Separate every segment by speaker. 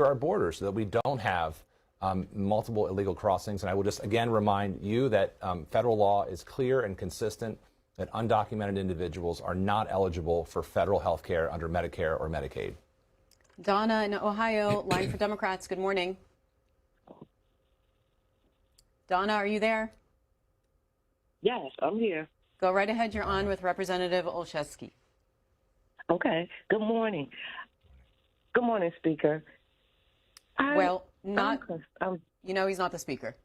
Speaker 1: our borders so that we don't have multiple illegal crossings. And I will just again remind you that federal law is clear and consistent that undocumented individuals are not eligible for federal health care under Medicare or Medicaid.
Speaker 2: Donna in Ohio, line for Democrats. Good morning. Donna, are you there?
Speaker 3: Yes, I'm here.
Speaker 2: Go right ahead. You're on with Representative Olszewski.
Speaker 3: Okay. Good morning. Good morning, Speaker.
Speaker 2: You know he's not the Speaker.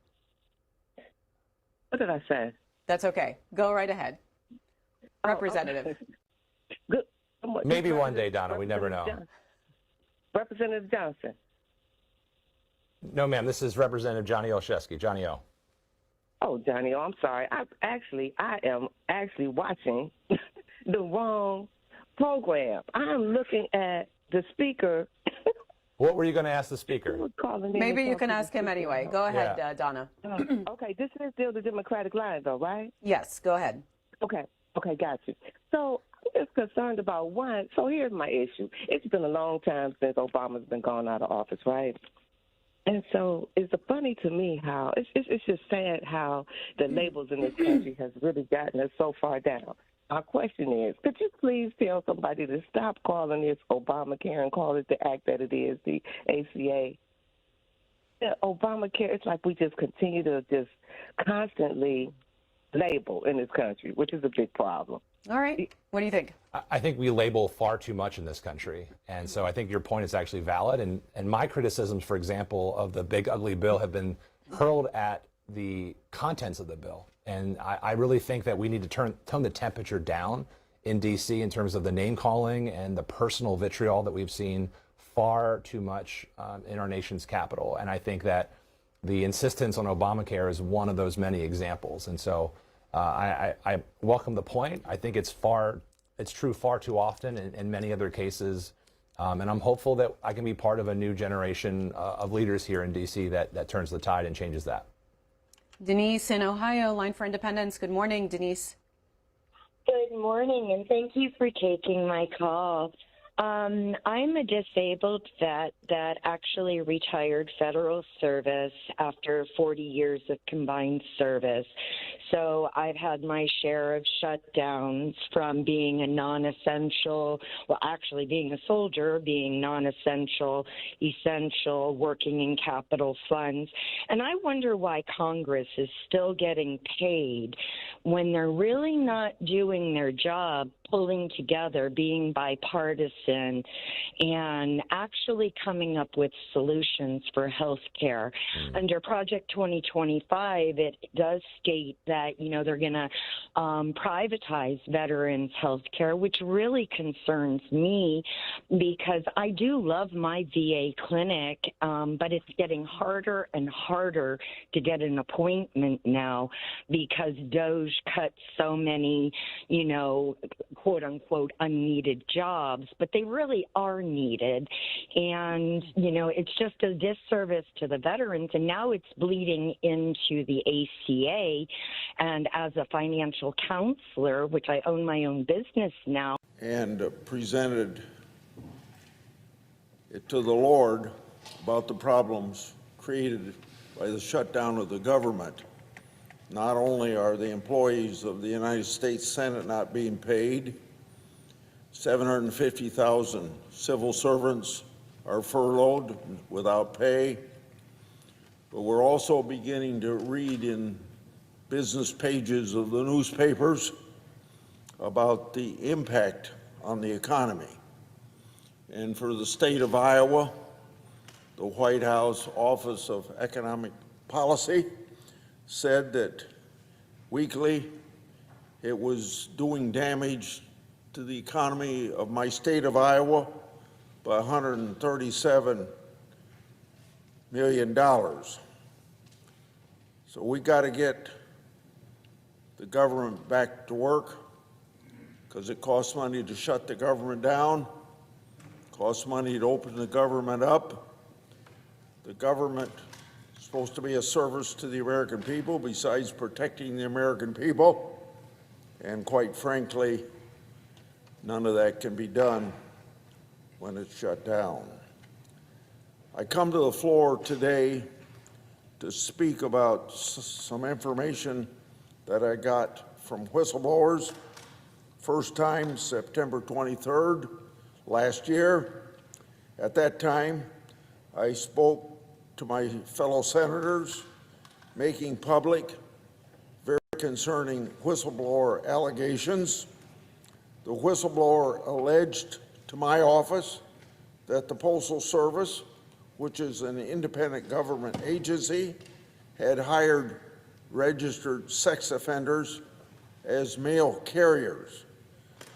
Speaker 3: What did I say?
Speaker 2: That's okay. Go right ahead. Representative.
Speaker 3: Good.
Speaker 1: Maybe one day, Donna. We never know.
Speaker 3: Representative Johnson.
Speaker 1: No, ma'am. This is Representative Johnny Olszewski. Johnny O.
Speaker 3: Oh, Johnny O, I'm sorry. I am actually watching the wrong program. I'm looking at the Speaker.
Speaker 1: What were you going to ask the Speaker?
Speaker 2: Maybe you can ask him anyway. Go ahead, Donna.
Speaker 3: Okay, this is still the Democratic line, though, right?
Speaker 2: Yes, go ahead.
Speaker 3: Okay, got you. So I'm just concerned about one. So here's my issue. It's been a long time since Obama's been gone out of office, right? And so it's funny to me how it's just sad how the labels in this country has really gotten us so far down. My question is, could you please tell somebody to stop calling this Obamacare and call it the act that it is, the ACA? The Obamacare, it's like we just continue to just constantly label in this country, which is a big problem.
Speaker 2: All right. What do you think?
Speaker 1: I think we label far too much in this country. And so I think your point is actually valid. And my criticisms, for example, of the big ugly bill have been hurled at the contents of the bill. And I really think that we need to tone the temperature down in D.C. in terms of the name calling and the personal vitriol that we've seen far too much in our nation's capital. And I think that the insistence on Obamacare is one of those many examples. And so I welcome the point. I think it's true far too often in many other cases. And I'm hopeful that I can be part of a new generation of leaders here in D.C. that turns the tide and changes that.
Speaker 2: Denise in Ohio, line for Independence. Good morning, Denise.
Speaker 4: Good morning, and thank you for taking my call. I'm a disabled vet that actually retired federal service after 40 years of combined service. So I've had my share of shutdowns from being a non-essential, well, actually being a soldier, being non-essential, essential, working in capital funds. And I wonder why Congress is still getting paid when they're really not doing their job, pulling together, being bipartisan, and actually coming up with solutions for health care. Under Project 2025, it does state that, they're going to privatize veterans' health care, which really concerns me because I do love my VA clinic, but it's getting harder and harder to get an appointment now because DOJ cut so many, quote unquote, unneeded jobs, but they really are needed. And, it's just a disservice to the veterans. And now it's bleeding into the ACA. And as a financial counselor, which I own my own business now,
Speaker 5: and presented it to the Lord about the problems created by the shutdown of the government. Not only are the employees of the United States Senate not being paid, 750,000 civil servants are furloughed without pay, but we're also beginning to read in business pages of the newspapers about the impact on the economy. And for the state of Iowa, the White House Office of Economic Policy said that weekly it was doing damage to the economy of my state of Iowa by $137 million. So we got to get the government back to work because it costs money to shut the government down, costs money to open the government up. The government is supposed to be a service to the American people besides protecting the American people. And quite frankly, none of that can be done when it's shut down. I come to the floor today to speak about some information that I got from whistleblowers. First time, September 23rd, last year. At that time, I spoke to my fellow senators, making public very concerning whistleblower allegations. The whistleblower alleged to my office that the Postal Service, which is an independent government agency, had hired registered sex offenders as mail carriers.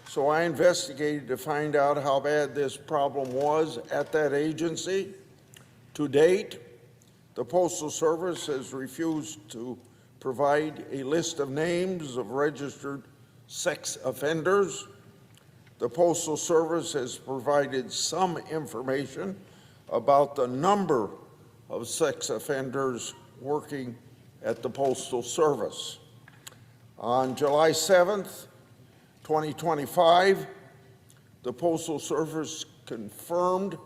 Speaker 5: So I investigated to find out how bad this problem was at that agency. To date, the Postal Service has refused to provide a list of names of registered sex offenders. The Postal Service has provided some information about the number of sex offenders working at the Postal Service. On July 7th, 2025, the Postal Service confirmed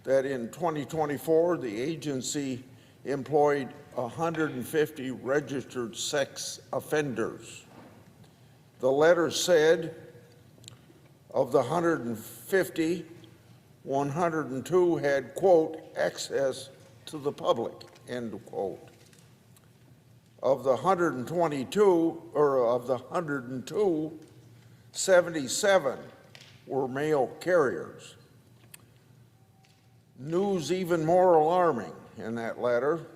Speaker 5: that in 2024, the agency employed 150 registered sex offenders. The letter said of the 150, 102 had, quote, access to the public, end quote. Of the 102, 77 were mail carriers. News even more alarming in that letter,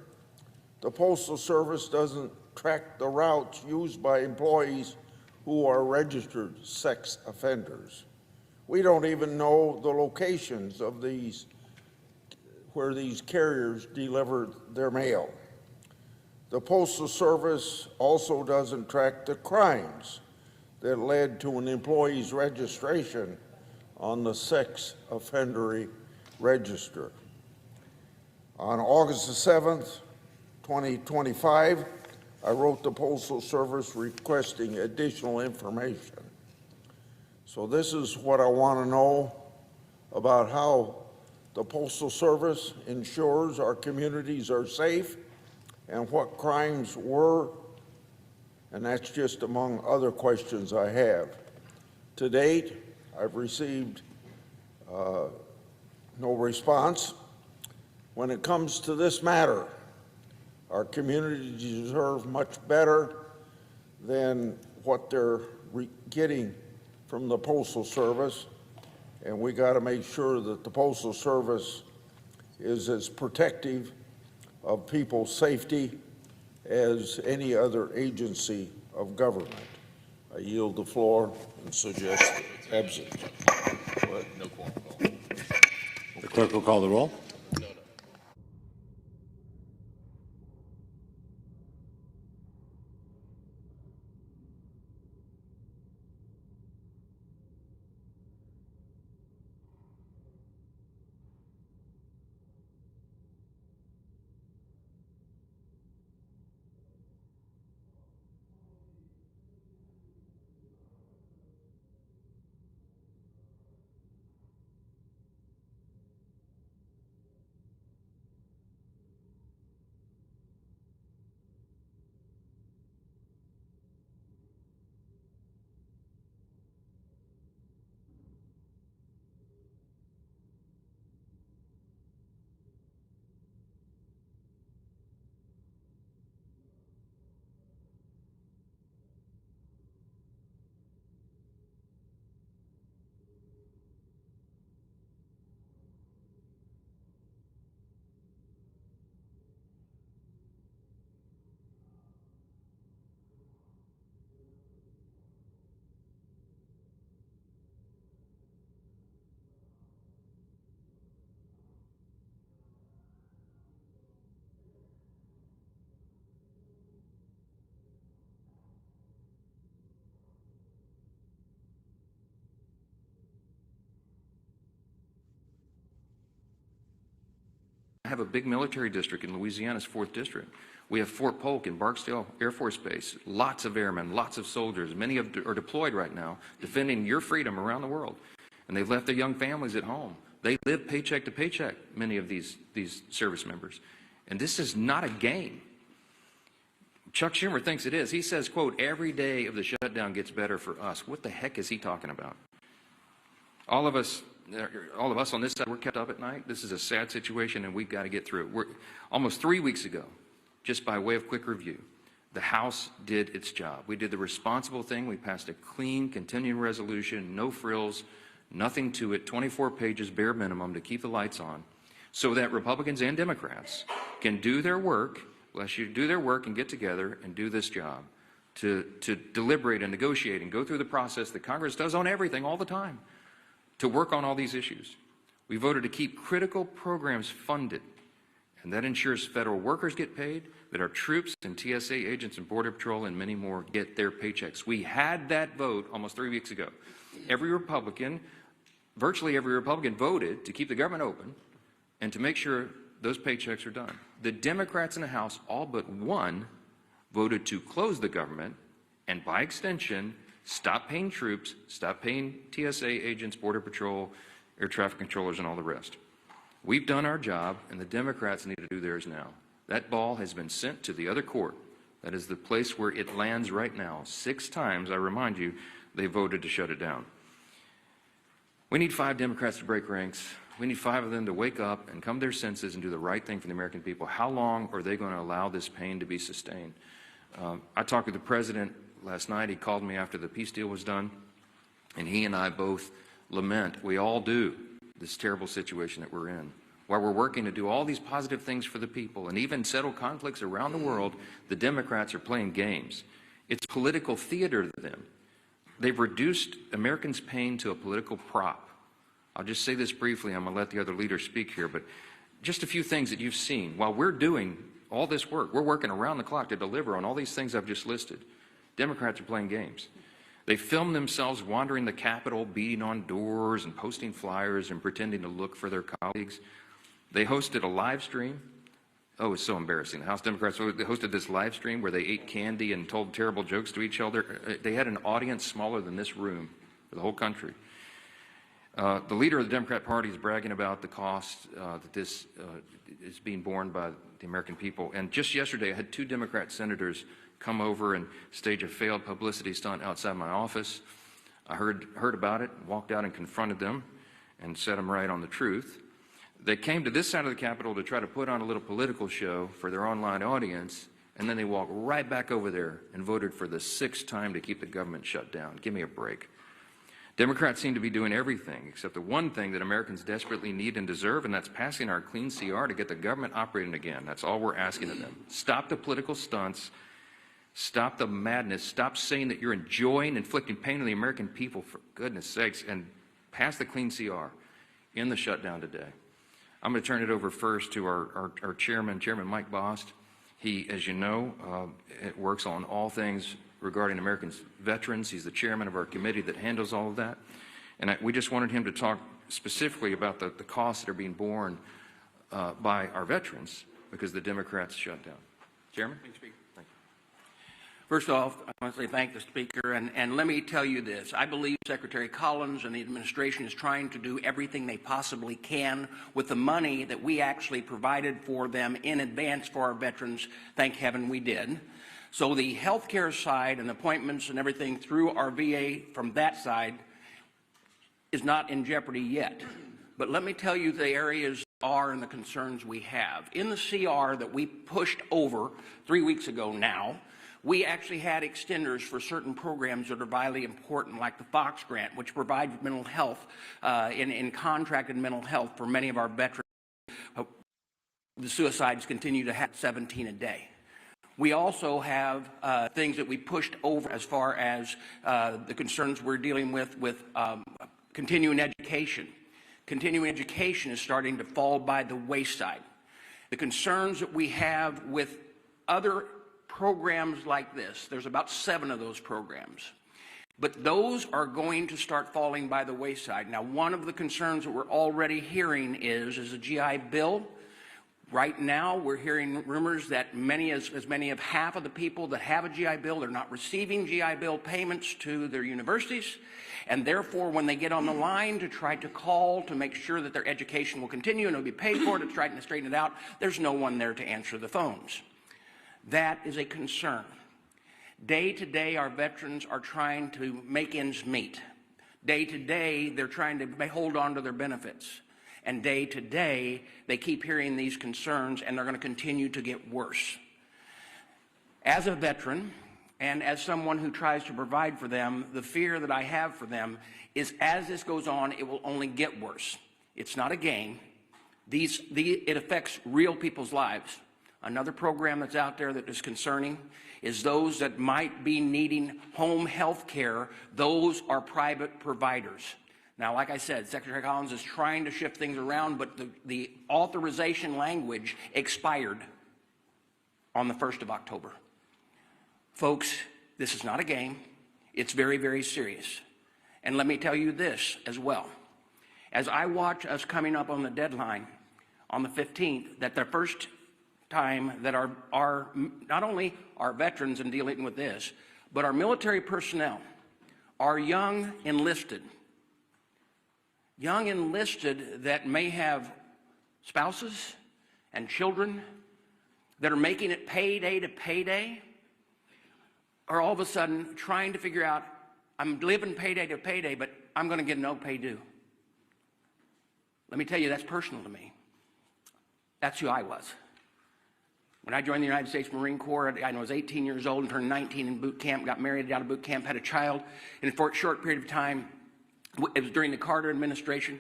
Speaker 5: the Postal Service doesn't track the routes used by employees who are registered sex offenders. We don't even know the locations of where these carriers deliver their mail. The Postal Service also doesn't track the crimes that led to an employee's registration on the sex offender register. On August the 7th, 2025, I wrote the Postal Service requesting additional information. So this is what I want to know about how the Postal Service ensures our communities are safe and what crimes were, and that's just among other questions I have. To date, I've received no response. When it comes to this matter, our communities deserve much better than what they're getting from the Postal Service, and we got to make sure that the Postal Service is as protective of people's safety as any other agency of government. I yield the floor and suggest absent.
Speaker 6: No quorum.
Speaker 7: The clerk will call the roll.
Speaker 6: I have a big military district in Louisiana's 4th District. We have Fort Polk and Barksdale Air Force Base, lots of airmen, lots of soldiers. Many are deployed right now, defending your freedom around the world. And they've left their young families at home. They live paycheck to paycheck, many of these service members. And this is not a game. Chuck Schumer thinks it is. He says, quote, every day of the shutdown gets better for us. What the heck is he talking about? All of us on this side, we're kept up at night. This is a sad situation, and we've got to get through it. Almost 3 weeks ago, just by way of quick review, the House did its job. We did the responsible thing. We passed a clean, continuing resolution, no frills, nothing to it, 24 pages, bare minimum, to keep the lights on, so that Republicans and Democrats can do their work, and get together and do this job, to deliberate and negotiate and go through the process that Congress does on everything all the time, to work on all these issues. We voted to keep critical programs funded, and that ensures federal workers get paid, that our troops and TSA agents and Border Patrol and many more get their paychecks. We had that vote almost 3 weeks ago. Virtually every Republican voted to keep the government open and to make sure those paychecks are done. The Democrats in the House, all but one, voted to close the government and, by extension, stop paying troops, stop paying TSA agents, Border Patrol, air traffic controllers, and all the rest. We've done our job, and the Democrats need to do theirs now. That ball has been sent to the other court. That is the place where it lands right now. 6 times, I remind you, they voted to shut it down. We need 5 Democrats to break ranks. We need 5 of them to wake up and come to their senses and do the right thing for the American people. How long are they going to allow this pain to be sustained? I talked with the president last night. He called me after the peace deal was done, and he and I both lament, we all do, this terrible situation that we're in. While we're working to do all these positive things for the people and even settle conflicts around the world, the Democrats are playing games. It's political theater to them. They've reduced Americans' pain to a political prop. I'll just say this briefly. I'm going to let the other leaders speak here, but just a few things that you've seen. While we're doing all this work, we're working around the clock to deliver on all these things I've just listed. Democrats are playing games. They film themselves wandering the Capitol, beating on doors and posting flyers and pretending to look for their colleagues. They hosted a live stream. Oh, it's so embarrassing. The House Democrats hosted this live stream where they ate candy and told terrible jokes to each other. They had an audience smaller than this room for the whole country. The leader of the Democrat Party is bragging about the cost that this is being borne by the American people. And just yesterday, I had 2 Democrat senators come over and stage a failed publicity stunt outside my office. I heard about it, walked out and confronted them and set them right on the truth. They came to this side of the Capitol to try to put on a little political show for their online audience, and then they walked right back over there and voted for the 6th time to keep the government shut down. Give me a break. Democrats seem to be doing everything except the one thing that Americans desperately need and deserve, and that's passing our clean CR to get the government operating again. That's all we're asking of them. Stop the political stunts. Stop the madness. Stop saying that you're enjoying inflicting pain on the American people, for goodness sakes, and pass the clean CR in the shutdown today. I'm going to turn it over first to our chairman, Chairman Mike Bost. He, as you know, works on all things regarding American veterans. He's the chairman of our committee that handles all of that. And we just wanted him to talk specifically about the costs that are being borne by our veterans because the Democrats shut down. Chairman? Thank you.
Speaker 8: First off, I want to say thank the Speaker, and let me tell you this. I believe Secretary Collins and the administration is trying to do everything they possibly can with the money that we actually provided for them in advance for our veterans. Thank heaven we did. So the health care side and appointments and everything through our VA from that side is not in jeopardy yet. But let me tell you the areas are and the concerns we have. In the CR that we pushed over 3 weeks ago now, we actually had extenders for certain programs that are vitally important, like the Fox Grant, which provides mental health, in contracted mental health for many of our veterans. The suicides continue to have 17 a day. We also have things that we pushed over as far as the concerns we're dealing with continuing education. Continuing education is starting to fall by the wayside. The concerns that we have with other programs like this, there's about 7 of those programs, but those are going to start falling by the wayside. Now, one of the concerns that we're already hearing is a GI Bill. Right now, we're hearing rumors that as many as half of the people that have a GI Bill are not receiving GI Bill payments to their universities, and therefore, when they get on the line to try to call to make sure that their education will continue and it'll be paid for, to try to straighten it out, there's no one there to answer the phones. That is a concern. Day to day, our veterans are trying to make ends meet. Day to day, they're trying to hold on to their benefits. And day to day, they keep hearing these concerns, and they're going to continue to get worse. As a veteran, and as someone who tries to provide for them, the fear that I have for them is as this goes on, it will only get worse. It's not a game. It affects real people's lives. Another program that's out there that is concerning is those that might be needing home health care. Those are private providers. Now, like I said, Secretary Collins is trying to shift things around, but the authorization language expired on the 1st of October. Folks, this is not a game. It's very, very serious. And let me tell you this as well. As I watch us coming up on the deadline on the 15th, that the first time that our not only our veterans in dealing with this, but our military personnel, our young enlisted that may have spouses and children that are making it payday to payday, are all of a sudden trying to figure out, I'm living payday to payday, but I'm going to get no pay due. Let me tell you, that's personal to me. That's who I was. When I joined the United States Marine Corps, I was 18 years old and turned 19 in boot camp, got married out of boot camp, had a child. And for a short period of time, it was during the Carter administration,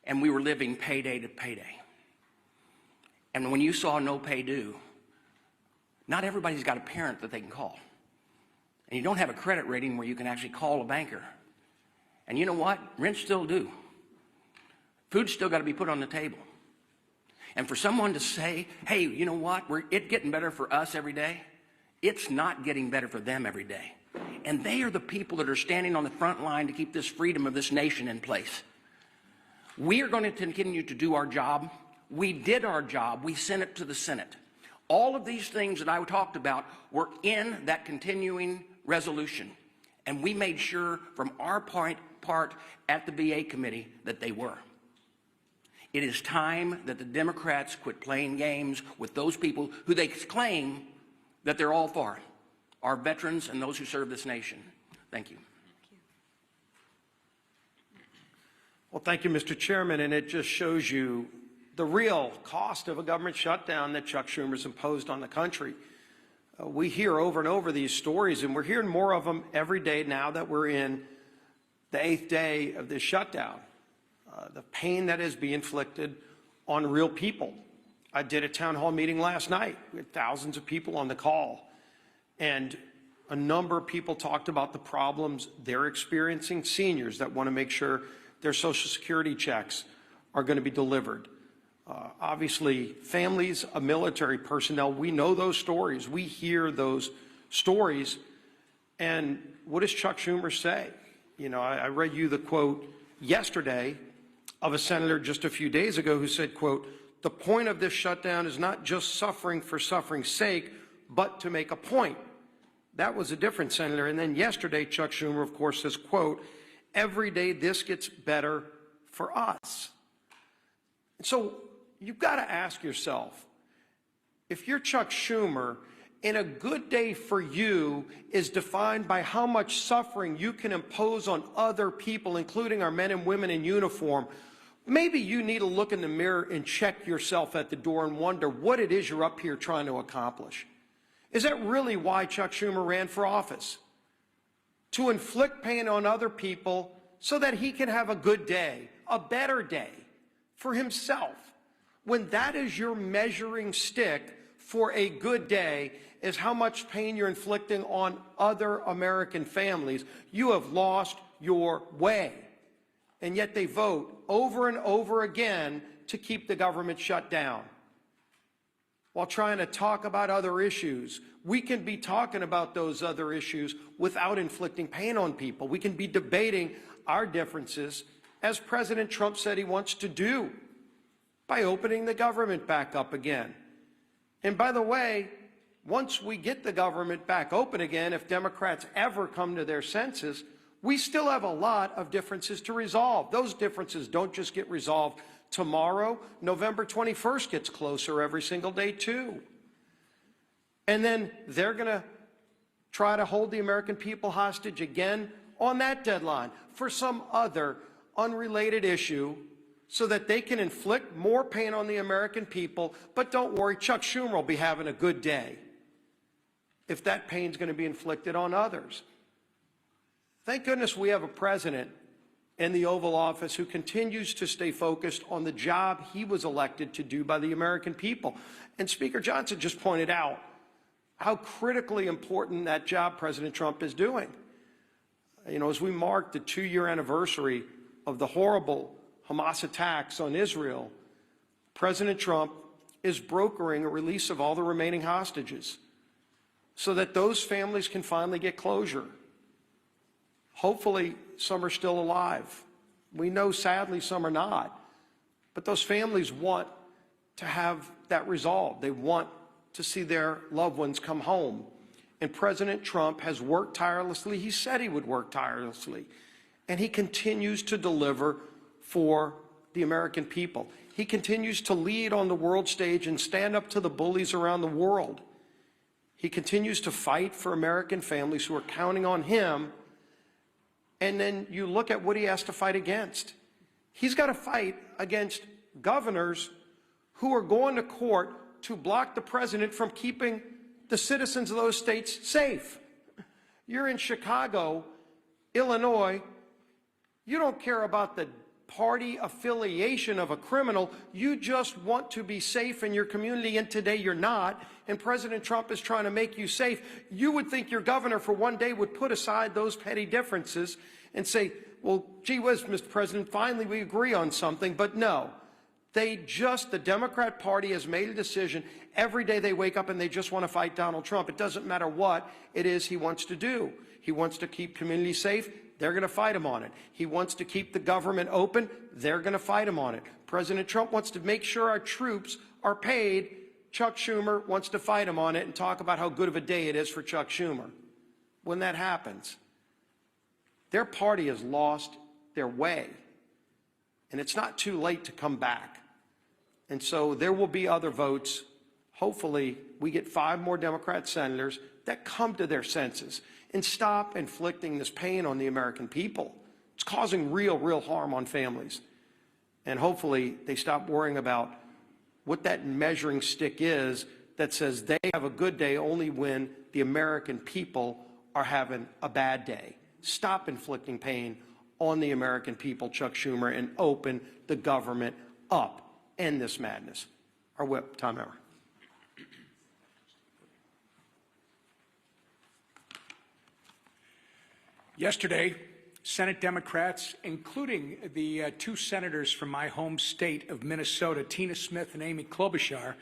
Speaker 8: and we were living payday to payday. And when you saw no pay due, not everybody's got a parent that they can call. And you don't have a credit rating where you can actually call a banker. And you know what? Rent's still due. Food's still got to be put on the table. And for someone to say, hey, you know what? It's getting better for us every day. It's not getting better for them every day. And they are the people that are standing on the front line to keep this freedom of this nation in place. We are going to continue to do our job. We did our job. We sent it to the Senate. All of these things that I talked about were in that continuing resolution. And we made sure from our part at the VA committee that they were. It is time that the Democrats quit playing games with those people who they claim that they're all for, our veterans and those who serve this nation. Thank you.
Speaker 9: Well, thank you, Mr. Chairman, and it just shows you the real cost of a government shutdown that Chuck Schumer's imposed on the country. We hear over and over these stories, and we're hearing more of them every day now that we're in the 8th day of this shutdown. The pain that is being inflicted on real people. I did a town hall meeting last night. We had thousands of people on the call, and a number of people talked about the problems they're experiencing, seniors that want to make sure their Social Security checks are going to be delivered. Obviously, families of military personnel, we know those stories. We hear those stories. And what does Chuck Schumer say? You know, I read you the quote yesterday of a senator just a few days ago who said, quote, "The point of this shutdown is not just suffering for suffering's sake, but to make a point." That was a different senator. And then yesterday, Chuck Schumer, of course, says, quote, "Every day this gets better for us." And so you've got to ask yourself, if you're Chuck Schumer, and a good day for you is defined by how much suffering you can impose on other people, including our men and women in uniform, maybe you need to look in the mirror and check yourself at the door and wonder what it is you're up here trying to accomplish. Is that really why Chuck Schumer ran for office? To inflict pain on other people so that he can have a good day, a better day for himself. When that is your measuring stick for a good day, is how much pain you're inflicting on other American families, you have lost your way. And yet they vote over and over again to keep the government shut down. While trying to talk about other issues, we can be talking about those other issues without inflicting pain on people. We can be debating our differences, as President Trump said he wants to do. by opening the government back up again. And by the way, once we get the government back open again, if Democrats ever come to their senses, we still have a lot of differences to resolve. Those differences don't just get resolved tomorrow. November 21st gets closer every single day, too. And then they're going to try to hold the American people hostage again on that deadline for some other unrelated issue so that they can inflict more pain on the American people. But don't worry, Chuck Schumer will be having a good day if that pain's going to be inflicted on others. Thank goodness we have a president in the Oval Office who continues to stay focused on the job he was elected to do by the American people. And Speaker Johnson just pointed out how critically important that job President Trump is doing. You know, as we mark the 2-year anniversary of the horrible Hamas attacks on Israel, President Trump is brokering a release of all the remaining hostages so that those families can finally get closure. Hopefully, some are still alive. We know, sadly, some are not. But those families want to have that resolved. They want to see their loved ones come home. And President Trump has worked tirelessly. He said he would work tirelessly. And he continues to deliver for the American people. He continues to lead on the world stage and stand up to the bullies around the world. He continues to fight for American families who are counting on him. And then you look at what he has to fight against. He's got to fight against governors who are going to court to block the president from keeping the citizens of those states safe. You're in Chicago, Illinois. You don't care about the party affiliation of a criminal. You just want to be safe in your community, and today you're not. And President Trump is trying to make you safe. You would think your governor for one day would put aside those petty differences and say, well, gee whiz, Mr. President, finally we agree on something. But no, the Democrat Party has made a decision. Every day they wake up and they just want to fight Donald Trump. It doesn't matter what it is he wants to do. He wants to keep communities safe. They're going to fight him on it. He wants to keep the government open. They're going to fight him on it. President Trump wants to make sure our troops are paid. Chuck Schumer wants to fight him on it and talk about how good of a day it is for Chuck Schumer. When that happens, their party has lost their way. And it's not too late to come back. And so there will be other votes. Hopefully, we get 5 more Democrat senators that come to their senses and stop inflicting this pain on the American people. It's causing real harm on families. And hopefully, they stop worrying about what that measuring stick is that says they have a good day only when the American people are having a bad day. Stop inflicting pain on the American people, Chuck Schumer, and open the government up. End this madness. Our whip, Tom Emmer.
Speaker 10: Yesterday, Senate Democrats, including the 2 senators from my home state of Minnesota, Tina Smith and Amy Klobuchar,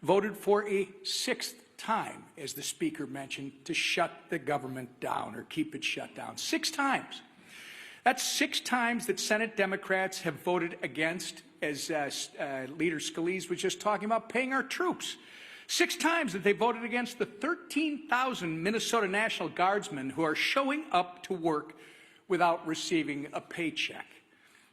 Speaker 10: voted for a 6th time, as the Speaker mentioned, to shut the government down or keep it shut down. 6 times. That's 6 times that Senate Democrats have voted against, as Leader Scalise was just talking about, paying our troops. 6 times that they voted against the 13,000 Minnesota National Guardsmen who are showing up to work without receiving a paycheck.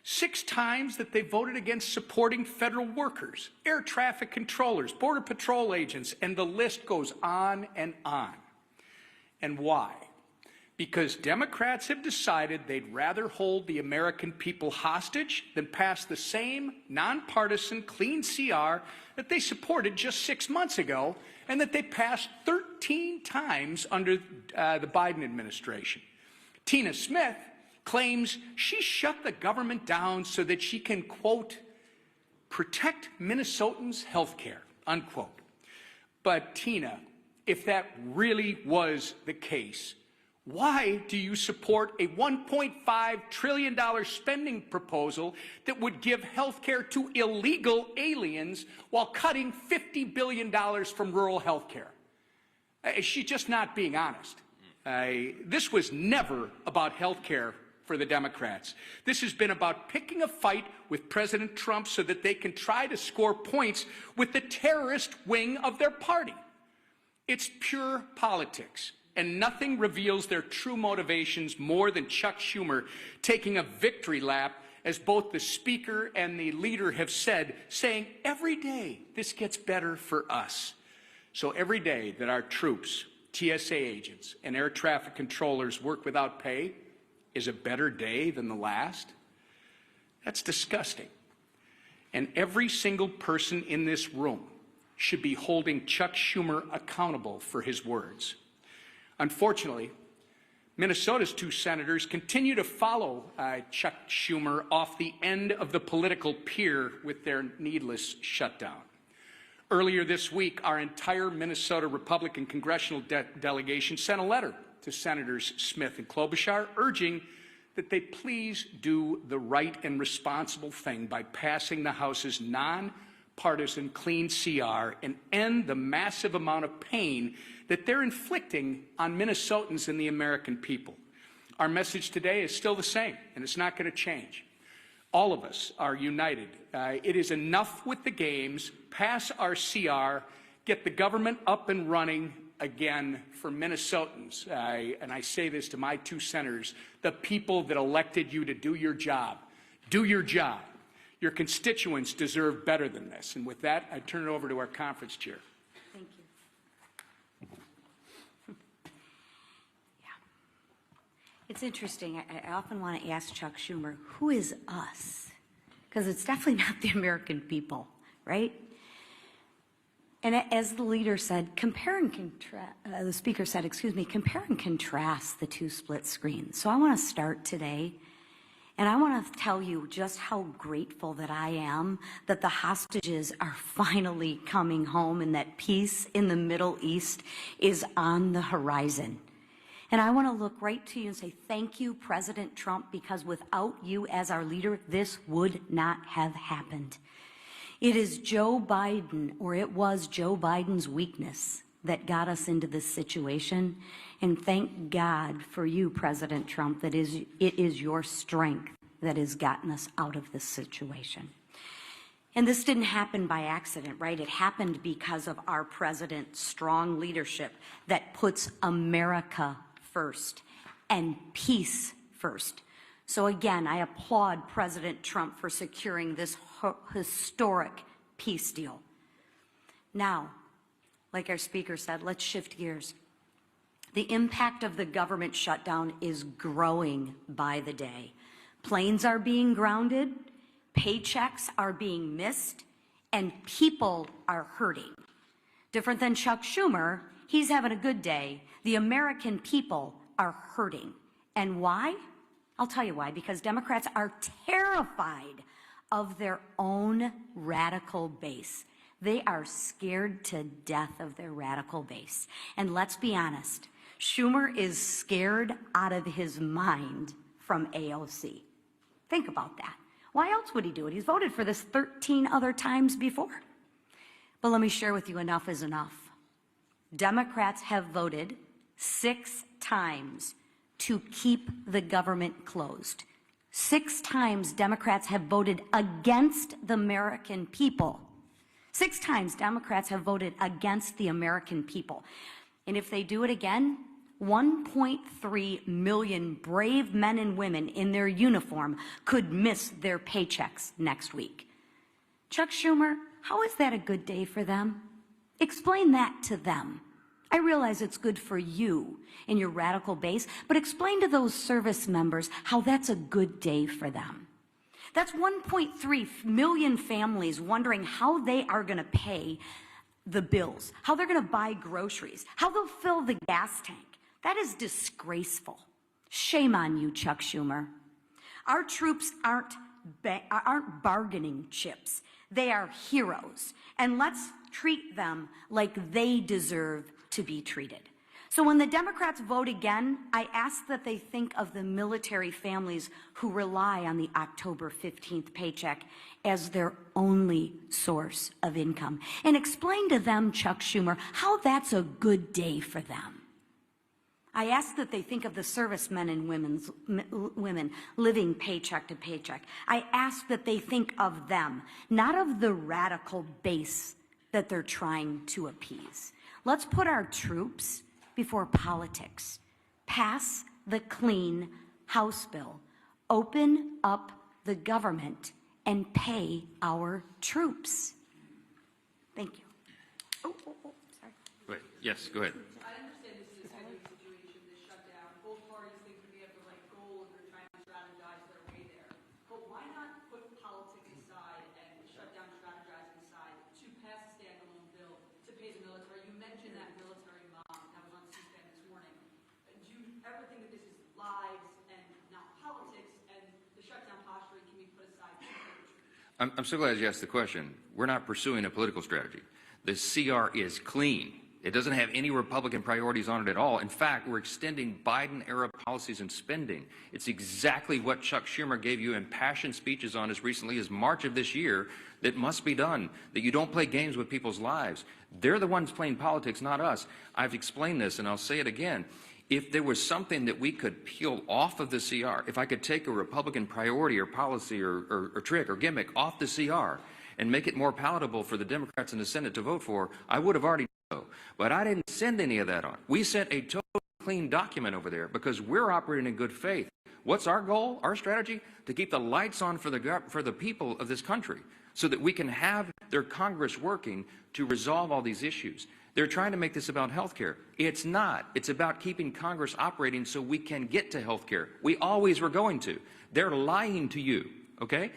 Speaker 10: 6 times that they voted against supporting federal workers, air traffic controllers, border patrol agents, and the list goes on and on. And why? Because Democrats have decided they'd rather hold the American people hostage than pass the same nonpartisan clean CR that they supported just 6 months ago and that they passed 13 times under the Biden administration. Tina Smith claims she shut the government down so that she can, quote, protect Minnesotans' health care, unquote. But Tina, if that really was the case, why do you support a $1.5 trillion spending proposal that would give health care to illegal aliens while cutting $50 billion from rural health care? She's just not being honest. This was never about health care for the Democrats. This has been about picking a fight with President Trump so that they can try to score points with the terrorist wing of their party. It's pure politics, and nothing reveals their true motivations more than Chuck Schumer taking a victory lap, as both the Speaker and the leader have said, saying every day this gets better for us. So every day that our troops, TSA agents, and air traffic controllers work without pay is a better day than the last? That's disgusting. And every single person in this room should be holding Chuck Schumer accountable for his words. Unfortunately, Minnesota's 2 senators continue to follow Chuck Schumer off the end of the political pier with their needless shutdown. Earlier this week, our entire Minnesota Republican congressional delegation sent a letter to Senators Smith and Klobuchar urging that they please do the right and responsible thing by passing the House's nonpartisan clean CR and end the massive amount of pain that they're inflicting on Minnesotans and the American people. Our message today is still the same, and it's not going to change. All of us are united. It is enough with the games. Pass our CR. Get the government up and running again for Minnesotans. And I say this to my 2 senators, the people that elected you to do your job. Do your job. Your constituents deserve better than this. And with that, I turn it over to our conference chair.
Speaker 11: Thank you. It's interesting. I often want to ask Chuck Schumer, who is us? Because it's definitely not the American people, right? And as the leader said, compare and contrast, the speaker said, compare and contrast the 2 split screens. So I want to start today, and I want to tell you just how grateful that I am that the hostages are finally coming home and that peace in the Middle East is on the horizon. And I want to look right to you and say, thank you, President Trump, because without you as our leader, this would not have happened. It is Joe Biden, or it was Joe Biden's weakness that got us into this situation. And thank God for you, President Trump, that it is your strength that has gotten us out of this situation. And this didn't happen by accident, right? It happened because of our president's strong leadership that puts America first and peace first. So again, I applaud President Trump for securing this historic peace deal. Now, like our speaker said, let's shift gears. The impact of the government shutdown is growing by the day. Planes are being grounded, paychecks are being missed, and people are hurting. Different than Chuck Schumer, he's having a good day. The American people are hurting. And why? I'll tell you why. Because Democrats are terrified of their own radical base. They are scared to death of their radical base. And let's be honest, Schumer is scared out of his mind from AOC. Think about that. Why else would he do it? He's voted for this 13 other times before. But let me share with you, enough is enough. Democrats have voted 6 times to keep the government closed. 6 times Democrats have voted against the American people. 6 times Democrats have voted against the American people. And if they do it again, 1.3 million brave men and women in their uniform could miss their paychecks next week. Chuck Schumer, how is that a good day for them? Explain that to them. I realize it's good for you and your radical base, but explain to those service members how that's a good day for them. That's 1.3 million families wondering how they are going to pay the bills, how they're going to buy groceries, how they'll fill the gas tank. That is disgraceful. Shame on you, Chuck Schumer. Our troops aren't bargaining chips. They are heroes. And let's treat them like they deserve to be treated. So when the Democrats vote again, I ask that they think of the military families who rely on the October 15th paycheck as their only source of income. And explain to them, Chuck Schumer, how that's a good day for them. I ask that they think of the servicemen and women living paycheck to paycheck. I ask that they think of them, not of the radical base that they're trying to appease. Let's put our troops before politics. Pass the clean House bill. Open up the government and pay our troops. Thank you. Oh, sorry.
Speaker 6: Wait, yes, go ahead.
Speaker 2: I understand this is a heavy situation, this shutdown. Both parties think that they have the right goal and they're trying to strategize their way there. But why not put politics aside and shutdown strategizing aside to pass a standalone bill to pay the military? You mentioned that military mom that was on C-SPAN this morning. Do you ever think that this is lives and not politics, and the shutdown posturing can be put aside?
Speaker 6: I'm so glad you asked the question. We're not pursuing a political strategy. The CR is clean. It doesn't have any Republican priorities on it at all. In fact, we're extending Biden-era policies and spending. It's exactly what Chuck Schumer gave you impassioned speeches on as recently as March of this year that must be done, that you don't play games with people's lives. They're the ones playing politics, not us. I've explained this, and I'll say it again. If there was something that we could peel off of the CR, if I could take a Republican priority or policy or trick or gimmick off the CR and make it more palatable for the Democrats in the Senate to vote for, I would have already done so. But I didn't send any of that on. We sent a totally clean document over there because we're operating in good faith. What's our goal, our strategy? To keep the lights on for the people of this country so that we can have their Congress working to resolve all these issues. They're trying to make this about health care. It's not. It's about keeping Congress operating so we can get to health care. We always were going to. They're lying to you, okay?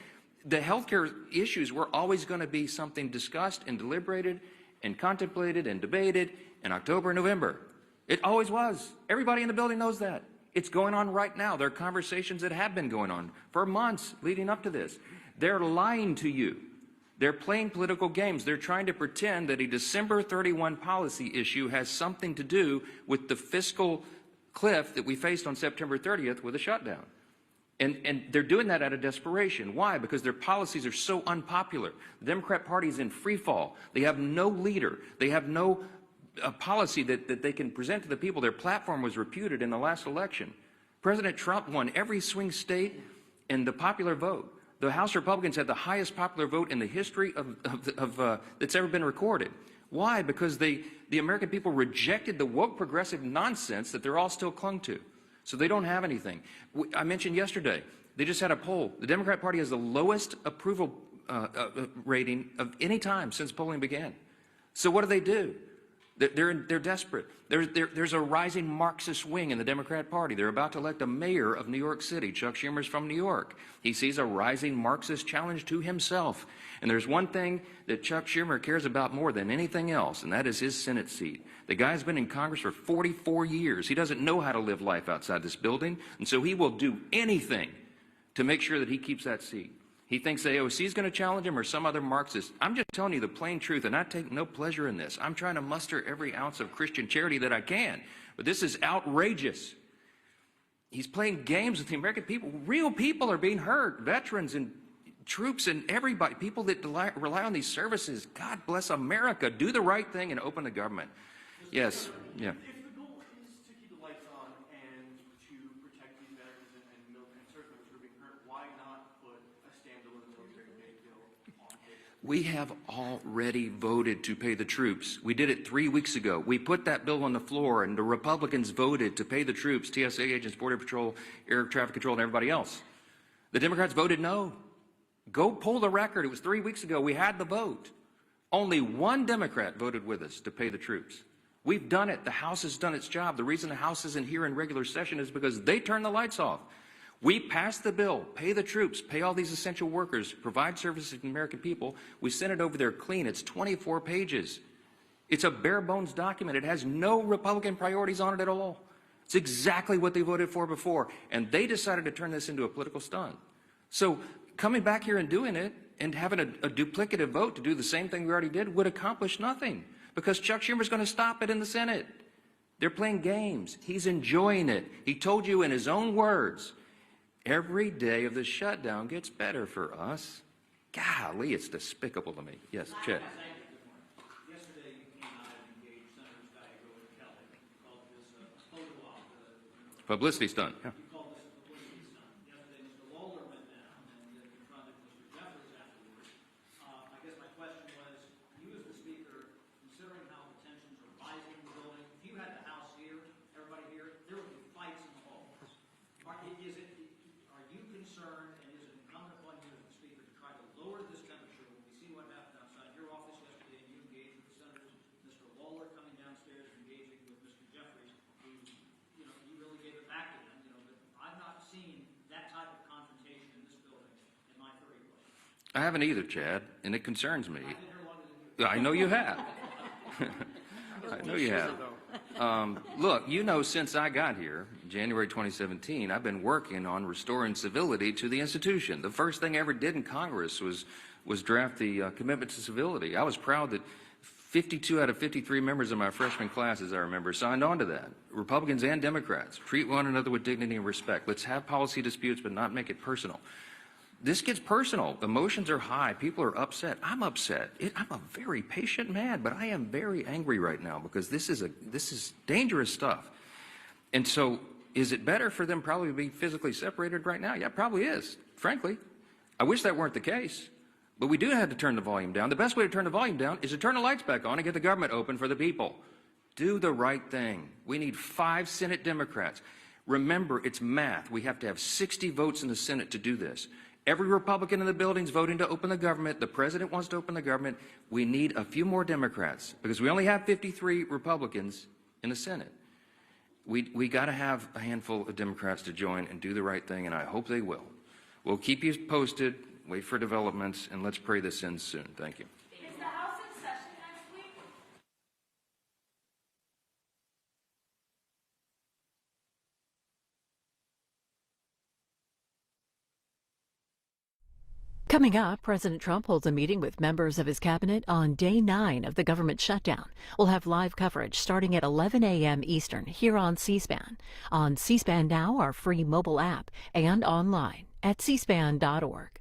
Speaker 6: The health care issues were always going to be something discussed and deliberated and contemplated and debated in October and November. It always was. Everybody in the building knows that. It's going on right now. There are conversations that have been going on for months leading up to this. They're lying to you. They're playing political games. They're trying to pretend that a December 31 policy issue has something to do with the fiscal cliff that we faced on September 30th with a shutdown. And they're doing that out of desperation. Why? Because their policies are so unpopular. The Democrat Party is in free fall. They have no leader. They have no policy that they can present to the people. Their platform was reputed in the last election. President Trump won every swing state in the popular vote. The House Republicans had the highest popular vote in the history that's ever been recorded. Why? Because the American people rejected the woke progressive nonsense that they're all still clung to. So they don't have anything. I mentioned yesterday, they just had a poll. The Democrat Party has the lowest approval rating of any time since polling began. So what do? They're desperate. There's a rising Marxist wing in the Democrat Party. They're about to elect a mayor of New York City. Chuck Schumer's from New York. He sees a rising Marxist challenge to himself. And there's one thing that Chuck Schumer cares about more than anything else, and that is his Senate seat. The guy's been in Congress for 44 years. He doesn't know how to live life outside this building, and so he will do anything to make sure that he keeps that seat. He thinks the AOC is going to challenge him or some other Marxist. I'm just telling you the plain truth, and I take no pleasure in this. I'm trying to muster every ounce of Christian charity that I can. But this is outrageous. He's playing games with the American people. Real people are being hurt, veterans and troops and everybody, people that rely on these services. God bless America. Do the right thing and open the government. Yes, yeah.
Speaker 12: If the goal is to keep the lights on and to protect these veterans and service members who are being hurt, why not put a standalone military pay bill on the table?
Speaker 6: We have already voted to pay the troops. We did it 3 weeks ago. We put that bill on the floor, and the Republicans voted to pay the troops, TSA agents, Border Patrol, Air Traffic Control, and everybody else. The Democrats voted no. Go pull the record. It was 3 weeks ago. We had the vote. Only one Democrat voted with us to pay the troops. We've done it. The House has done its job. The reason the House isn't here in regular session is because they turned the lights off. We passed the bill, pay the troops, pay all these essential workers, provide services to the American people. We sent it over there clean. It's 24 pages. It's a bare bones document. It has no Republican priorities on it at all. It's exactly what they voted for before. And they decided to turn this into a political stunt. So coming back here and doing it and having a duplicative vote to do the same thing we already did would accomplish nothing. Because Chuck Schumer's going to stop it in the Senate. They're playing games. He's enjoying it. He told you in his own words, every day of the shutdown gets better for us. Golly, it's despicable to me. Yes, Chet.
Speaker 12: Yesterday, you came out and engaged Senators Gallego and Kelly, called this a photo op.
Speaker 6: Publicity stunt. Yeah.
Speaker 12: You call this a publicity stunt. Yesterday, Mr. Lawler went down and confronted Mr. Jeffries afterwards. I guess my question was, you as the Speaker, considering how the tensions are rising in the building, if you had the House here, everybody here, there would be fights in the halls. Are you concerned, and is it incumbent upon you as the Speaker to try to lower this temperature? When we see what happened outside your office yesterday, and you engaged with the senators, Mr. Lawler coming downstairs and engaging with Mr. Jeffries, who, you really gave it back to him, but I've not seen that type of confrontation in this building in my 30 years.
Speaker 6: I haven't either, Chad, and it concerns me.
Speaker 12: I've been here longer than you.
Speaker 6: I know you have. I know you have. Look, since I got here, January 2017, I've been working on restoring civility to the institution. The first thing I ever did in Congress was draft the commitment to civility. I was proud that 52 out of 53 members of my freshman class, as I remember, signed on to that. Republicans and Democrats, treat one another with dignity and respect. Let's have policy disputes, but not make it personal. This gets personal. Emotions are high. People are upset. I'm upset. I'm a very patient man, but I am very angry right now because this is dangerous stuff. And so, is it better for them probably to be physically separated right now? Yeah, it probably is, frankly. I wish that weren't the case. But we do have to turn the volume down. The best way to turn the volume down is to turn the lights back on and get the government open for the people. Do the right thing. We need 5 Senate Democrats. Remember, it's math. We have to have 60 votes in the Senate to do this. Every Republican in the building is voting to open the government. The president wants to open the government. We need a few more Democrats because we only have 53 Republicans in the Senate. We got to have a handful of Democrats to join and do the right thing, and I hope they will. We'll keep you posted, wait for developments, and let's pray this ends soon. Thank you.
Speaker 2: Is the House in session next week?
Speaker 13: Coming up, President Trump holds a meeting with members of his cabinet on day 9 of the government shutdown. We'll have live coverage starting at 11 a.m. Eastern here on C-SPAN. On C-SPAN Now, our free mobile app, and online at cspan.org.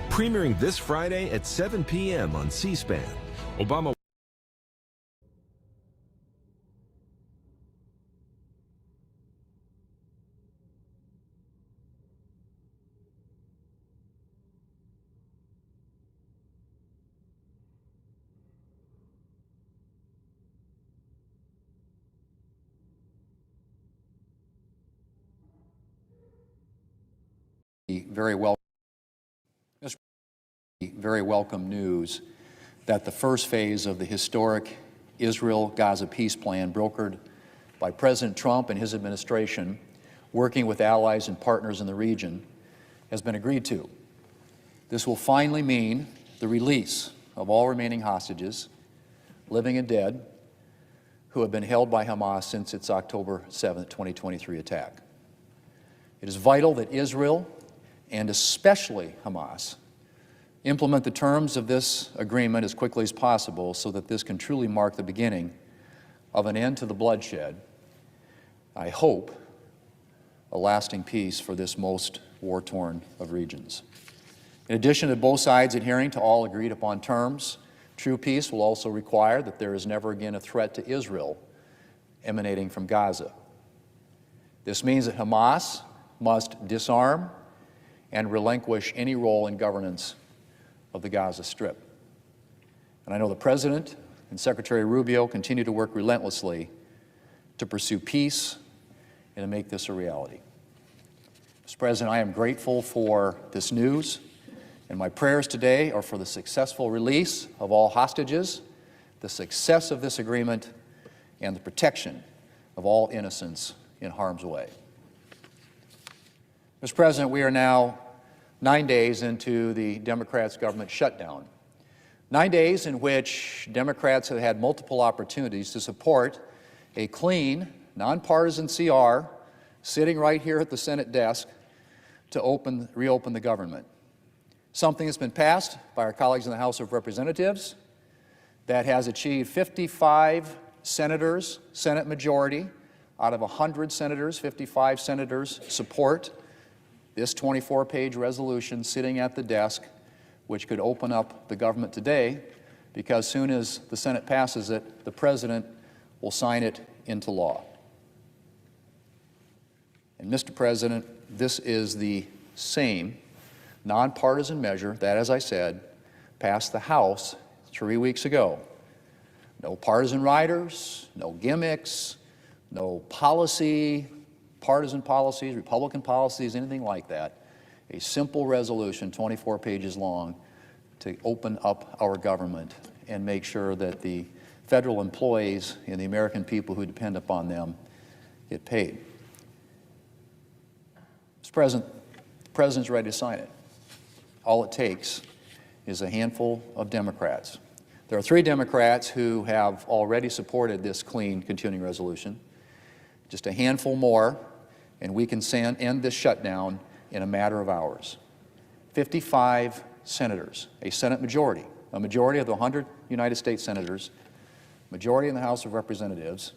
Speaker 14: Premiering this Friday at 7 p.m. on C-SPAN. Obama.
Speaker 15: Very welcome news that the first phase of the historic Israel-Gaza peace plan brokered by President Trump and his administration, working with allies and partners in the region, has been agreed to. This will finally mean the release of all remaining hostages, living and dead, who have been held by Hamas since its October 7, 2023 attack. It is vital that Israel, and especially Hamas, implement the terms of this agreement as quickly as possible so that this can truly mark the beginning of an end to the bloodshed. I hope a lasting peace for this most war-torn of regions. In addition to both sides adhering to all agreed upon terms, true peace will also require that there is never again a threat to Israel emanating from Gaza. This means that Hamas must disarm and relinquish any role in governance of the Gaza Strip. And I know the President and Secretary Rubio continue to work relentlessly to pursue peace and to make this a reality. Mr. President, I am grateful for this news, and my prayers today are for the successful release of all hostages, the success of this agreement, and the protection of all innocents in harm's way. Mr. President, we are now 9 days into the Democrats' government shutdown. 9 days in which Democrats have had multiple opportunities to support a clean, nonpartisan CR sitting right here at the Senate desk to reopen the government. Something that's been passed by our colleagues in the House of Representatives that has achieved 55 senators, Senate majority, out of 100 senators, 55 senators support this 24-page resolution sitting at the desk, which could open up the government today, because soon as the Senate passes it, the President will sign it into law. And Mr. President, this is the same nonpartisan measure that, as I said, passed the House 3 weeks ago. No partisan riders, no gimmicks, no partisan policies, Republican policies, anything like that. A simple resolution, 24 pages long, to open up our government and make sure that the federal employees and the American people who depend upon them get paid. Mr. President, the President's ready to sign it. All it takes is a handful of Democrats. There are 3 Democrats who have already supported this clean continuing resolution. Just a handful more, and we can end this shutdown in a matter of hours. 55 senators, a Senate majority, a majority of the 100 United States senators, majority in the House of Representatives.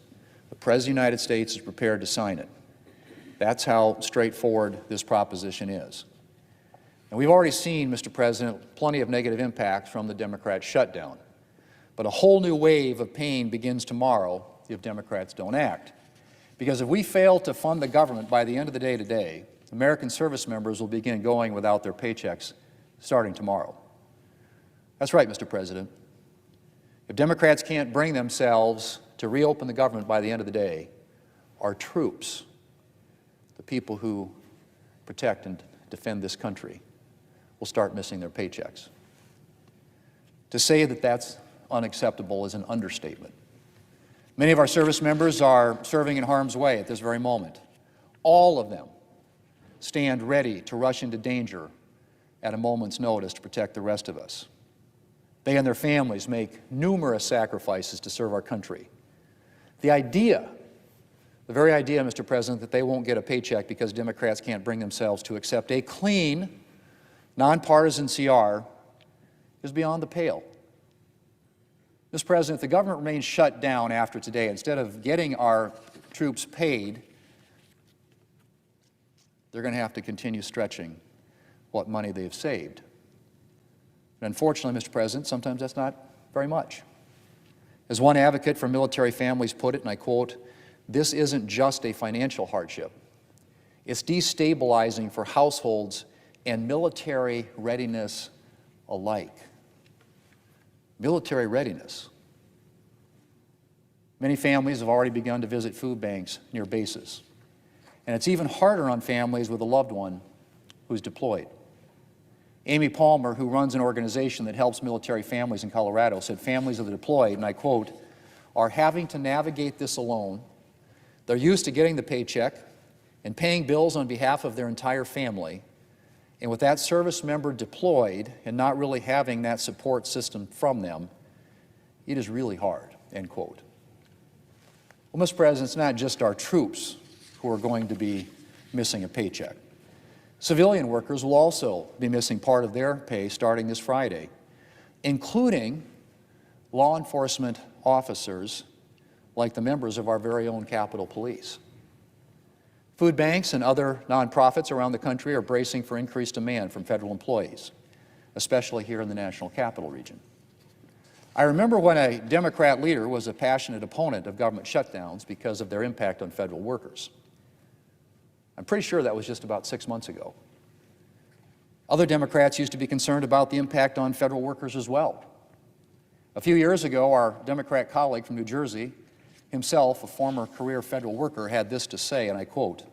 Speaker 15: The President of the United States is prepared to sign it. That's how straightforward this proposition is. And we've already seen, Mr. President, plenty of negative impacts from the Democrat shutdown. But a whole new wave of pain begins tomorrow if Democrats don't act. Because if we fail to fund the government by the end of the day today, American service members will begin going without their paychecks starting tomorrow. That's right, Mr. President. If Democrats can't bring themselves to reopen the government by the end of the day, our troops, the people who protect and defend this country, will start missing their paychecks. To say that that's unacceptable is an understatement. Many of our service members are serving in harm's way at this very moment. All of them stand ready to rush into danger at a moment's notice to protect the rest of us. They and their families make numerous sacrifices to serve our country. The very idea, Mr. President, that they won't get a paycheck because Democrats can't bring themselves to accept a clean, nonpartisan CR is beyond the pale. Mr. President, if the government remains shut down after today, instead of getting our troops paid, they're going to have to continue stretching what money they've saved. And unfortunately, Mr. President, sometimes that's not very much. As one advocate for military families put it, and I quote, "This isn't just a financial hardship. It's destabilizing for households and military readiness alike." Military readiness. Many families have already begun to visit food banks near bases. And it's even harder on families with a loved one who's deployed. Amy Palmer, who runs an organization that helps military families in Colorado, said families of the deployed, and I quote, "are having to navigate this alone. They're used to getting the paycheck and paying bills on behalf of their entire family. And with that service member deployed and not really having that support system from them, it is really hard," end quote. Well, Mr. President, it's not just our troops who are going to be missing a paycheck. Civilian workers will also be missing part of their pay starting this Friday, including law enforcement officers like the members of our very own Capitol Police. Food banks and other nonprofits around the country are bracing for increased demand from federal employees, especially here in the National Capital Region. I remember when a Democrat leader was a passionate opponent of government shutdowns because of their impact on federal workers. I'm pretty sure that was just about 6 months ago. Other Democrats used to be concerned about the impact on federal workers as well. A few years ago, our Democrat colleague from New Jersey, himself a former career federal worker, had this to say, and I quote,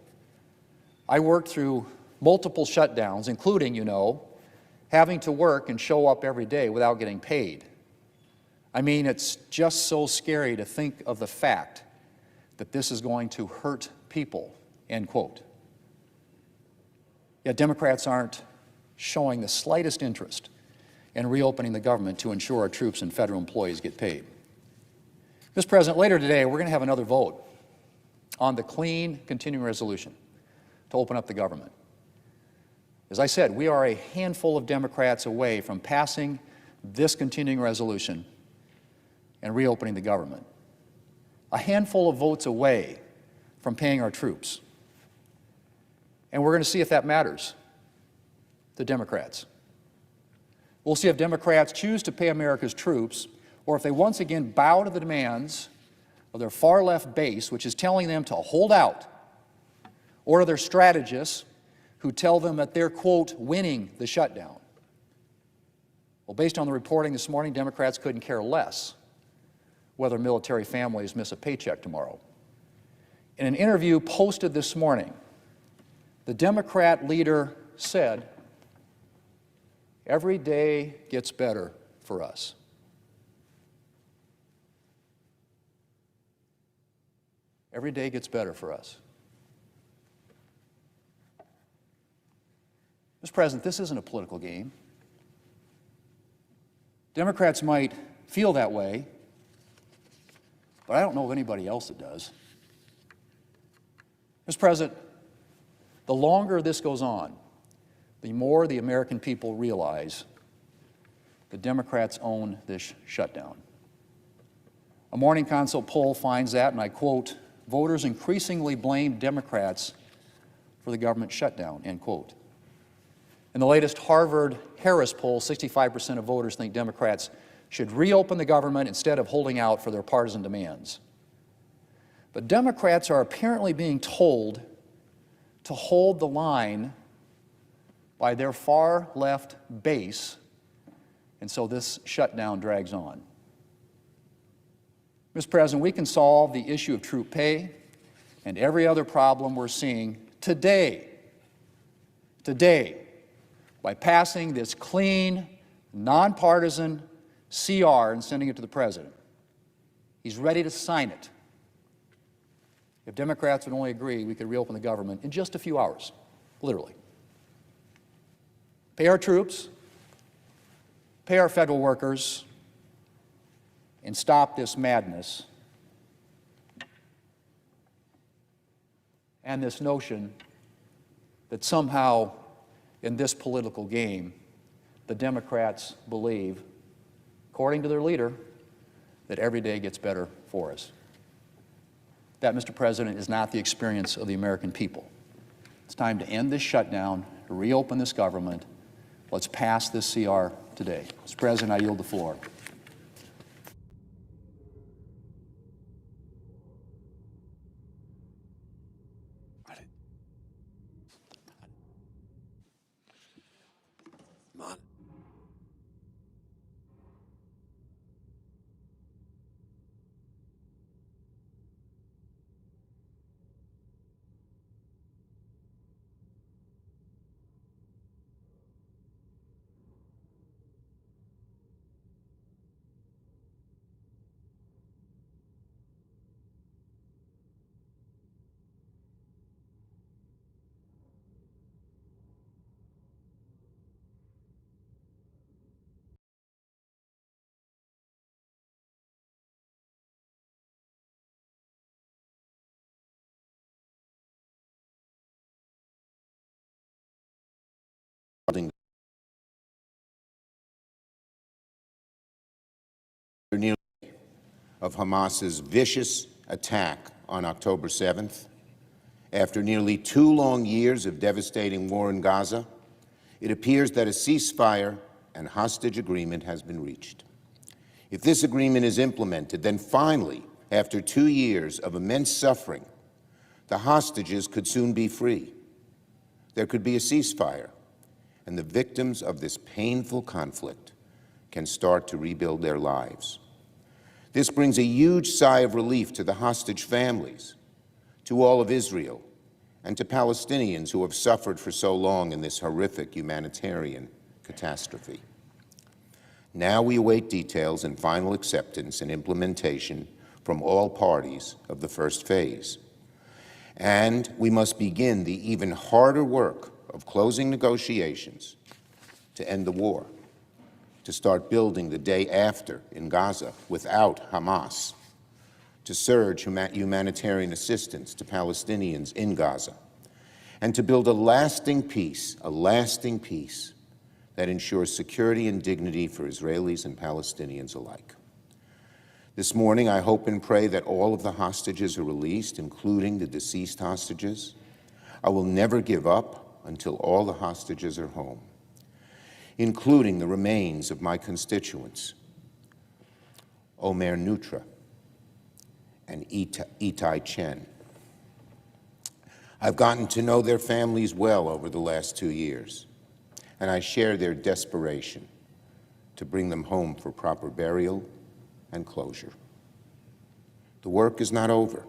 Speaker 15: "I worked through multiple shutdowns, including, having to work and show up every day without getting paid. I mean, it's just so scary to think of the fact that this is going to hurt people," end quote. Yet Democrats aren't showing the slightest interest in reopening the government to ensure our troops and federal employees get paid. Mr. President, later today, we're going to have another vote on the clean continuing resolution to open up the government. As I said, we are a handful of Democrats away from passing this continuing resolution and reopening the government. A handful of votes away from paying our troops. And we're going to see if that matters to Democrats. We'll see if Democrats choose to pay America's troops or if they once again bow to the demands of their far left base, which is telling them to hold out, or to their strategists who tell them that they're, quote, winning the shutdown. Well, based on the reporting this morning, Democrats couldn't care less whether military families miss a paycheck tomorrow. In an interview posted this morning, the Democrat leader said, "Every day gets better for us." Every day gets better for us. Mr. President, this isn't a political game. Democrats might feel that way, but I don't know of anybody else that does. Mr. President, the longer this goes on, the more the American people realize the Democrats own this shutdown. A Morning Consult poll finds that, and I quote, "Voters increasingly blame Democrats for the government shutdown," end quote. In the latest Harvard-Harris poll, 65% of voters think Democrats should reopen the government instead of holding out for their partisan demands. But Democrats are apparently being told to hold the line by their far-left base, and so this shutdown drags on. Mr. President, we can solve the issue of troop pay and every other problem we're seeing today, by passing this clean, nonpartisan CR and sending it to the President. He's ready to sign it. If Democrats would only agree, we could reopen the government in just a few hours, literally. Pay our troops, pay our federal workers, and stop this madness and this notion that somehow in this political game, the Democrats believe, according to their leader, that every day gets better for us. That, Mr. President, is not the experience of the American people. It's time to end this shutdown, to reopen this government. Let's pass this CR today. Mr. President, I yield the floor.
Speaker 16: Of Hamas's vicious attack on October 7th. After nearly 2 long years of devastating war in Gaza, it appears that a ceasefire and hostage agreement has been reached. If this agreement is implemented, then finally, after 2 years of immense suffering, the hostages could soon be free. There could be a ceasefire, and the victims of this painful conflict can start to rebuild their lives. This brings a huge sigh of relief to the hostage families, to all of Israel, and to Palestinians who have suffered for so long in this horrific humanitarian catastrophe. Now we await details and final acceptance and implementation from all parties of the first phase. And we must begin the even harder work of closing negotiations to end the war, to start building the day after in Gaza without Hamas, to surge humanitarian assistance to Palestinians in Gaza, and to build a lasting peace that ensures security and dignity for Israelis and Palestinians alike. This morning, I hope and pray that all of the hostages are released, including the deceased hostages. I will never give up until all the hostages are home, including the remains of my constituents, Omer Nutra and Itai Chen. I've gotten to know their families well over the last 2 years, and I share their desperation to bring them home for proper burial and closure. The work is not over,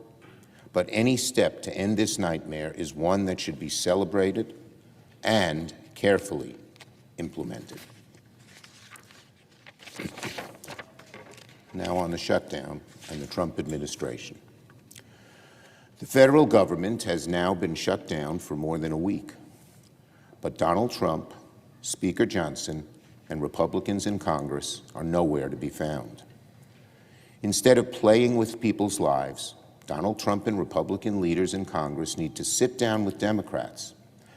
Speaker 16: but any step to end this nightmare is one that should be celebrated and carefully implemented. Now on the shutdown and the Trump administration. The federal government has now been shut down for more than a week, but Donald Trump, Speaker Johnson, and Republicans in Congress are nowhere to be found. Instead of playing with people's lives, Donald Trump and Republican leaders in Congress need to sit down with Democrats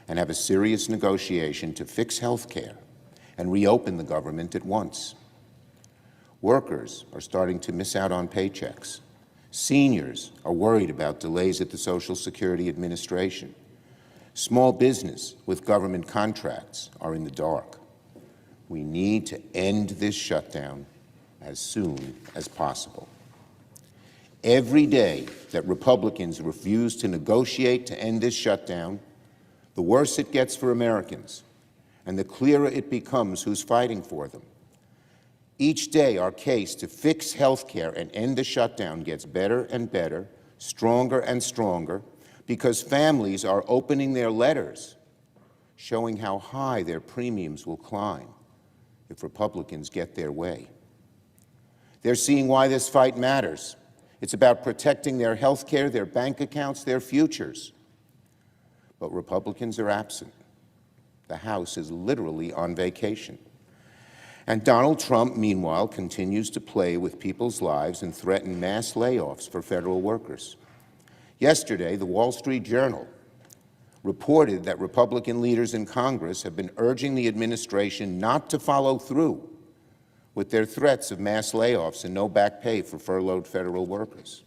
Speaker 16: and have a serious negotiation to fix health care and reopen the government at once. Workers are starting to miss out on paychecks. Seniors are worried about delays at the Social Security Administration. Small business with government contracts are in the dark. We need to end this shutdown as soon as possible. Every day that Republicans refuse to negotiate to end this shutdown, the worse it gets for Americans, and the clearer it becomes who's fighting for them. Each day, our case to fix health care and end the shutdown gets better and better, stronger and stronger, because families are opening their letters, showing how high their premiums will climb if Republicans get their way. They're seeing why this fight matters. It's about protecting their health care, their bank accounts, their futures. But Republicans are absent. The House is literally on vacation. And Donald Trump, meanwhile, continues to play with people's lives and threaten mass layoffs for federal workers. Yesterday, the Wall Street Journal reported that Republican leaders in Congress have been urging the administration not to follow through with their threats of mass layoffs and no back pay for furloughed federal workers.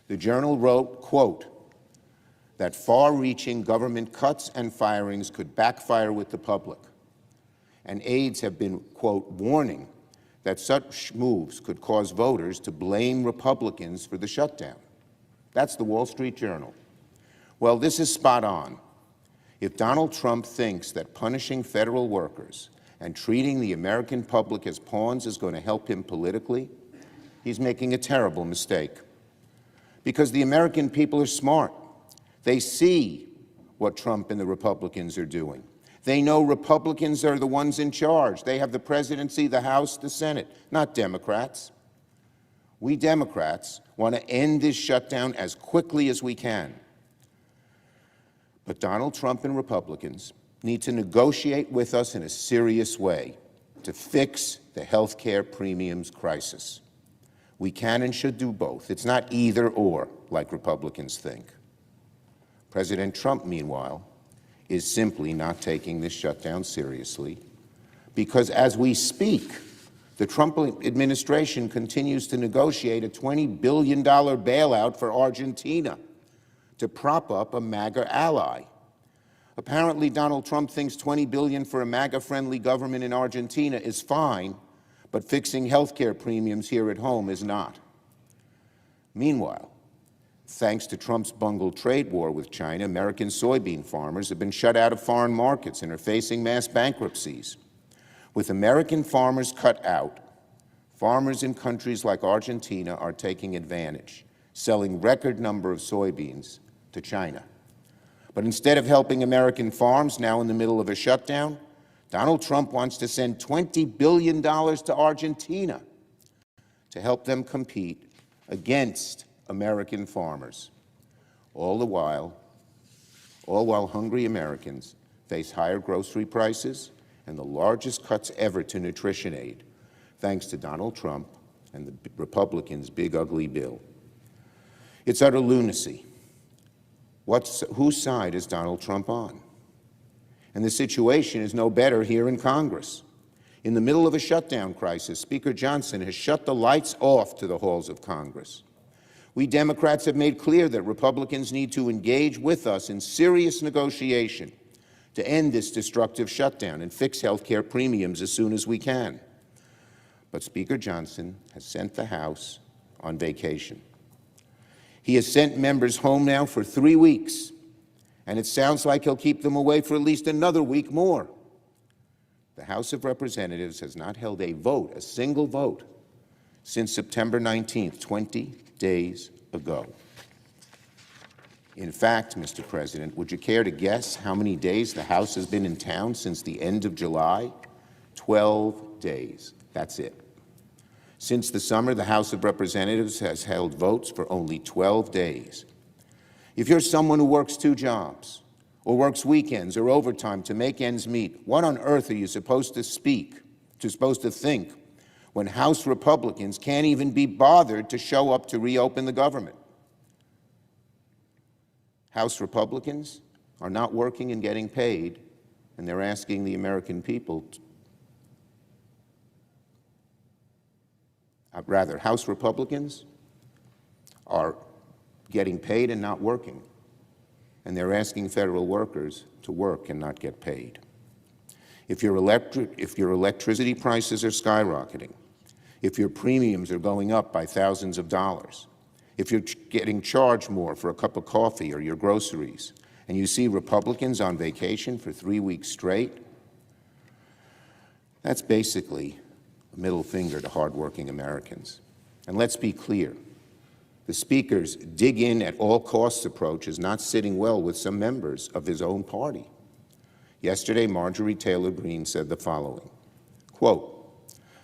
Speaker 16: The Journal wrote, quote, that far-reaching government cuts and firings could backfire with the public. And aides have been, quote, warning that such moves could cause voters to blame Republicans for the shutdown. That's the Wall Street Journal. Well, this is spot on. If Donald Trump thinks that punishing federal workers and treating the American public as pawns is going to help him politically, he's making a terrible mistake. Because the American people are smart. They see what Trump and the Republicans are doing. They know Republicans are the ones in charge. They have the presidency, the House, the Senate, not Democrats. We Democrats want to end this shutdown as quickly as we can. But Donald Trump and Republicans need to negotiate with us in a serious way to fix the health care premiums crisis. We can and should do both. It's not either or, like Republicans think. President Trump, meanwhile, is simply not taking this shutdown seriously because as we speak, the Trump administration continues to negotiate a $20 billion bailout for Argentina to prop up a MAGA ally. Apparently, Donald Trump thinks $20 billion for a MAGA-friendly government in Argentina is fine, but fixing health care premiums here at home is not. Meanwhile, thanks to Trump's bungled trade war with China, American soybean farmers have been shut out of foreign markets and are facing mass bankruptcies. With American farmers cut out, farmers in countries like Argentina are taking advantage, selling record number of soybeans to China. But instead of helping American farms now in the middle of a shutdown, Donald Trump wants to send $20 billion to Argentina to help them compete against American farmers, all while hungry Americans face higher grocery prices and the largest cuts ever to nutrition aid, thanks to Donald Trump and the Republicans' big ugly bill. It's utter lunacy. Whose side is Donald Trump on? And the situation is no better here in Congress. In the middle of a shutdown crisis, Speaker Johnson has shut the lights off to the halls of Congress. We Democrats have made clear that Republicans need to engage with us in serious negotiation to end this destructive shutdown and fix health care premiums as soon as we can. But Speaker Johnson has sent the House on vacation. He has sent members home now for 3 weeks, and it sounds like he'll keep them away for at least another week more. The House of Representatives has not held a vote, a single vote, since September 19th, 20 days ago. In fact, Mr. President, would you care to guess how many days the House has been in town since the end of July? 12 days. That's it. Since the summer, the House of Representatives has held votes for only 12 days. If you're someone who works 2 jobs, or works weekends or overtime to make ends meet, what on earth are you supposed to think, when House Republicans can't even be bothered to show up to reopen the government? House Republicans are not working and getting paid, and they're asking the American people House Republicans are getting paid and not working, and they're asking federal workers to work and not get paid. If your electricity prices are skyrocketing, if your premiums are going up by thousands of dollars, if you're getting charged more for a cup of coffee or your groceries, and you see Republicans on vacation for 3 weeks straight, that's basically a middle finger to hardworking Americans. And let's be clear, the Speaker's dig in at all costs approach is not sitting well with some members of his own party. Yesterday, Marjorie Taylor Greene said the following, quote,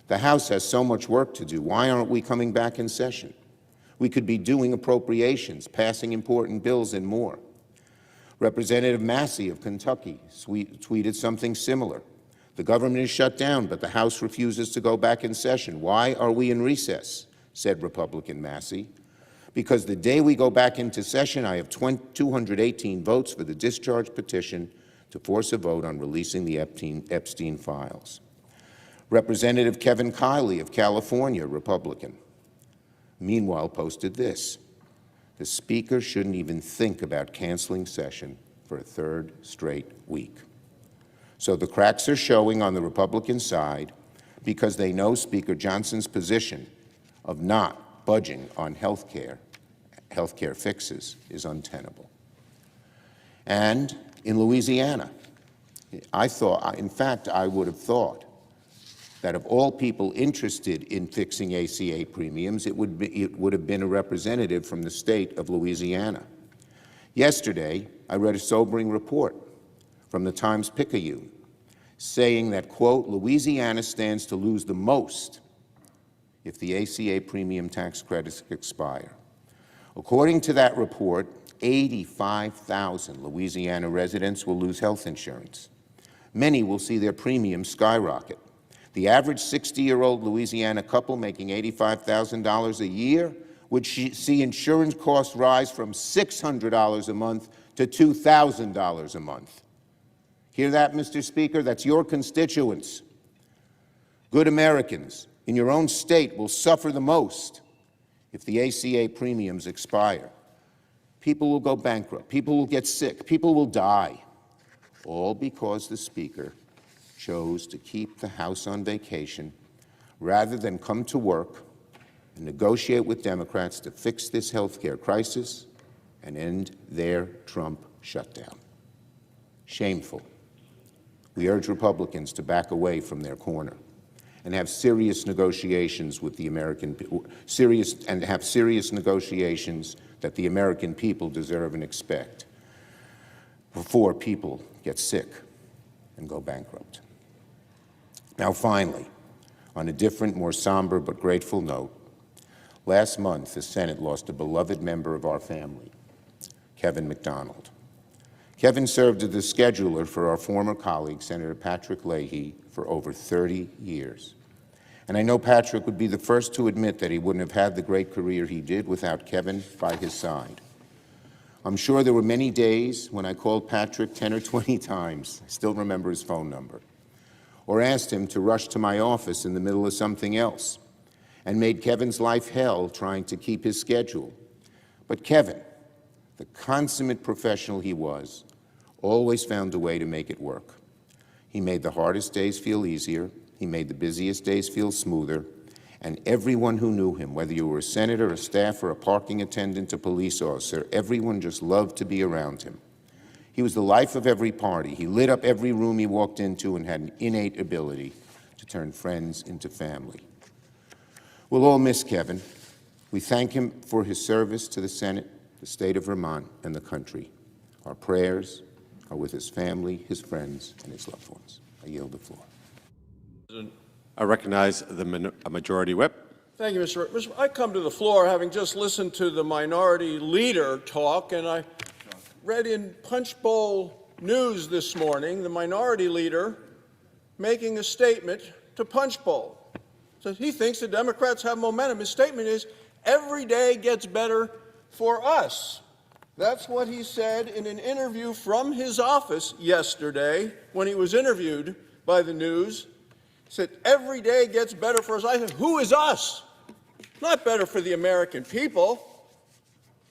Speaker 16: "The House has so much work to do. Why aren't we coming back in session? We could be doing appropriations, passing important bills, and more." Representative Massey of Kentucky tweeted something similar. "The government is shut down, but the House refuses to go back in session. Why are we in recess?" said Republican Massey. "Because the day we go back into session, I have 218 votes for the discharge petition to force a vote on releasing the Epstein files." Representative Kevin Kiley of California, Republican, meanwhile posted this: "The Speaker shouldn't even think about canceling session for a 3rd straight week." So the cracks are showing on the Republican side because they know Speaker Johnson's position of not budging on health care fixes is untenable. And in Louisiana, I would have thought that of all people interested in fixing ACA premiums, it would have been a representative from the state of Louisiana. Yesterday, I read a sobering report from the Times-Picayune saying that, quote, "Louisiana stands to lose the most if the ACA premium tax credits expire." According to that report, 85,000 Louisiana residents will lose health insurance. Many will see their premiums skyrocket. The average 60-year-old Louisiana couple making $85,000 a year would see insurance costs rise from $600 a month to $2,000 a month. Hear that, Mr. Speaker? That's your constituents. Good Americans in your own state will suffer the most if the ACA premiums expire. People will go bankrupt. People will get sick. People will die, all because the Speaker chose to keep the House on vacation rather than come to work and negotiate with Democrats to fix this health care crisis and end their Trump shutdown. Shameful. We urge Republicans to back away from their corner and have serious negotiations with the American people, serious negotiations that the American people deserve and expect before people get sick and go bankrupt. Now, finally, on a different, more somber but grateful note, last month the Senate lost a beloved member of our family, Kevin McDonald. Kevin served as the scheduler for our former colleague, Senator Patrick Leahy, for over 30 years. And I know Patrick would be the first to admit that he wouldn't have had the great career he did without Kevin by his side. I'm sure there were many days when I called Patrick 10 or 20 times, I still remember his phone number, or asked him to rush to my office in the middle of something else, and made Kevin's life hell trying to keep his schedule. But Kevin, the consummate professional he was, always found a way to make it work. He made the hardest days feel easier, he made the busiest days feel smoother, And everyone who knew him, whether you were a senator, a staffer, a parking attendant, a police officer, everyone just loved to be around him. He was the life of every party. He lit up every room he walked into and had an innate ability to turn friends into family. We'll all miss Kevin. We thank him for his service to the Senate, the state of Vermont, and the country. Our prayers are with his family, his friends, and his loved ones. I yield the floor.
Speaker 7: I recognize the Majority Whip.
Speaker 5: Thank you, Mr. I come to the floor having just listened to the minority leader talk, and I read in Punch Bowl News this morning the minority leader making a statement to Punch Bowl. So he thinks the Democrats have momentum. His statement is, every day gets better for us. That's what he said in an interview from his office yesterday when he was interviewed by the News. He said, every day gets better for us. I said, who is us? Not better for the American people.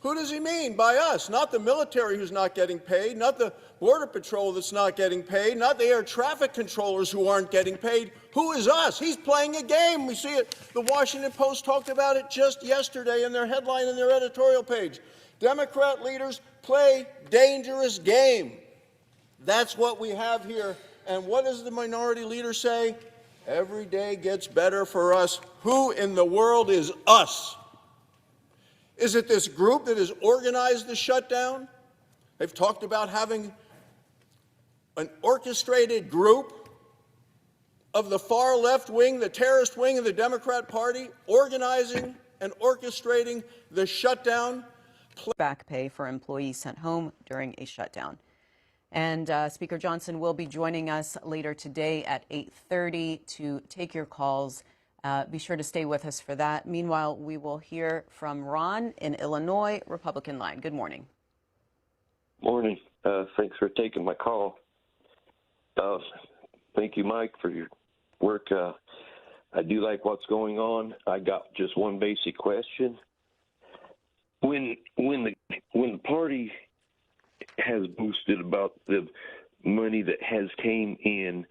Speaker 5: Who does he mean by us? Not the military who's not getting paid, not the Border Patrol that's not getting paid, not the air traffic controllers who aren't getting paid. Who is us? He's playing a game. We see it. The Washington Post talked about it just yesterday in their headline and their editorial page. Democrat leaders play dangerous game. That's what we have here. And what does the minority leader say? Every day gets better for us. Who in the world is us? Is it this group that has organized the shutdown? They've talked about having an orchestrated group of the far left wing, the terrorist wing of the Democrat Party, organizing and orchestrating the shutdown.
Speaker 17: Back pay for employees sent home during a shutdown. And Speaker Johnson will be joining us later today at 8:30 to take your calls. Be sure to stay with us for that. Meanwhile, we will hear from Ron in Illinois, Republican line. Good morning.
Speaker 18: Morning. Thanks for taking my call. Thank you, Mike, for your work. I do like what's going on. I got just one basic question. When the party has boosted about the money that has came in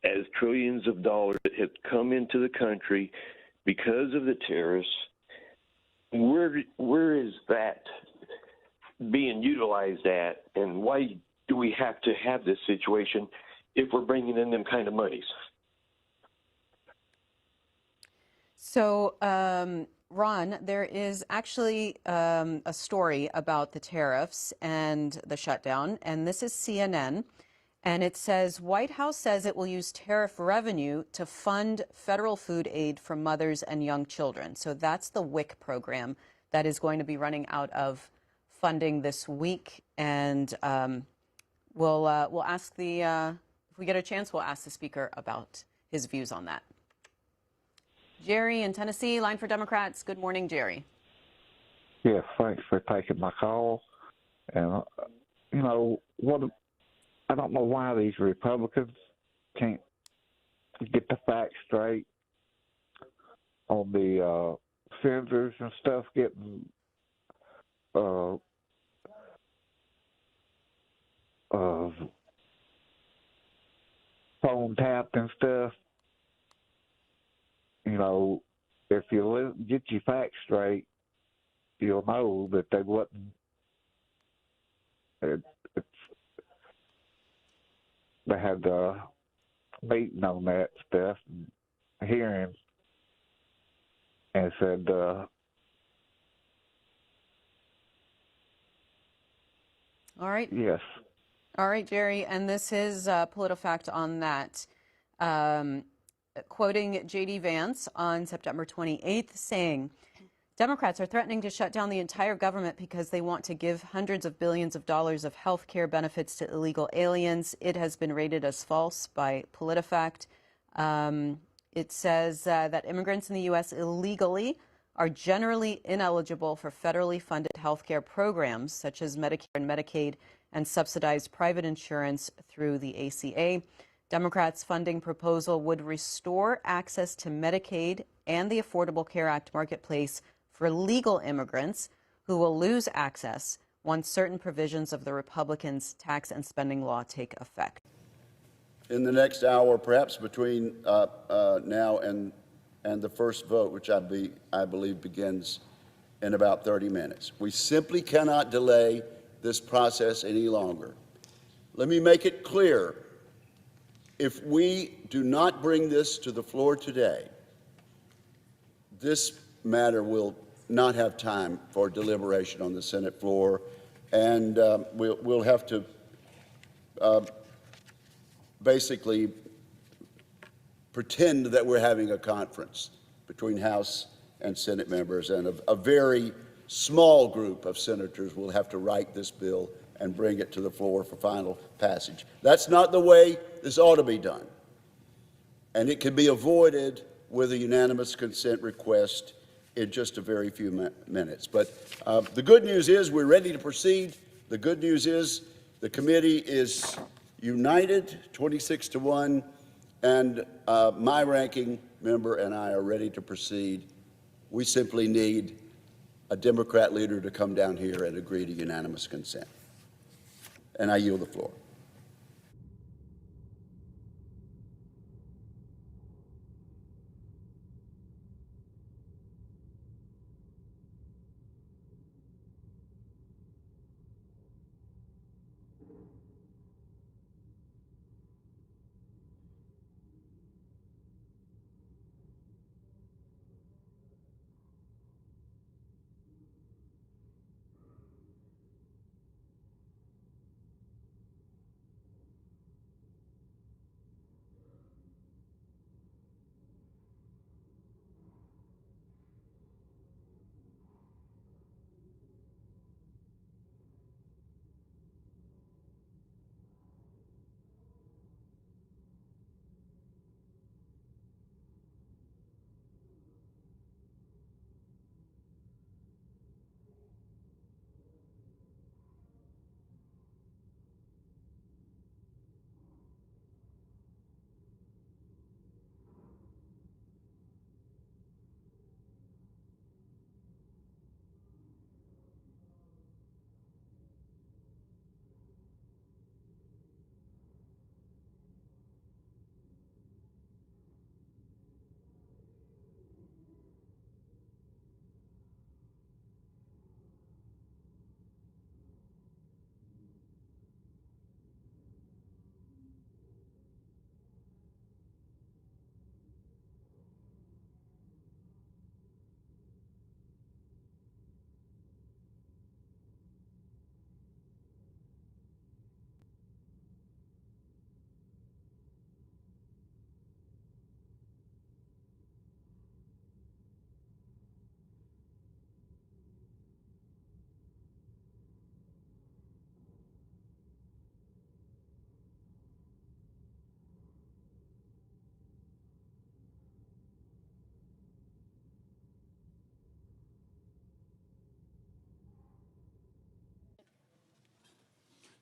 Speaker 18: as trillions of dollars that have come into the country because of the terrorists, where is that being utilized at, and why do we have to have this situation if we're bringing in them kind of monies?
Speaker 17: So, Ron, there is actually a story about the tariffs and the shutdown, and this is CNN, and it says, White House says it will use tariff revenue to fund federal food aid for mothers and young children. So that's the WIC program that is going to be running out of funding this week, and we'll ask if we get a chance, we'll ask the speaker about his views on that. Jerry in Tennessee, line for Democrats. Good morning, Jerry.
Speaker 19: Yes, thanks for taking my call. And, you know, I don't know why these Republicans can't get the facts straight on the senators and stuff getting phone tapped and stuff. You know, if you get your facts straight, you'll know that they wasn't. They had a meeting on that stuff, and hearing, and said,
Speaker 17: all right.
Speaker 19: Yes.
Speaker 17: All right, Jerry, and this is PolitiFact on that. Quoting J.D. Vance on September 28th, saying, Democrats are threatening to shut down the entire government because they want to give hundreds of billions of dollars of health care benefits to illegal aliens. It has been rated as false by PolitiFact. It says that immigrants in the U.S. illegally are generally ineligible for federally funded health care programs such as Medicare and Medicaid and subsidized private insurance through the ACA. Democrats' funding proposal would restore access to Medicaid and the Affordable Care Act marketplace for legal immigrants who will lose access once certain provisions of the Republicans' tax and spending law take effect.
Speaker 20: In the next hour, perhaps between now and and the first vote, which I believe begins in about 30 minutes. We simply cannot delay this process any longer. Let me make it clear. If we do not bring this to the floor today, this matter will not have time for deliberation on the Senate floor, and we'll have to basically pretend that we're having a conference between House and Senate members, and a very small group of senators will have to write this bill and bring it to the floor for final passage. That's not the way this ought to be done, and it can be avoided with a unanimous consent request in just a very few minutes. But the good news is we're ready to proceed. The good news is the committee is united, 26-1, and my ranking member and I are ready to proceed. We simply need a Democrat leader to come down here and agree to unanimous consent. And I yield the floor.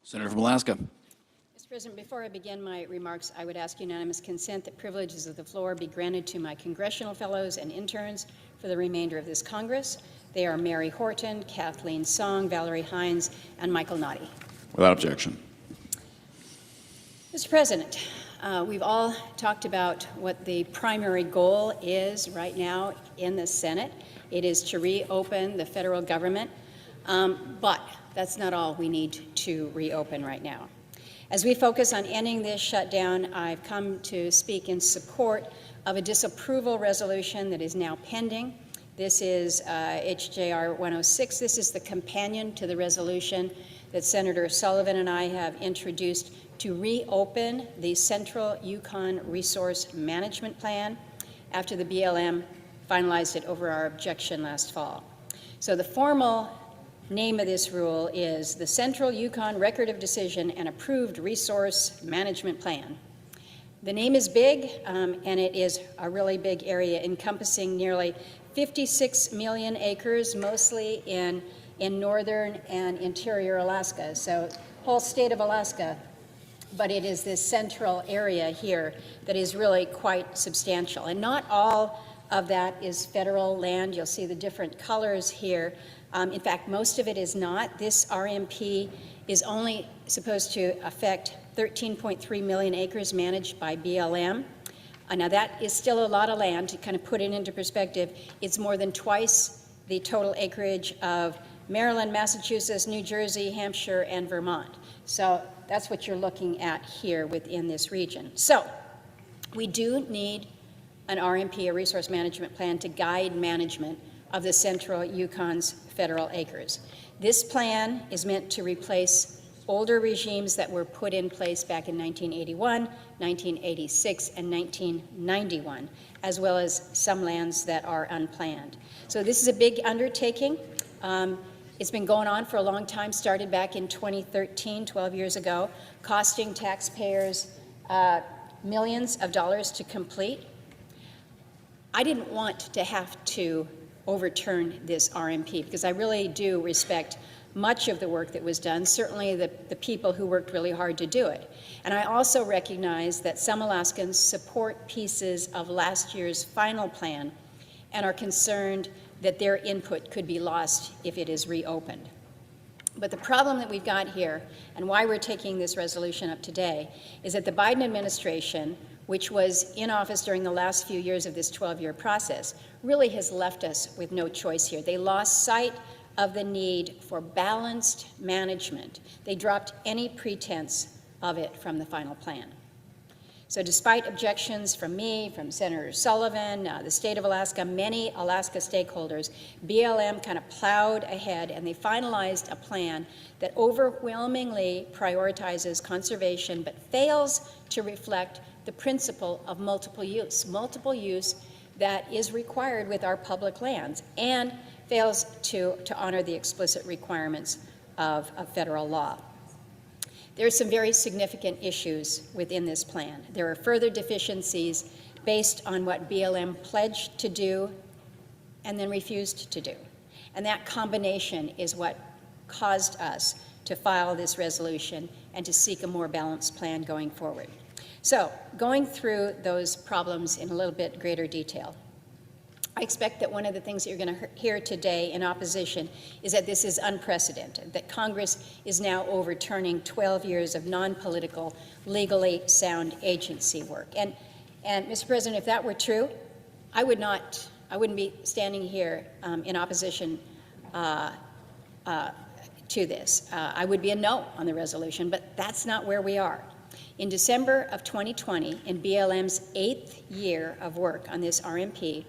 Speaker 21: Senator from Alaska.
Speaker 22: Mr. President, before I begin my remarks, I would ask unanimous consent that privileges of the floor be granted to my congressional fellows and interns for the remainder of this Congress. They are Mary Horton, Kathleen Song, Valerie Hines, and Michael Noddy.
Speaker 21: Without objection.
Speaker 22: Mr. President, we've all talked about what the primary goal is right now in the Senate. It is to reopen the federal government, but that's not all we need to reopen right now. As we focus on ending this shutdown, I've come to speak in support of a disapproval resolution that is now pending. This is HJR 106. This is the companion to the resolution that Senator Sullivan and I have introduced to reopen the Central Yukon Resource Management Plan after the BLM finalized it over our objection last fall. So the formal name of this rule is the Central Yukon Record of Decision and Approved Resource Management Plan. The name is big, and it is a really big area encompassing nearly 56 million acres, mostly in northern and interior Alaska. So whole state of Alaska, but it is this central area here that is really quite substantial. And not all of that is federal land. You'll see the different colors here. In fact, most of it is not. This RMP is only supposed to affect 13.3 million acres managed by BLM. Now, that is still a lot of land. To kind of put it into perspective, it's more than twice the total acreage of Maryland, Massachusetts, New Jersey, Hampshire, and Vermont. So that's what you're looking at here within this region. So we do need an RMP, a resource management plan, to guide management of the central Yukon's federal acres. This plan is meant to replace older regimes that were put in place back in 1981, 1986, and 1991, as well as some lands that are unplanned. So this is a big undertaking. It's been going on for a long time, started back in 2013, 12 years ago, costing taxpayers millions of dollars to complete. I didn't want to have to overturn this RMP because I really do respect much of the work that was done, certainly the people who worked really hard to do it. And I also recognize that some Alaskans support pieces of last year's final plan and are concerned that their input could be lost if it is reopened. But the problem that we've got here, and why we're taking this resolution up today, is that the Biden administration, which was in office during the last few years of this 12-year process, really has left us with no choice here. They lost sight of the need for balanced management. They dropped any pretense of it from the final plan. So despite objections from me, from Senator Sullivan, the state of Alaska, many Alaska stakeholders, BLM kind of plowed ahead and they finalized a plan that overwhelmingly prioritizes conservation but fails to reflect the principle of multiple use that is required with our public lands, and fails to honor the explicit requirements of federal law. There are some very significant issues within this plan. There are further deficiencies based on what BLM pledged to do and then refused to do. And that combination is what caused us to file this resolution and to seek a more balanced plan going forward. So, going through those problems in a little bit greater detail. I expect that one of the things that you're going to hear today in opposition is that this is unprecedented, that Congress is now overturning 12 years of non-political, legally sound agency work. And Mr. President, if that were true, I wouldn't be standing here in opposition to this. I would be a no on the resolution, but that's not where we are. In December of 2020, in BLM's 8th year of work on this RMP,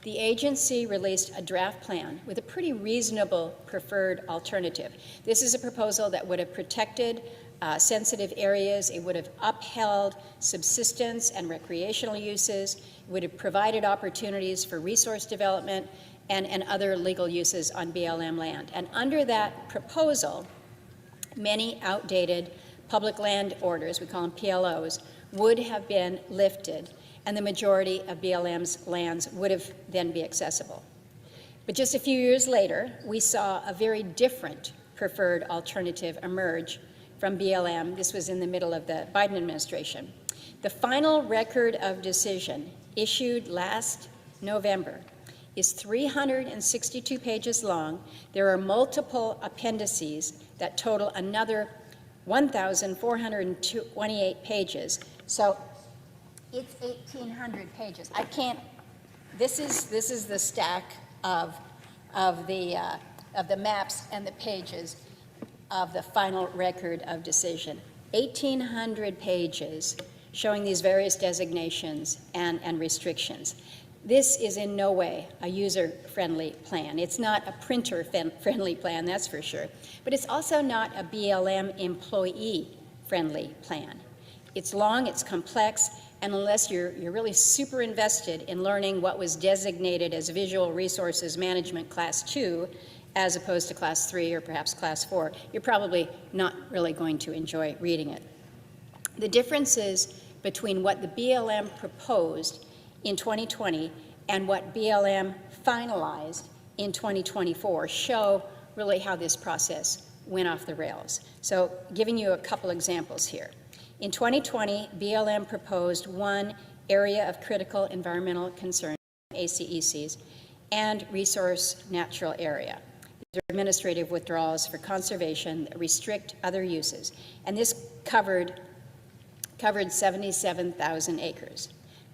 Speaker 22: the agency released a draft plan with a pretty reasonable preferred alternative. This is a proposal that would have protected sensitive areas. It would have upheld subsistence and recreational uses. It would have provided opportunities for resource development and other legal uses on BLM land. And under that proposal, many outdated public land orders, we call them PLOs, would have been lifted, and the majority of BLM's lands would have then be accessible. But just a few years later, we saw a very different preferred alternative emerge from BLM. This was in the middle of the Biden administration. The final record of decision issued last November is 362 pages long. There are multiple appendices that total another 1,428 pages. So it's 1,800 pages. I can't. This is the stack of the maps and the pages of the final record of decision. 1,800 pages showing these various designations and restrictions. This is in no way a user-friendly plan. It's not a printer-friendly plan, that's for sure. But it's also not a BLM employee-friendly plan. It's long, it's complex, and unless you're really super invested in learning what was designated as Visual Resources Management Class 2, as opposed to Class 3 or perhaps Class 4, you're probably not really going to enjoy reading it. The differences between what the BLM proposed in 2020 and what BLM finalized in 2024 show really how this process went off the rails. So giving you a couple examples here. In 2020, BLM proposed one area of critical environmental concern, ACECs, and resource natural area. These are administrative withdrawals for conservation that restrict other uses. And this covered 77,000 acres.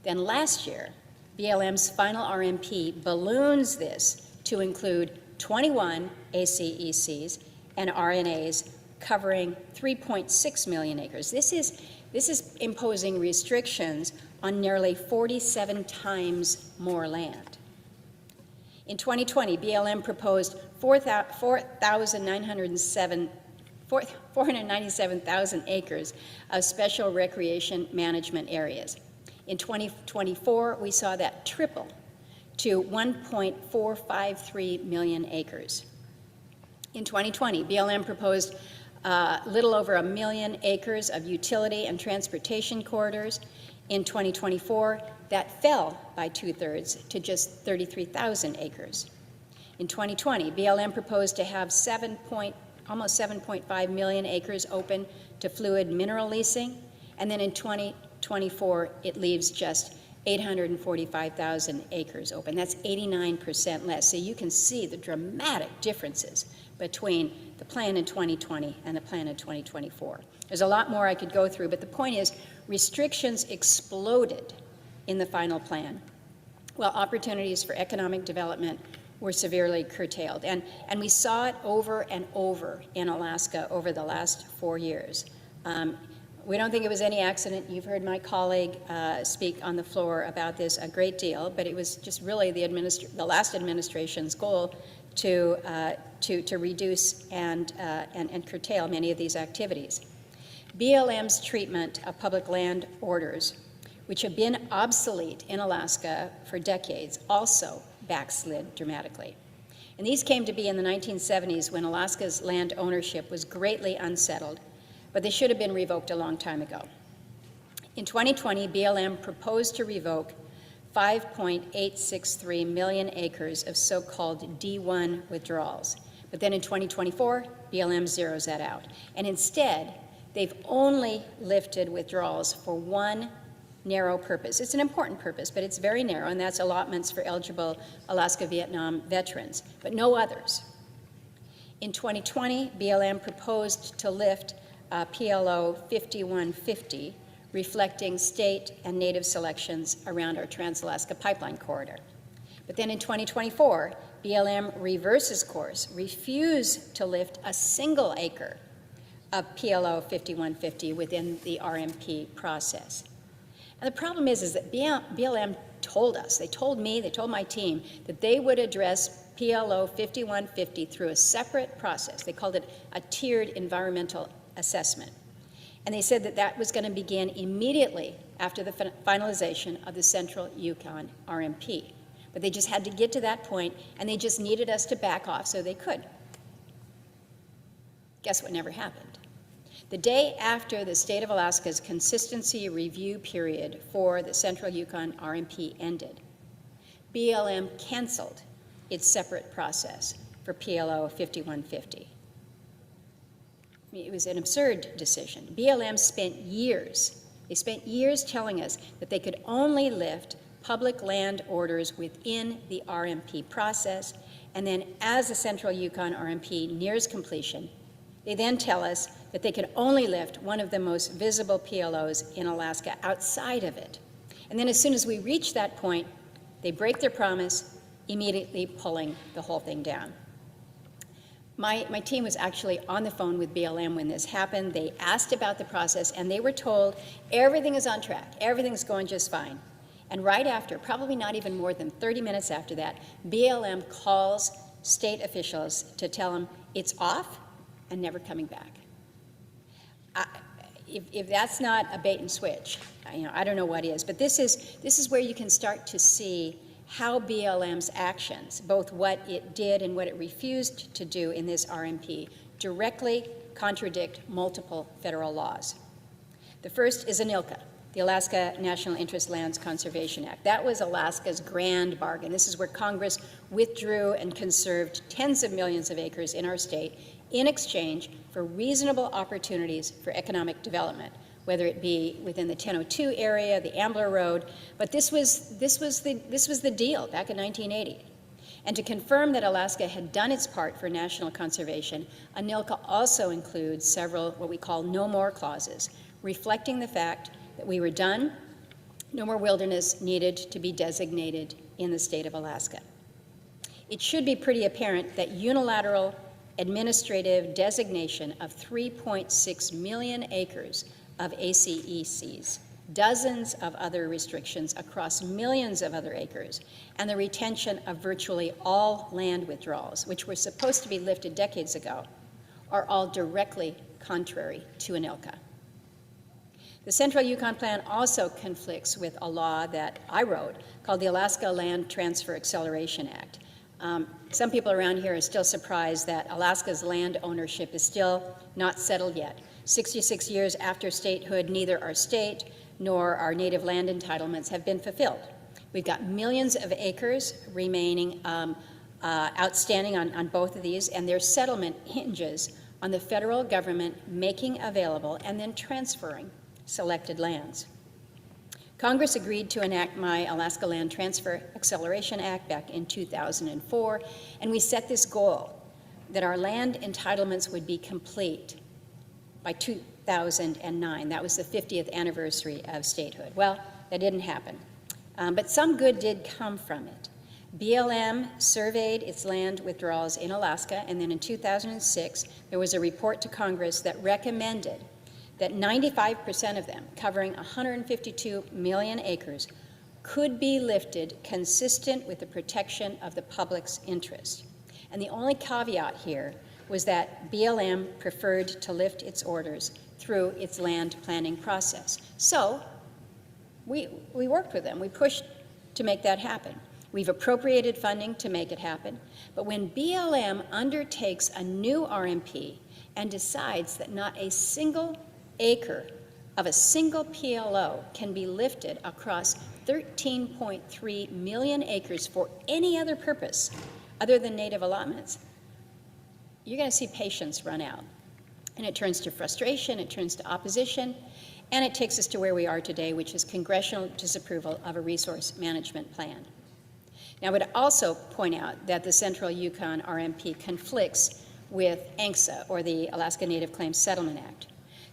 Speaker 22: Then last year, BLM's final RMP balloons this to include 21 ACECs and RNAs covering 3.6 million acres. This is imposing restrictions on nearly 47 times more land. In 2020, BLM proposed 497,000 acres of special recreation management areas. In 2024, we saw that triple to 1.453 million acres. In 2020, BLM proposed little over 1 million acres of utility and transportation corridors. In 2024, that fell by 2/3 to just 33,000 acres. In 2020, BLM proposed to have almost 7.5 million acres open to fluid mineral leasing, and then in 2024, it leaves just 845,000 acres open. That's 89% less. So you can see the dramatic differences between the plan in 2020 and the plan in 2024. There's a lot more I could go through, but the point is restrictions exploded in the final plan, while opportunities for economic development were severely curtailed. And we saw it over and over in Alaska over the last 4 years. We don't think it was any accident. You've heard my colleague speak on the floor about this a great deal, but it was just really the last administration's goal to reduce and curtail many of these activities. BLM's treatment of public land orders, which have been obsolete in Alaska for decades, also backslid dramatically. And these came to be in the 1970s when Alaska's land ownership was greatly unsettled, but they should have been revoked a long time ago. In 2020, BLM proposed to revoke 5.863 million acres of so-called D1 withdrawals. But then in 2024, BLM zeroes that out. And instead, they've only lifted withdrawals for one narrow purpose. It's an important purpose, but it's very narrow, and that's allotments for eligible Alaska-Vietnam veterans, but no others. In 2020, BLM proposed to lift PLO 5150, reflecting state and native selections around our Trans-Alaska Pipeline Corridor. But then in 2024, BLM reverses course, refused to lift a single acre of PLO 5150 within the RMP process. And the problem is that BLM told us, they told me, they told my team, that they would address PLO 5150 through a separate process. They called it a tiered environmental assessment. And they said that that was going to begin immediately after the finalization of the Central Yukon RMP. But they just had to get to that point, and they just needed us to back off so they could. Guess what never happened? The day after the state of Alaska's consistency review period for the Central Yukon RMP ended, BLM canceled its separate process for PLO 5150. It was an absurd decision. BLM spent years telling us that they could only lift public land orders within the RMP process, and then as the Central Yukon RMP nears completion, they then tell us that they could only lift one of the most visible PLOs in Alaska outside of it. And then as soon as we reach that point, they break their promise, immediately pulling the whole thing down. My team was actually on the phone with BLM when this happened. They asked about the process, and they were told everything is on track, everything's going just fine. And right after, probably not even more than 30 minutes after that, BLM calls state officials to tell them it's off and never coming back. If that's not a bait and switch, I don't know what is. But this is where you can start to see how BLM's actions, both what it did and what it refused to do in this RMP, directly contradict multiple federal laws. The first is ANILCA, the Alaska National Interest Lands Conservation Act. That was Alaska's grand bargain. This is where Congress withdrew and conserved tens of millions of acres in our state in exchange for reasonable opportunities for economic development, whether it be within the 1002 area, the Ambler Road, but this was the deal back in 1980. And to confirm that Alaska had done its part for national conservation, ANILCA also includes several what we call no more clauses, reflecting the fact that we were done, No more wilderness needed to be designated in the state of Alaska. It should be pretty apparent that unilateral administrative designation of 3.6 million acres of ACECs, dozens of other restrictions across millions of other acres, and the retention of virtually all land withdrawals, which were supposed to be lifted decades ago, are all directly contrary to ANILCA. The Central Yukon Plan also conflicts with a law that I wrote called the Alaska Land Transfer Acceleration Act. Some people around here are still surprised that Alaska's land ownership is still not settled yet. 66 years after statehood, neither our state nor our native land entitlements have been fulfilled. We've got millions of acres remaining outstanding on both of these, and their settlement hinges on the federal government making available and then transferring selected lands. Congress agreed to enact my Alaska Land Transfer Acceleration Act back in 2004, and we set this goal that our land entitlements would be complete by 2009. That was the 50th anniversary of statehood. Well, that didn't happen, but some good did come from it. BLM surveyed its land withdrawals in Alaska, and then in 2006, there was a report to Congress that recommended that 95% of them, covering 152 million acres, could be lifted consistent with the protection of the public's interest. And the only caveat here was that BLM preferred to lift its orders through its land planning process. So we worked with them. We pushed to make that happen. We've appropriated funding to make it happen. But when BLM undertakes a new RMP and decides that not a single acre of a single PLO can be lifted across 13.3 million acres for any other purpose other than native allotments, you're going to see patience run out. And it turns to frustration, it turns to opposition, and it takes us to where we are today, which is congressional disapproval of a resource management plan. Now, I would also point out that the Central Yukon RMP conflicts with ANCSA, or the Alaska Native Claims Settlement Act.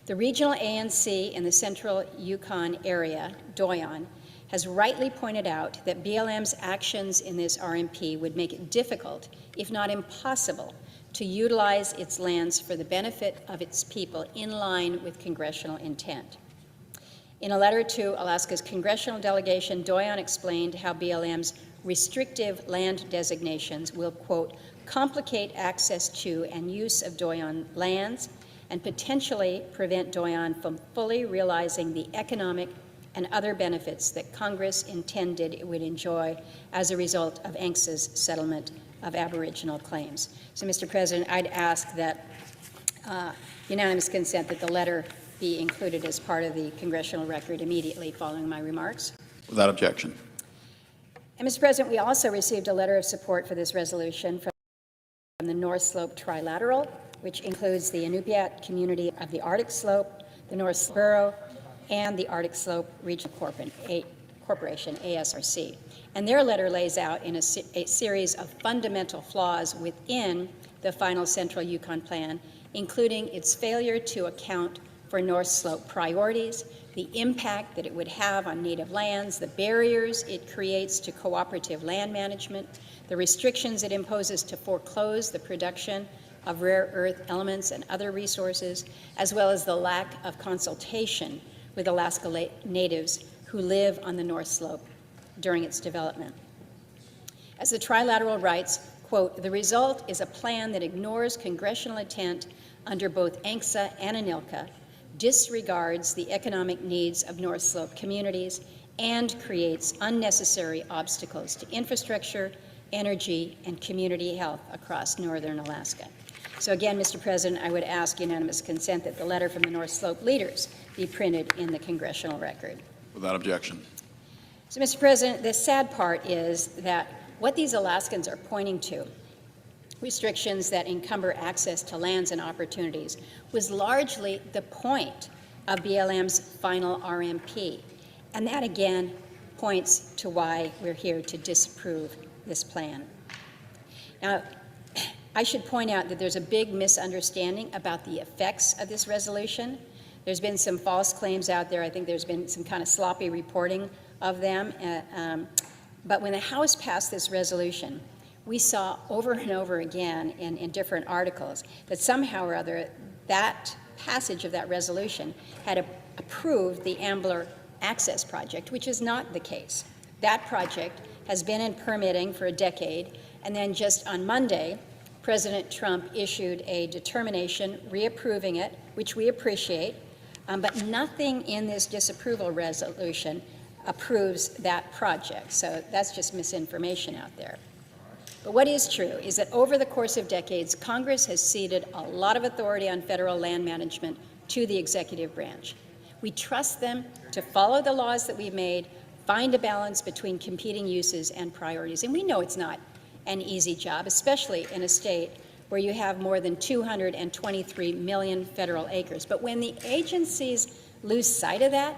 Speaker 22: The regional ANC in the Central Yukon area, Doyon, has rightly pointed out that BLM's actions in this RMP would make it difficult, if not impossible, to utilize its lands for the benefit of its people in line with congressional intent. In a letter to Alaska's congressional delegation, Doyon explained how BLM's restrictive land designations will, quote, complicate access to and use of Doyon lands and potentially prevent Doyon from fully realizing the economic and other benefits that Congress intended it would enjoy as a result of ANCSA's settlement of Aboriginal claims. So, Mr. President, I'd ask that unanimous consent that the letter be included as part of the congressional record immediately following my remarks.
Speaker 3: Without objection.
Speaker 22: And, Mr. President, we also received a letter of support for this resolution from the North Slope Trilateral, which includes the Inupiat community of the Arctic Slope, the North Slope Borough, and the Arctic Slope Regional Corporation, ASRC. And their letter lays out in a series of fundamental flaws within the final Central Yukon Plan, including its failure to account for North Slope priorities, the impact that it would have on native lands, the barriers it creates to cooperative land management, the restrictions it imposes to foreclose the production of rare earth elements and other resources, as well as the lack of consultation with Alaska natives who live on the North Slope during its development. As the Trilateral writes, quote, the result is a plan that ignores congressional intent under both ANCSA and ANILCA, disregards the economic needs of North Slope communities, and creates unnecessary obstacles to infrastructure, energy, and community health across northern Alaska. So again, Mr. President, I would ask unanimous consent that the letter from the North Slope leaders be printed in the congressional record.
Speaker 3: Without objection.
Speaker 22: So, Mr. President, the sad part is that what these Alaskans are pointing to, restrictions that encumber access to lands and opportunities, was largely the point of BLM's final RMP. And that, again, points to why we're here to disapprove this plan. Now, I should point out that there's a big misunderstanding about the effects of this resolution. There's been some false claims out there. I think there's been some kind of sloppy reporting of them. But when the House passed this resolution, we saw over and over again in different articles that somehow or other that passage of that resolution had approved the Ambler Access Project, which is not the case. That project has been in permitting for a decade, and then just on Monday, President Trump issued a determination reapproving it, which we appreciate, but nothing in this disapproval resolution approves that project. So that's just misinformation out there. But what is true is that over the course of decades, Congress has ceded a lot of authority on federal land management to the executive branch. We trust them to follow the laws that we've made, find a balance between competing uses and priorities. And we know it's not an easy job, especially in a state where you have more than 223 million federal acres. But when the agencies lose sight of that,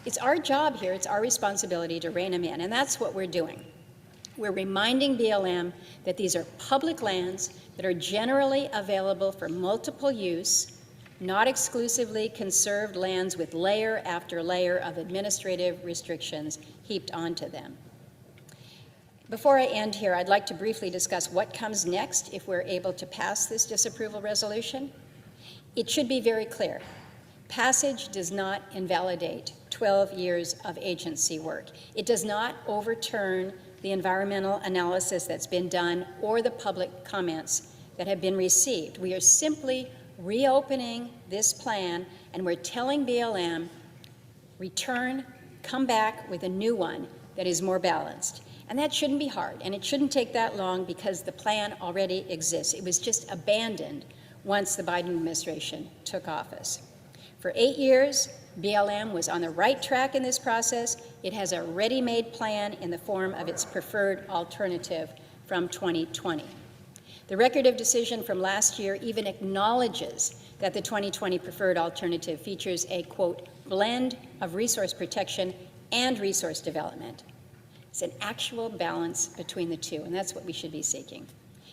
Speaker 22: it's our job here, it's our responsibility to rein them in, and that's what we're doing. We're reminding BLM that these are public lands that are generally available for multiple use, not exclusively conserved lands with layer after layer of administrative restrictions heaped onto them. Before I end here, I'd like to briefly discuss what comes next if we're able to pass this disapproval resolution. It should be very clear. Passage does not invalidate 12 years of agency work. It does not overturn the environmental analysis that's been done or the public comments that have been received. We are simply reopening this plan, and we're telling BLM, return, come back with a new one that is more balanced. And that shouldn't be hard, and it shouldn't take that long because the plan already exists. It was just abandoned once the Biden administration took office. For 8 years, BLM was on the right track in this process. It has a ready-made plan in the form of its preferred alternative from 2020. The record of decision from last year even acknowledges that the 2020 preferred alternative features a, quote, blend of resource protection and resource development. It's an actual balance between the two, and that's what we should be seeking.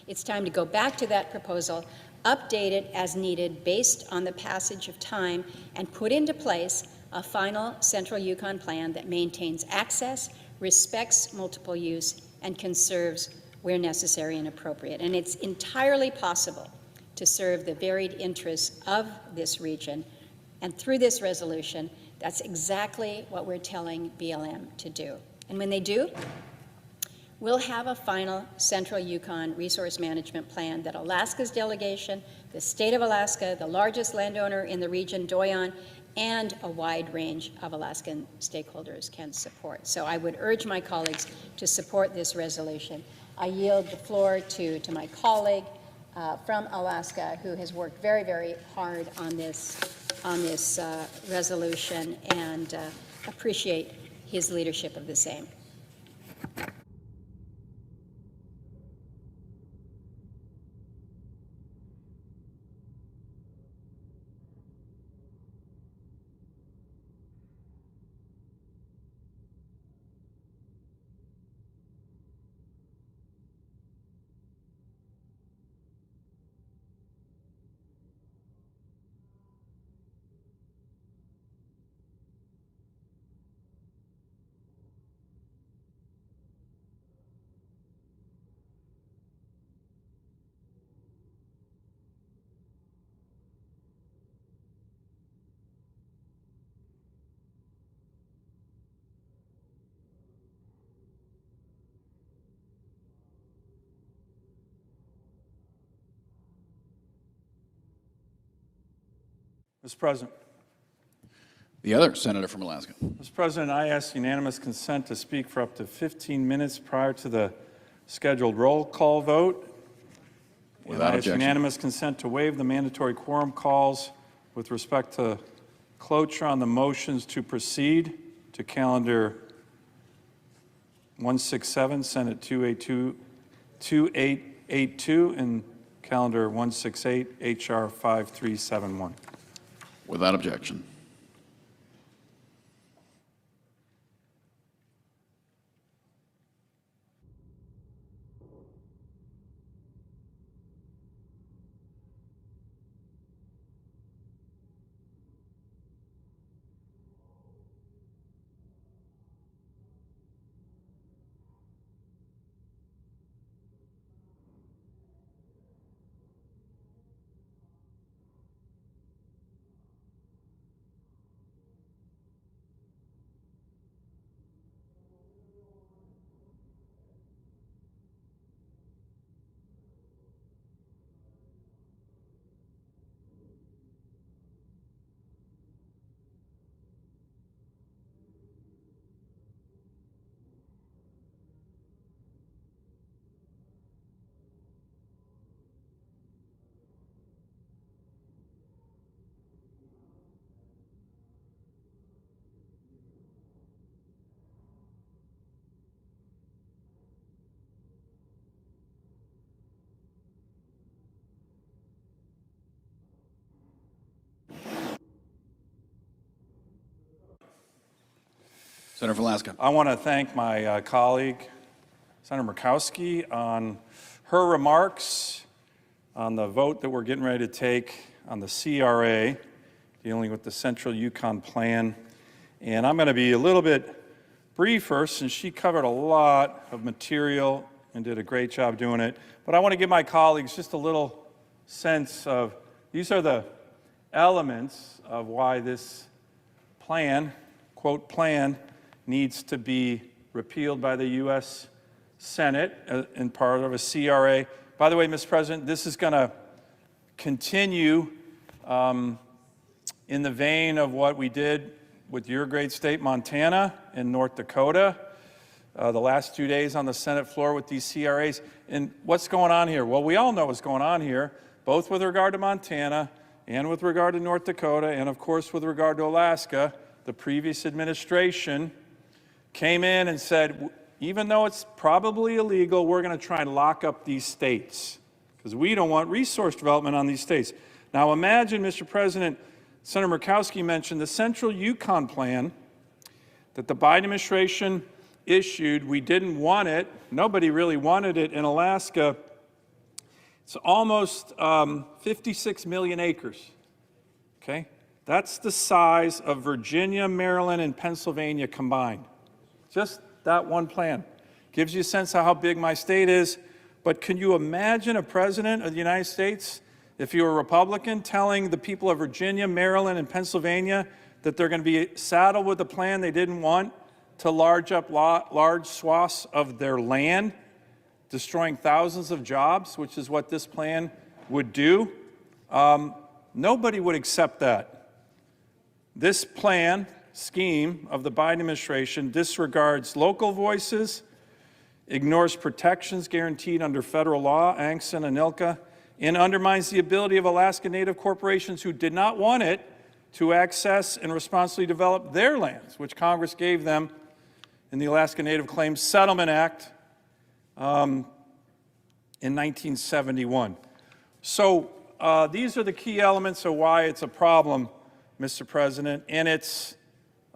Speaker 22: It's time to go back to that proposal, update it as needed based on the passage of time, and put into place a final Central Yukon plan that maintains access, respects multiple use, and conserves where necessary and appropriate. And it's entirely possible to serve the varied interests of this region. And through this resolution, that's exactly what we're telling BLM to do. And when they do, we'll have a final Central Yukon resource management plan that Alaska's delegation, the state of Alaska, the largest landowner in the region, Doyon, and a wide range of Alaskan stakeholders can support. So I would urge my colleagues to support this resolution. I yield the floor to my colleague from Alaska who has worked very, very hard on this resolution, and appreciate his leadership of the same.
Speaker 1: Mr. President.
Speaker 3: The other senator from Alaska.
Speaker 1: Mr. President, I ask unanimous consent to speak for up to 15 minutes prior to the scheduled roll call vote.
Speaker 3: Without
Speaker 1: and I ask
Speaker 3: objection.
Speaker 1: unanimous consent to waive the mandatory quorum calls with respect to cloture on the motions to proceed to calendar 167, Senate 2882, and calendar 168, HR 5371.
Speaker 3: Without objection. Senator from Alaska.
Speaker 1: I want to thank my colleague, Senator Murkowski, on her remarks on the vote that we're getting ready to take on the CRA, dealing with the Central Yukon Plan. And I'm going to be a little bit briefer since she covered a lot of material and did a great job doing it. But I want to give my colleagues just a little sense of, these are the elements of why this plan, quote, plan, needs to be repealed by the U.S. Senate in part of a CRA. By the way, Mr. President, this is going to continue in the vein of what we did with your great state, Montana, and North Dakota, the last 2 days on the Senate floor with these CRAs. And what's going on here? Well, we all know what's going on here, both with regard to Montana and with regard to North Dakota, and of course with regard to Alaska. The previous administration came in and said, even though it's probably illegal, we're going to try and lock up these states because we don't want resource development on these states. Now imagine, Mr. President, Senator Murkowski mentioned the Central Yukon Plan that the Biden administration issued. We didn't want it. Nobody really wanted it in Alaska. It's almost 56 million acres, okay? That's the size of Virginia, Maryland, and Pennsylvania combined. Just that one plan. Gives you a sense of how big my state is. But can you imagine a president of the United States, if you were a Republican, telling the people of Virginia, Maryland, and Pennsylvania that they're going to be saddled with a plan they didn't want to large up large swaths of their land, destroying thousands of jobs, which is what this plan would do? Nobody would accept that. This plan, scheme of the Biden administration disregards local voices, ignores protections guaranteed under federal law, ANCSA and ANILCA, and undermines the ability of Alaska Native corporations who did not want it to access and responsibly develop their lands, which Congress gave them in the Alaska Native Claims Settlement Act in 1971. So these are the key elements of why it's a problem, Mr. President, and it's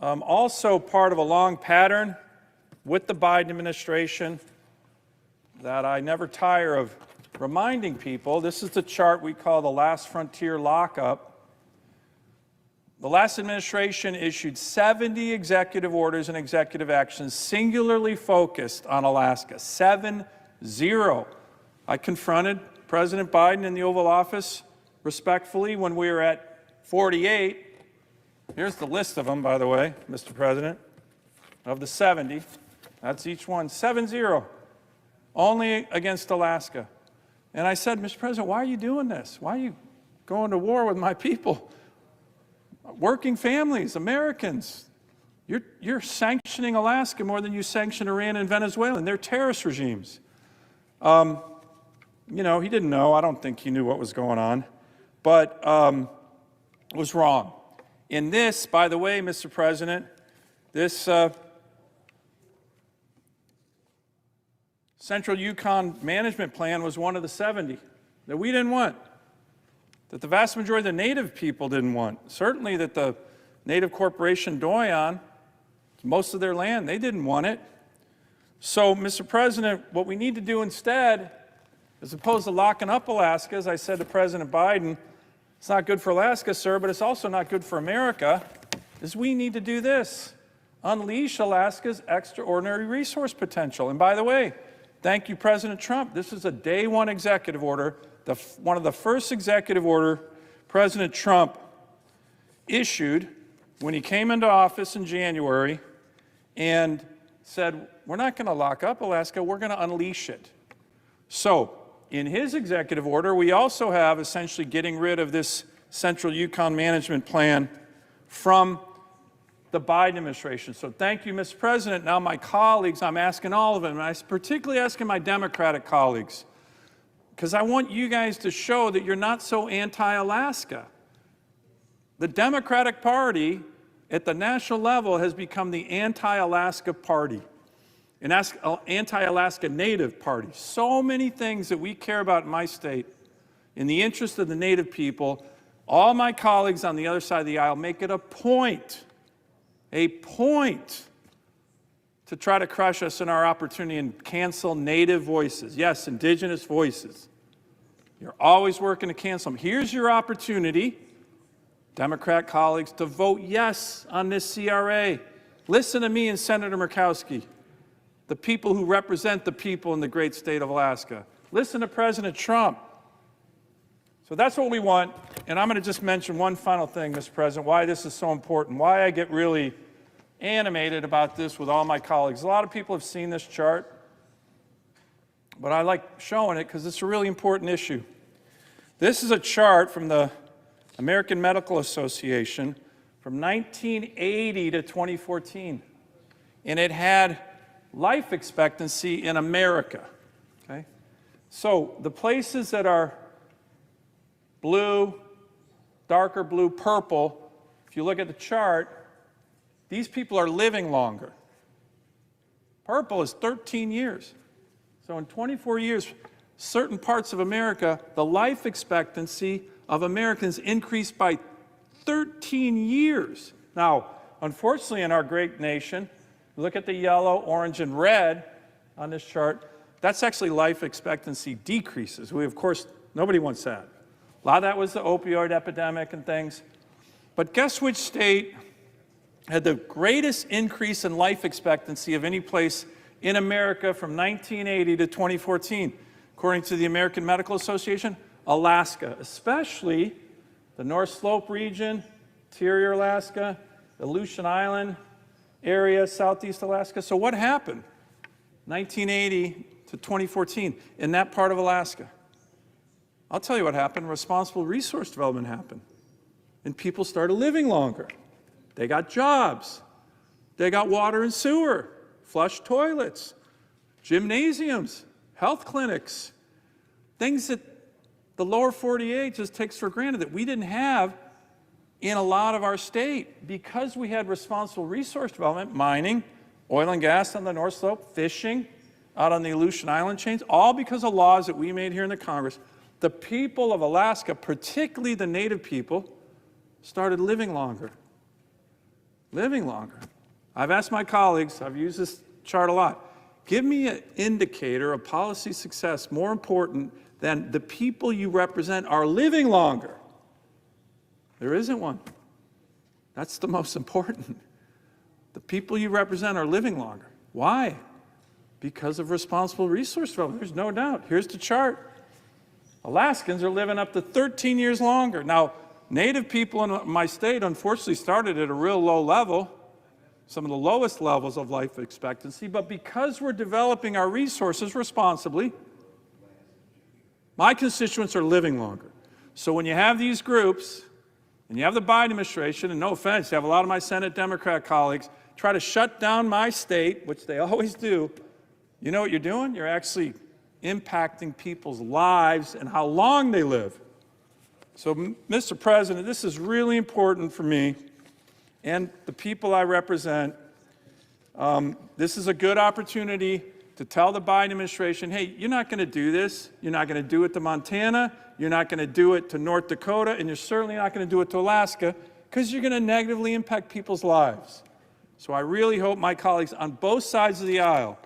Speaker 1: also part of a long pattern with the Biden administration that I never tire of reminding people. This is the chart we call the last frontier lockup. The last administration issued 70 executive orders and executive actions singularly focused on Alaska. 7-0. I confronted President Biden in the Oval Office respectfully when we were at 48. Here's the list of them, by the way, Mr. President, of the 70. That's each one, 7-0, only against Alaska. And I said, Mr. President, why are you doing this? Why are you going to war with my people? Working families, Americans. You're sanctioning Alaska more than you sanction Iran and Venezuela, and they're terrorist regimes. You know, he didn't know. I don't think he knew what was going on. But it was wrong. In this, by the way, Mr. President, this Central Yukon Management Plan was one of the 70 that we didn't want, that the vast majority of the Native people didn't want. Certainly that the Native Corporation Doyon, most of their land, they didn't want it. So, Mr. President, what we need to do instead, as opposed to locking up Alaska, as I said to President Biden, it's not good for Alaska, sir, but it's also not good for America, is we need to do this. Unleash Alaska's extraordinary resource potential. And by the way, thank you, President Trump. This is a day one executive order, one of the first executive order President Trump issued when he came into office in January and said, we're not going to lock up Alaska, we're going to unleash it. So, in his executive order, we also have essentially getting rid of this Central Yukon Management Plan from the Biden administration. So thank you, Mr. President. Now my colleagues, I'm asking all of them, and I'm particularly asking my Democratic colleagues, because I want you guys to show that you're not so anti-Alaska. The Democratic Party at the national level has become the anti-Alaska party, an anti-Alaska Native party. So many things that we care about in my state, in the interest of the Native people, all my colleagues on the other side of the aisle make it a point to try to crush us in our opportunity and cancel native voices. Yes, indigenous voices. You're always working to cancel them. Here's your opportunity, Democrat colleagues, to vote yes on this CRA. Listen to me and Senator Murkowski, the people who represent the people in the great state of Alaska. Listen to President Trump. So that's what we want. And I'm going to just mention one final thing, Mr. President, why this is so important, why I get really animated about this with all my colleagues. A lot of people have seen this chart, but I like showing it because it's a really important issue. This is a chart from the American Medical Association from 1980 to 2014, and it had life expectancy in America. Okay? So the places that are blue, darker blue, purple, if you look at the chart, these people are living longer. Purple is 13 years. So in 24 years, certain parts of America, the life expectancy of Americans increased by 13 years. Now, unfortunately, in our great nation, look at the yellow, orange, and red on this chart, that's actually life expectancy decreases. We, of course, nobody wants that. A lot of that was the opioid epidemic and things. But guess which state had the greatest increase in life expectancy of any place in America from 1980 to 2014? According to the American Medical Association, Alaska, especially the North Slope region, interior Alaska, the Aleutian Island area, southeast Alaska. So what happened 1980 to 2014 in that part of Alaska? I'll tell you what happened. Responsible resource development happened, and people started living longer. They got jobs. They got water and sewer, flush toilets, gymnasiums, health clinics, things that the lower 48 just takes for granted that we didn't have in a lot of our state because we had responsible resource development, mining, oil and gas on the North Slope, fishing out on the Aleutian Island chains, all because of laws that we made here in the Congress. The people of Alaska, particularly the native people, started living longer. Living longer. I've asked my colleagues, I've used this chart a lot, give me an indicator of policy success more important than the people you represent are living longer. There isn't one. That's the most important. The people you represent are living longer. Why? Because of responsible resource development. There's no doubt. Here's the chart. Alaskans are living up to 13 years longer. Now, Native people in my state, unfortunately, started at a real low level, some of the lowest levels of life expectancy, but because we're developing our resources responsibly, my constituents are living longer. So when you have these groups, and you have the Biden administration, and no offense, you have a lot of my Senate Democrat colleagues, try to shut down my state, which they always do, you know what you're doing? You're actually impacting people's lives and how long they live. So, Mr. President, this is really important for me and the people I represent. This is a good opportunity to tell the Biden administration, hey, you're not going to do this. You're not going to do it to Montana. You're not going to do it to North Dakota. And you're certainly not going to do it to Alaska because you're going to negatively impact people's lives. So I really hope my colleagues on both sides of the aisle,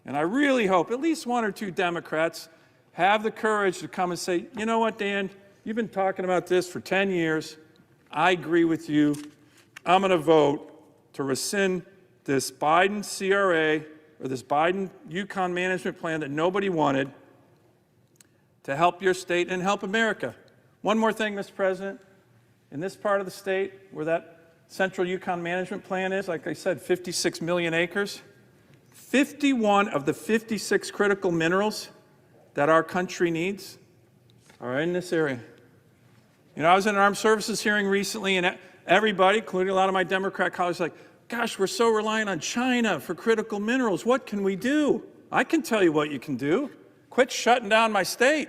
Speaker 1: and I really hope at least one or two Democrats have the courage to come and say, you know what, Dan, you've been talking about this for 10 years. I agree with you. I'm going to vote to rescind this Biden CRA or this Biden Yukon management plan that nobody wanted to help your state and help America. One more thing, Mr. President. In this part of the state where that Central Yukon management plan is, like I said, 56 million acres, 51 of the 56 critical minerals that our country needs are in this area. You know, I was in an armed services hearing recently, and everybody, including a lot of my Democrat colleagues, like, gosh, we're so reliant on China for critical minerals. What can we do? I can tell you what you can do. Quit shutting down my state.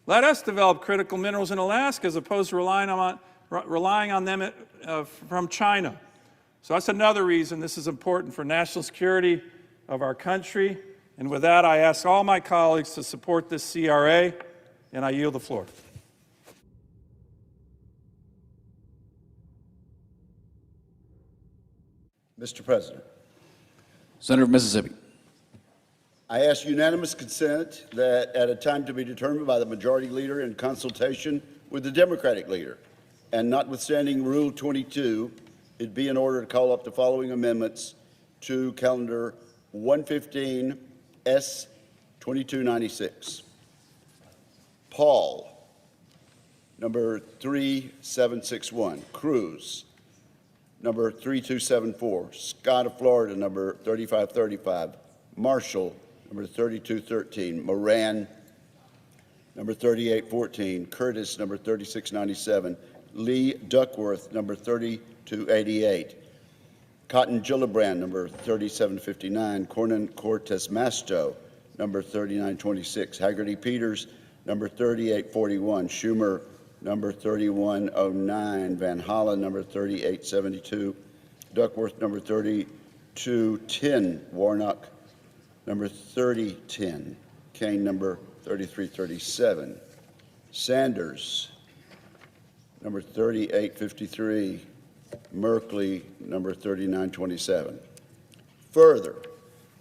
Speaker 1: Let us develop critical minerals in Alaska as opposed to relying on them from China. So that's another reason this is important for national security of our country. And with that, I ask all my colleagues to support this CRA, and I yield the floor.
Speaker 20: Mr. President,
Speaker 3: Senator from Mississippi.
Speaker 20: I ask unanimous consent that at a time to be determined by the majority leader in consultation with the Democratic leader, and notwithstanding Rule 22, it be in order to call up the following amendments to Calendar 115 S 2296. Paul, number 3761. Cruz, number 3274. Scott of Florida, number 3535. Marshall, number 3213. Moran, number 3814. Curtis, number 3697. Lee Duckworth, number 3288. Cotton Gillibrand, number 3759. Cornyn Cortez Masto, number 3926. Haggerty Peters, number 3841. Schumer, number 3109. Van Hollen, number 3872. Duckworth, number 3210. Warnock, number 3010. Kane, number 3337. Sanders, number 3853. Merkley, number 3927. Further,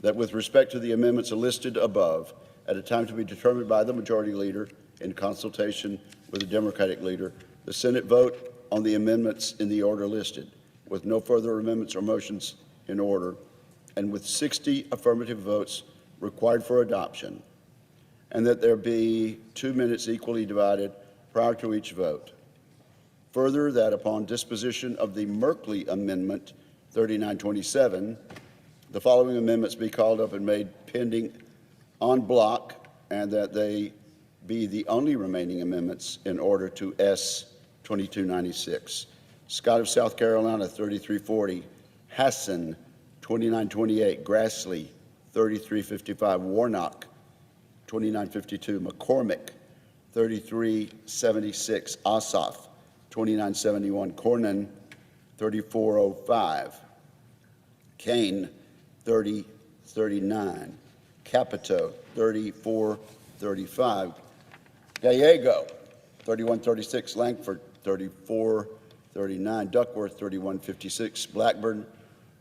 Speaker 20: that with respect to the amendments listed above, at a time to be determined by the majority leader in consultation with the Democratic leader, the Senate vote on the amendments in the order listed, with no further amendments or motions in order, and with 60 affirmative votes required for adoption, and that there be 2 minutes equally divided prior to each vote. Further, that upon disposition of the Merkley Amendment 3927, the following amendments be called up and made pending en bloc, and that they be the only remaining amendments in order to S 2296. Scott of South Carolina, 3340. Hassan, 2928. Grassley, 3355. Warnock, 2952. McCormick, 3376. Ossoff, 2971. Cornyn, 3405. Kane, 3039. Capito, 3435. Gallego, 3136. Langford, 3439. Duckworth, 3156. Blackburn,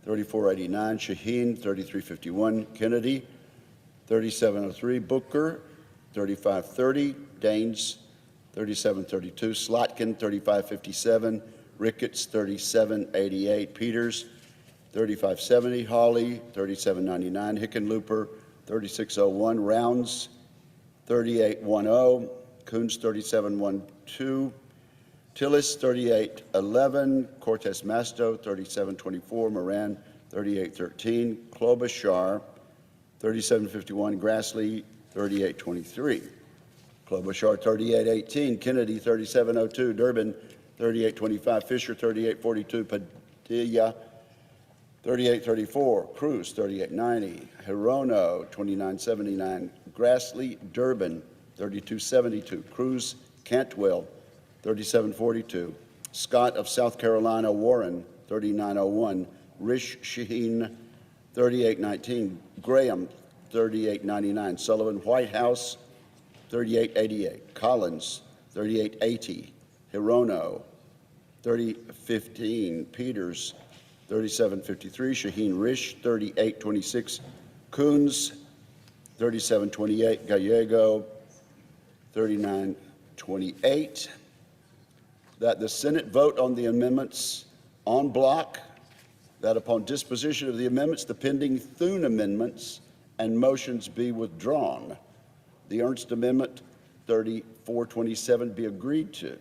Speaker 20: 3489. Shaheen, 3351. Kennedy, 3703. Booker, 3530. Daines, 3732. Slotkin, 3557. Ricketts, 3788. Peters, 3570. Hawley, 3799. Hickenlooper, 3601. Rounds, 3810. Coons, 3712. Tillis, 3811. Cortez Masto, 3724. Moran, 3813. Klobuchar, 3751. Grassley, 3823. Klobuchar, 3818. Kennedy, 3702. Durbin, 3825. Fisher, 3842. Padilla, 3834. Cruz, 3890. Hirono, 2979. Grassley, Durbin, 3272. Cruz, Cantwell, 3742. Scott of South Carolina, Warren, 3901. Risch Shaheen, 3819. Graham, 3899. Sullivan Whitehouse, 3888. Collins, 3880. Hirono, 3015. Peters, 3753. Shaheen Risch, 3826. Coons, 3728. Gallego, 3928. That the Senate vote on the amendments en bloc, that upon disposition of the amendments, the pending Thune amendments and motions be withdrawn. The Ernst Amendment 3427 be agreed to.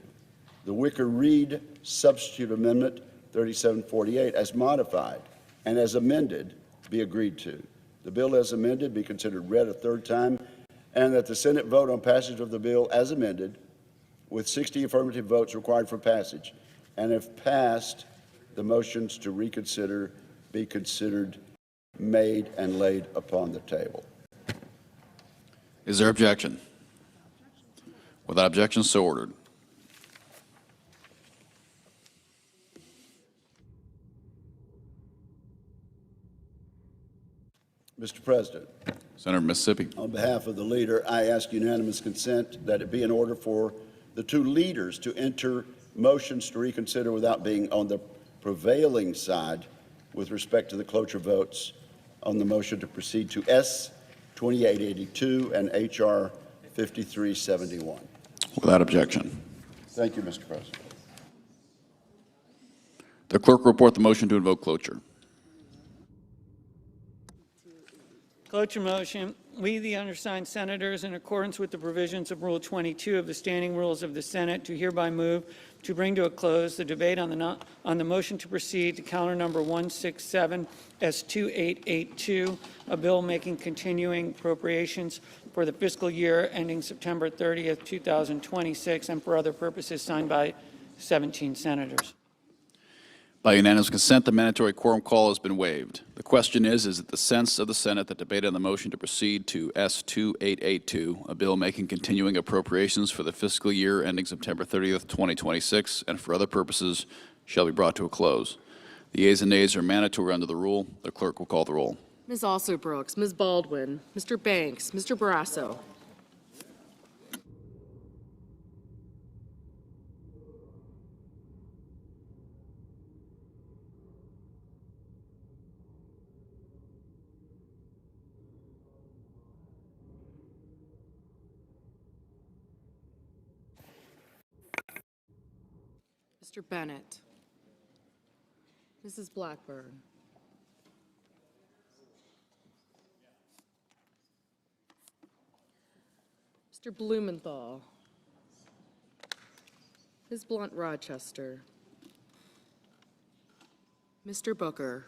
Speaker 20: The Wicker-Reed Substitute Amendment 3748 as modified and as amended be agreed to. The bill as amended be considered read a third time, and that the Senate vote on passage of the bill as amended with 60 affirmative votes required for passage, and if passed, the motions to reconsider be considered made and laid upon the table.
Speaker 3: Is there objection? Without objection, so ordered.
Speaker 20: Mr. President.
Speaker 3: Senator from Mississippi.
Speaker 20: On behalf of the leader, I ask unanimous consent that it be in order for the two leaders to enter motions to reconsider without being on the prevailing side with respect to the cloture votes on the motion to proceed to S 2882 and H.R. 5371.
Speaker 3: Without objection.
Speaker 20: Thank you, Mr. President.
Speaker 3: The clerk will report the motion to invoke cloture.
Speaker 4: Cloture motion. We, the undersigned senators, in accordance with the provisions of Rule 22 of the Standing Rules of the Senate, do hereby move to bring to a close the debate on the motion to proceed to calendar number 167 S2882, a bill making continuing appropriations for the fiscal year ending September 30th, 2026, and for other purposes, signed by 17 senators.
Speaker 3: By unanimous consent, the mandatory quorum call has been waived. The question is it the sense of the Senate that debate on the motion to proceed to S2882, a bill making continuing appropriations for the fiscal year ending September 30th, 2026, and for other purposes, shall be brought to a close? The yeas and nays are mandatory under the rule. The clerk will call the roll.
Speaker 21: Ms. Alsobrooks, Ms. Baldwin, Mr. Banks, Mr. Barrasso. Mr. Bennett, Mrs. Blackburn, Mr. Blumenthal, Ms. Blunt-Rochester, Mr. Booker,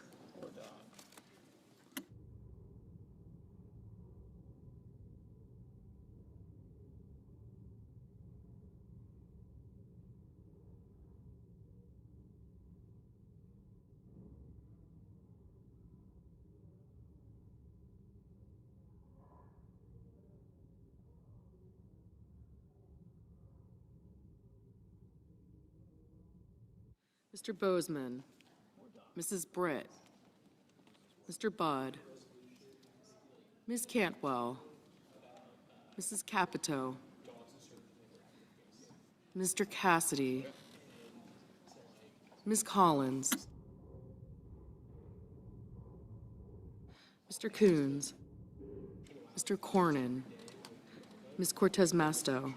Speaker 21: Mr. Bozeman, Mrs. Britt, Mr. Budd, Ms. Cantwell, Mrs. Capito, Mr. Cassidy, Ms. Collins, Mr. Coons, Mr. Cornyn, Ms. Cortez Masto,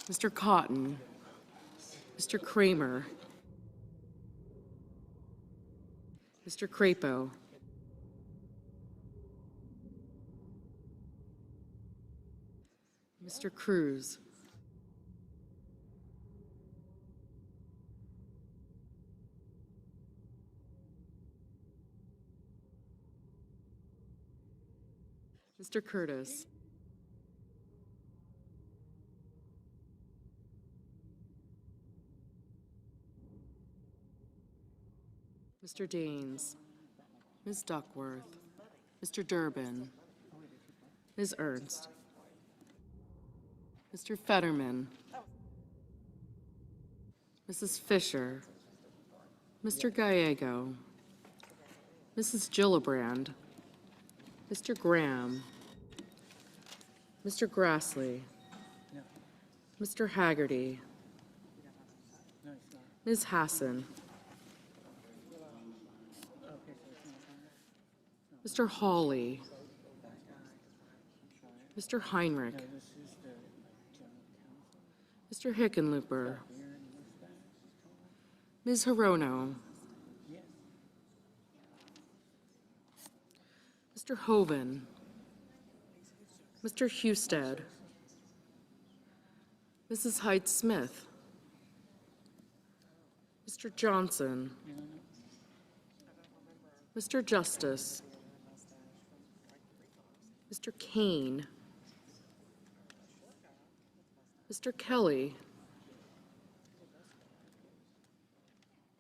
Speaker 21: Mr. Cotton, Mr. Kramer, Mr. Crapo, Mr. Cruz, Mr. Curtis, Mr. Daines, Ms. Duckworth, Mr. Durbin, Ms. Ernst, Mr. Fetterman, Mrs. Fisher, Mr. Gallego, Mrs. Gillibrand, Mr. Graham, Mr. Grassley, Mr. Haggerty, Ms. Hassan, Mr. Hawley, Mr. Heinrich, Mr. Hickenlooper, Ms. Hirono, Mr. Hoven, Mr. Husted, Mrs. Hyde-Smith, Mr. Johnson, Mr. Justice, Mr. Kane, Mr. Kelly,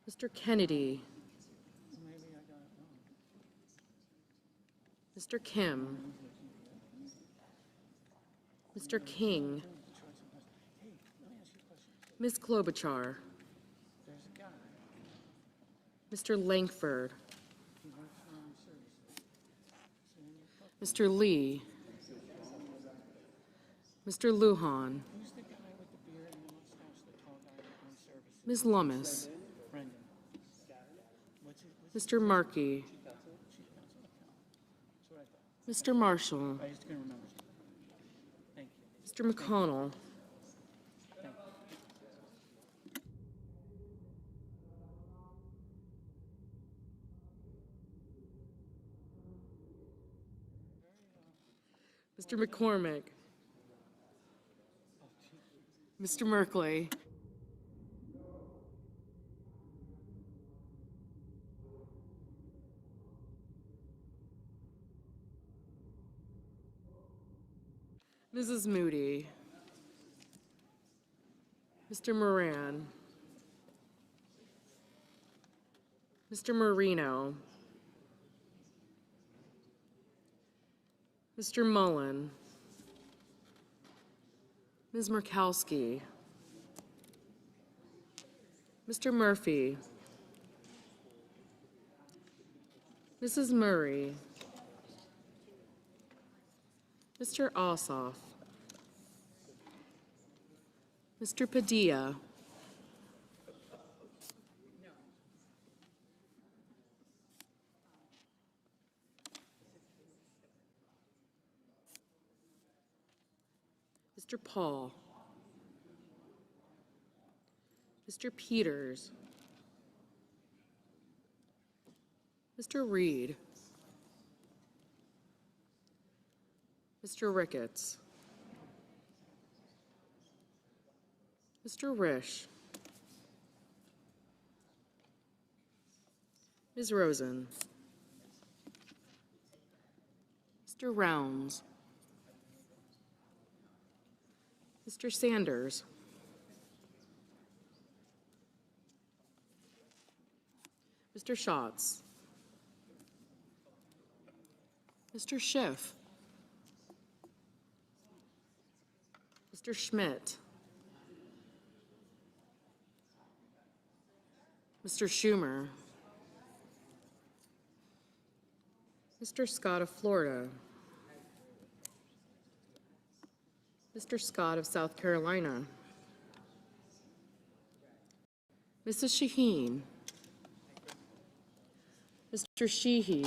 Speaker 21: Mr. Kennedy, Mr. Kim, Mr. King, Ms. Klobuchar, Mr. Langford, Mr. Lee, Mr. Lujan, Ms. Lummis, Mr. Markey, Mr. Marshall, Mr. McConnell, Mr. McCormick, Mr. Merkley, Mrs. Moody, Mr. Moran, Mr. Marino, Mr. Mullen, Ms. Murkowski, Mr. Murphy, Mrs. Murray, Mr. Ossoff, Mr. Padilla, Mr. Paul, Mr. Peters, Mr. Reed, Mr. Ricketts, Mr. Risch, Ms. Rosen, Mr. Rounds, Mr. Sanders, Mr. Schatz, Mr. Schiff, Mr. Schmidt, Mr. Schumer, Mr. Scott of Florida, Mr. Scott of South Carolina, Mrs. Shaheen, Mr. Sheehy,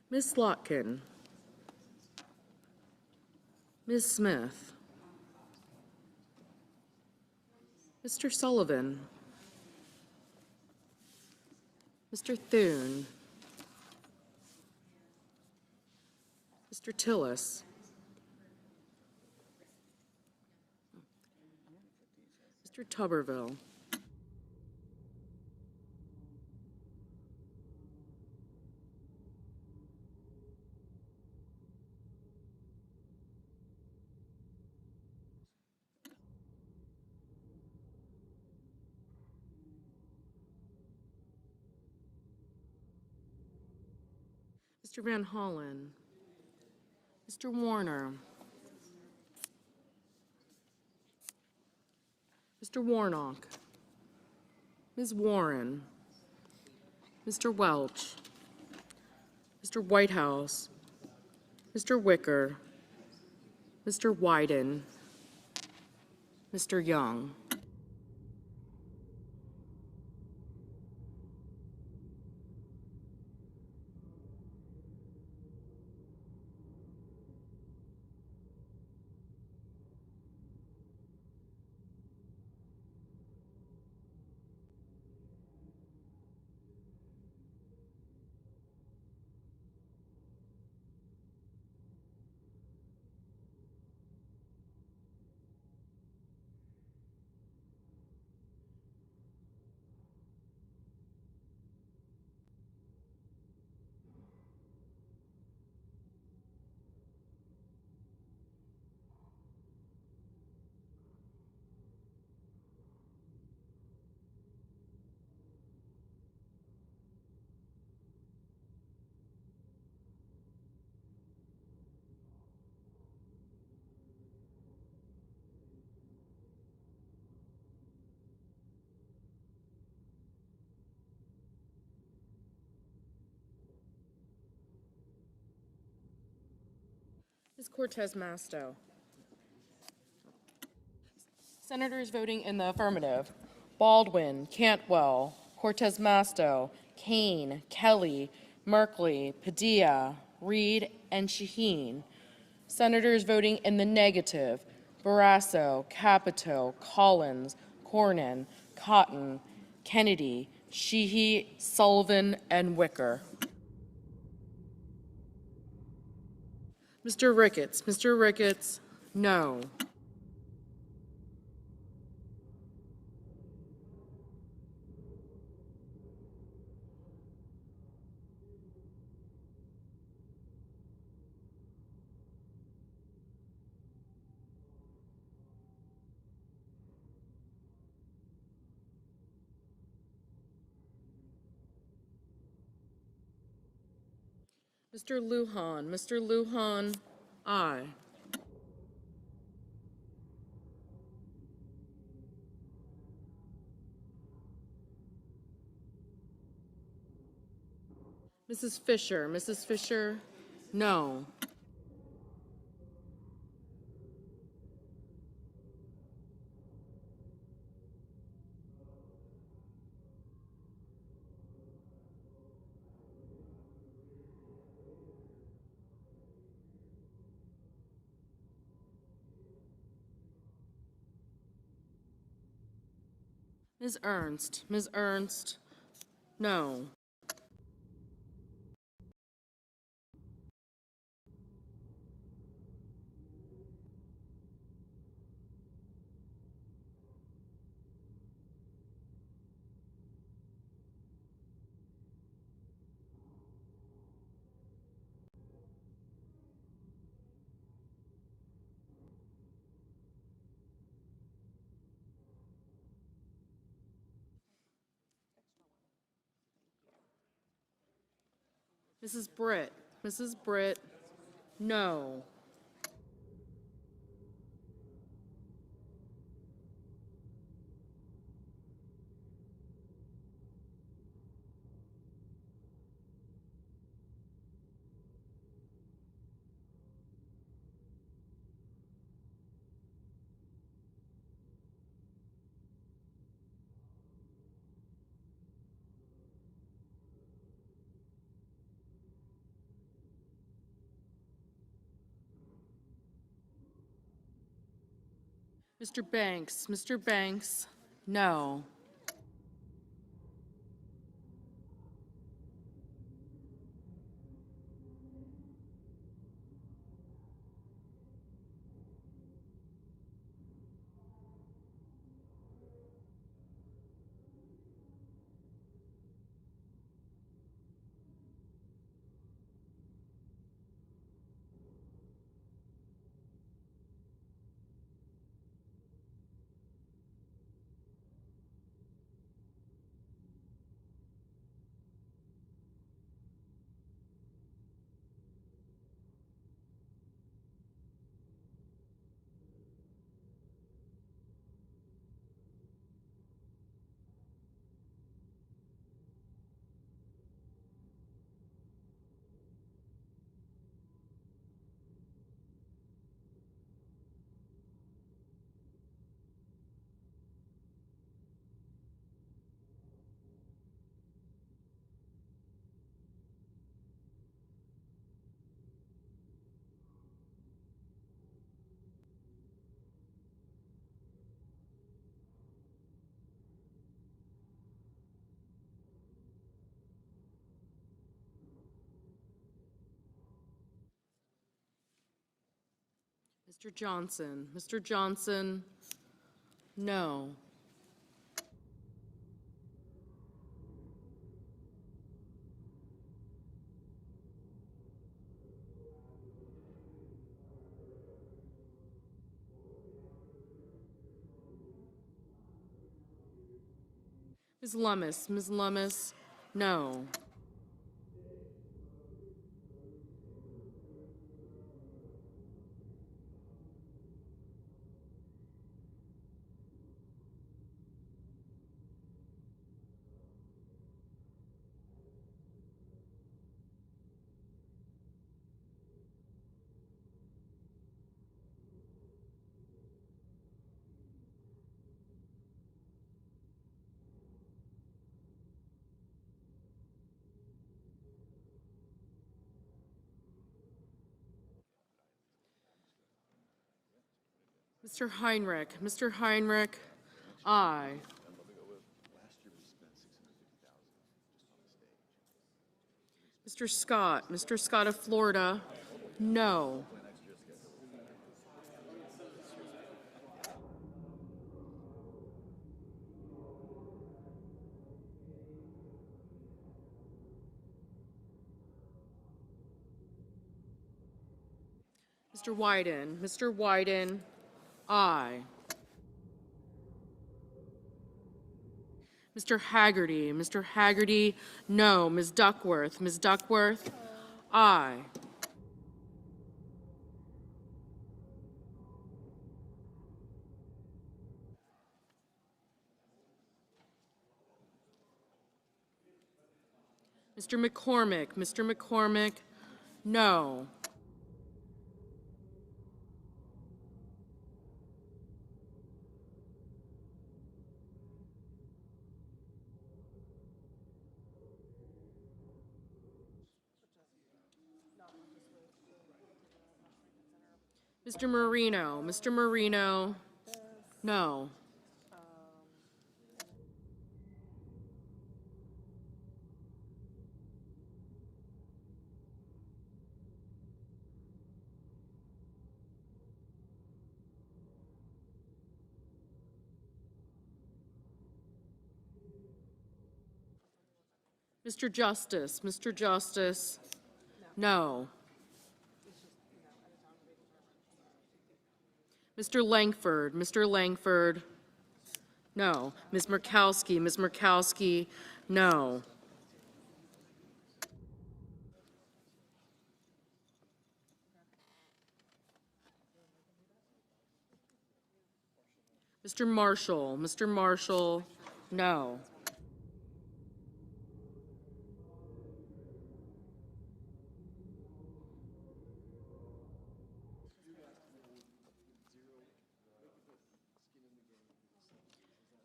Speaker 21: Ms. Slotkin, Ms. Smith, Mr. Sullivan, Mr. Thune, Mr. Tillis, Mr. Tuberville, Mr. Van Hollen, Mr. Warner, Mr. Warnock, Ms. Warren, Mr. Welch, Mr. Whitehouse, Mr. Wicker, Mr. Wyden, Mr. Young. Ms. Cortez Masto. Senators voting in the affirmative. Baldwin, Cantwell, Cortez Masto, Kane, Kelly, Merkley, Padilla, Reed, and Shaheen. Senators voting in the negative: Barrasso, Capito, Collins, Cornyn, Cotton, Kennedy, Sheehy, Sullivan, and Wicker. Mr. Ricketts, no. Mr. Lujan, aye. Mrs. Fisher, no. Ms. Ernst, no. Mrs. Britt, no. Mr. Banks, no. Mr. Johnson, no. Ms. Lummis, no. Mr. Heinrich. Mr. Heinrich, aye. Mr. Scott. Mr. Scott of Florida, no. Mr. Wyden. Mr. Wyden, aye. Mr. Haggerty. Mr. Haggerty, no. Ms. Duckworth. Ms. Duckworth, aye. Mr. McCormick. Mr. McCormick, no. Mr. Marino. Mr. Marino, no. Mr. Justice. Mr. Justice, no. Mr. Langford. Mr. Langford, no. Ms. Murkowski. Ms. Murkowski, no. Mr. Marshall. Mr. Marshall, no.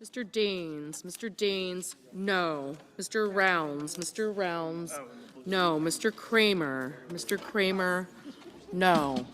Speaker 21: Mr. Daines. Mr. Daines, no. Mr. Rounds. Mr. Rounds, no. Mr. Kramer. Mr. Kramer, no.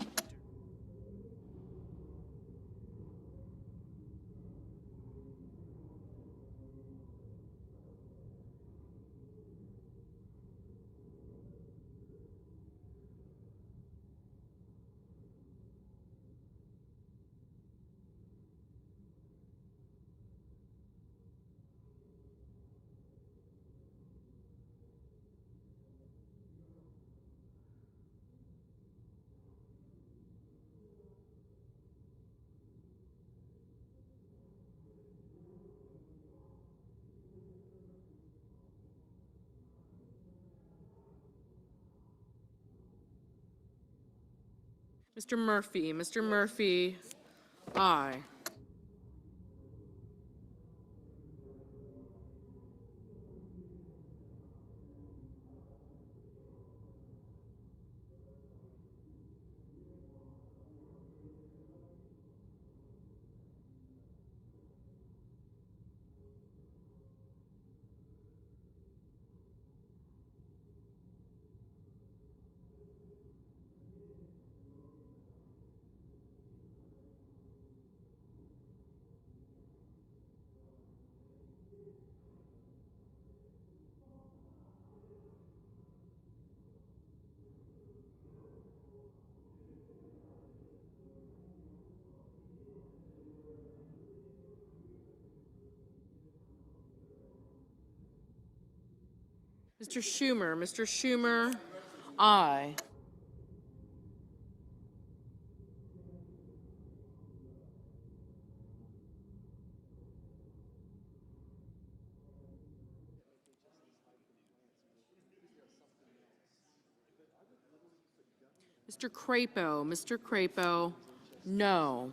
Speaker 21: Mr. Murphy. Mr. Murphy, aye. Mr. Schumer. Mr. Schumer, aye. Mr. Crapo. Mr. Crapo, no.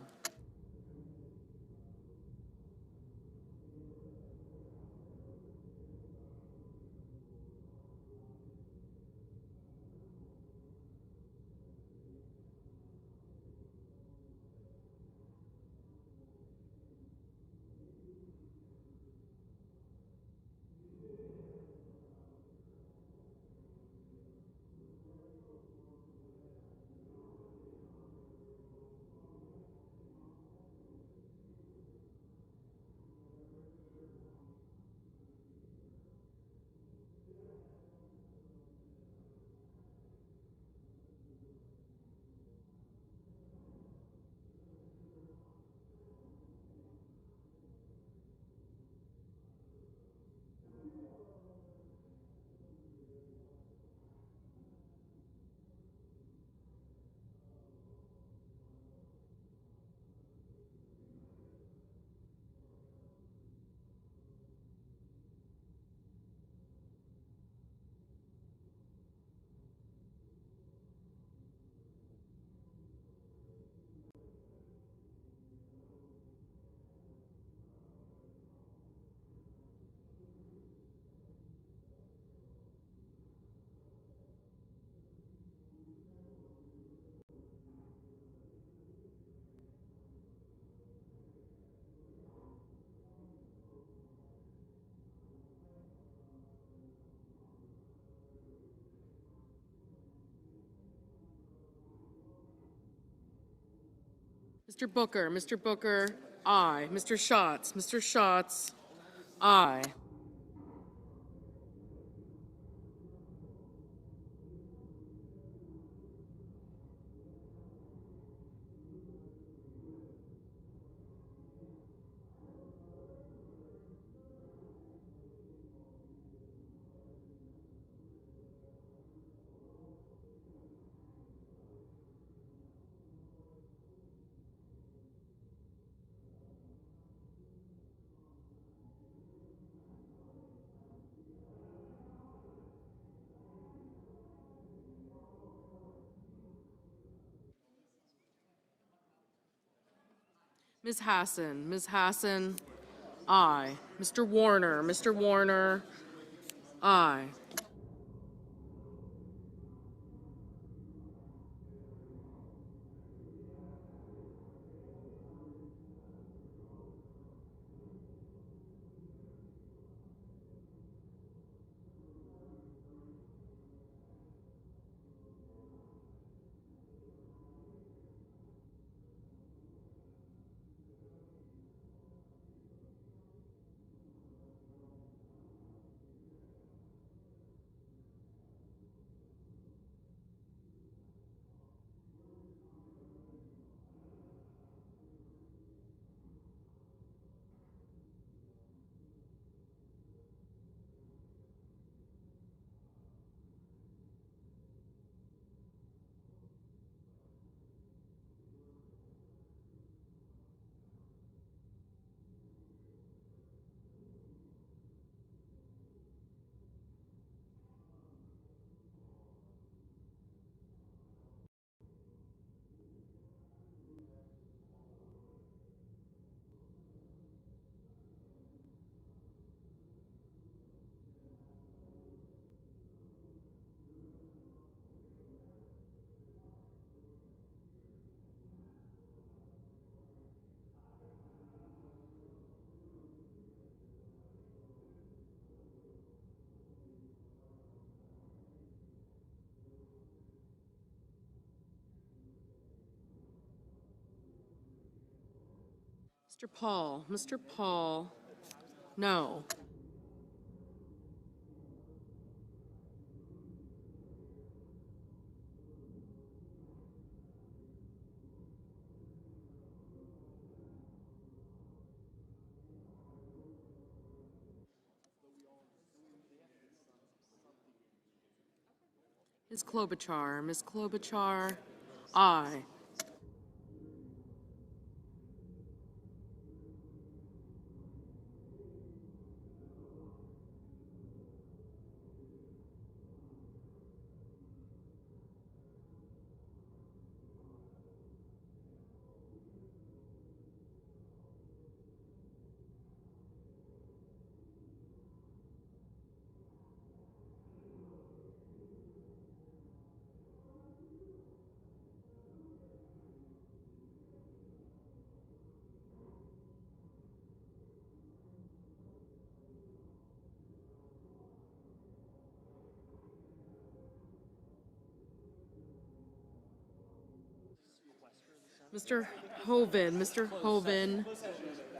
Speaker 21: Mr. Booker, aye. Mr. Schatz, aye. Ms. Hassan, aye. Mr. Warner, aye. Mr. Paul, no. Ms. Klobuchar, aye. Mr. Hoven,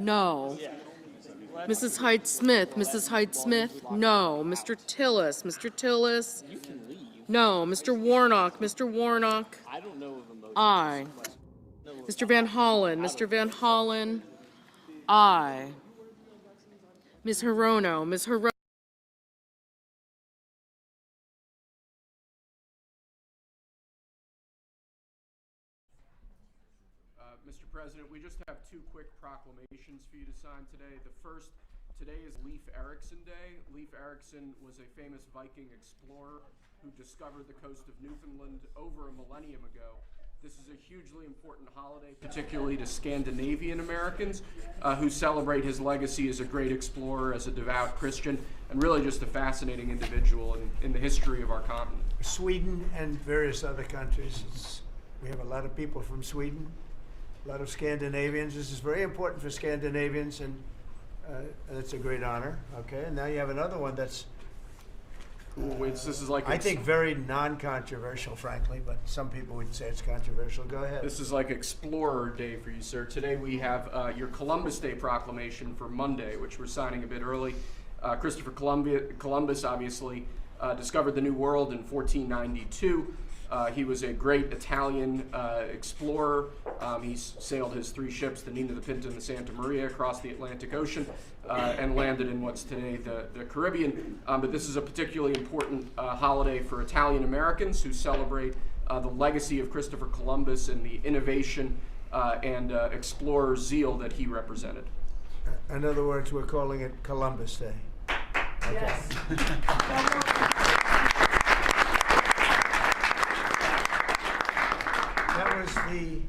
Speaker 21: no. Mrs. Hyde-Smith, no. Mr. Tillis, no. Mr. Warnock, aye. Mr. Van Hollen, aye. Ms. Hirono,
Speaker 8: Mr. President, we just have two quick proclamations for you to sign today. The first, today is Leif Erikson Day. Leif Erikson was a famous Viking explorer who discovered the coast of Newfoundland over a millennium ago. This is a hugely important holiday, particularly to Scandinavian Americans who celebrate his legacy as a great explorer, as a devout Christian, and really just a fascinating individual in the history of our continent.
Speaker 9: Sweden and various other countries. We have a lot of people from Sweden, a lot of Scandinavians. This is very important for Scandinavians, and it's a great honor. Okay, and now you have another one that's
Speaker 8: This is like
Speaker 9: I think very non-controversial, frankly, but some people would say it's controversial. Go ahead.
Speaker 8: This is like Explorer Day for you, sir. Today we have your Columbus Day proclamation for Monday, which we're signing a bit early. Christopher Columbus obviously discovered the New World in 1492. He was a great Italian explorer. He sailed his 3 ships, the Nina, the Pinta, and the Santa Maria, across the Atlantic Ocean and landed in what's today the Caribbean. But this is a particularly important holiday for Italian Americans who celebrate the legacy of Christopher Columbus and the innovation and explorer zeal that he represented.
Speaker 9: In other words, we're calling it Columbus Day. Okay.
Speaker 2: Yes.
Speaker 9: That was the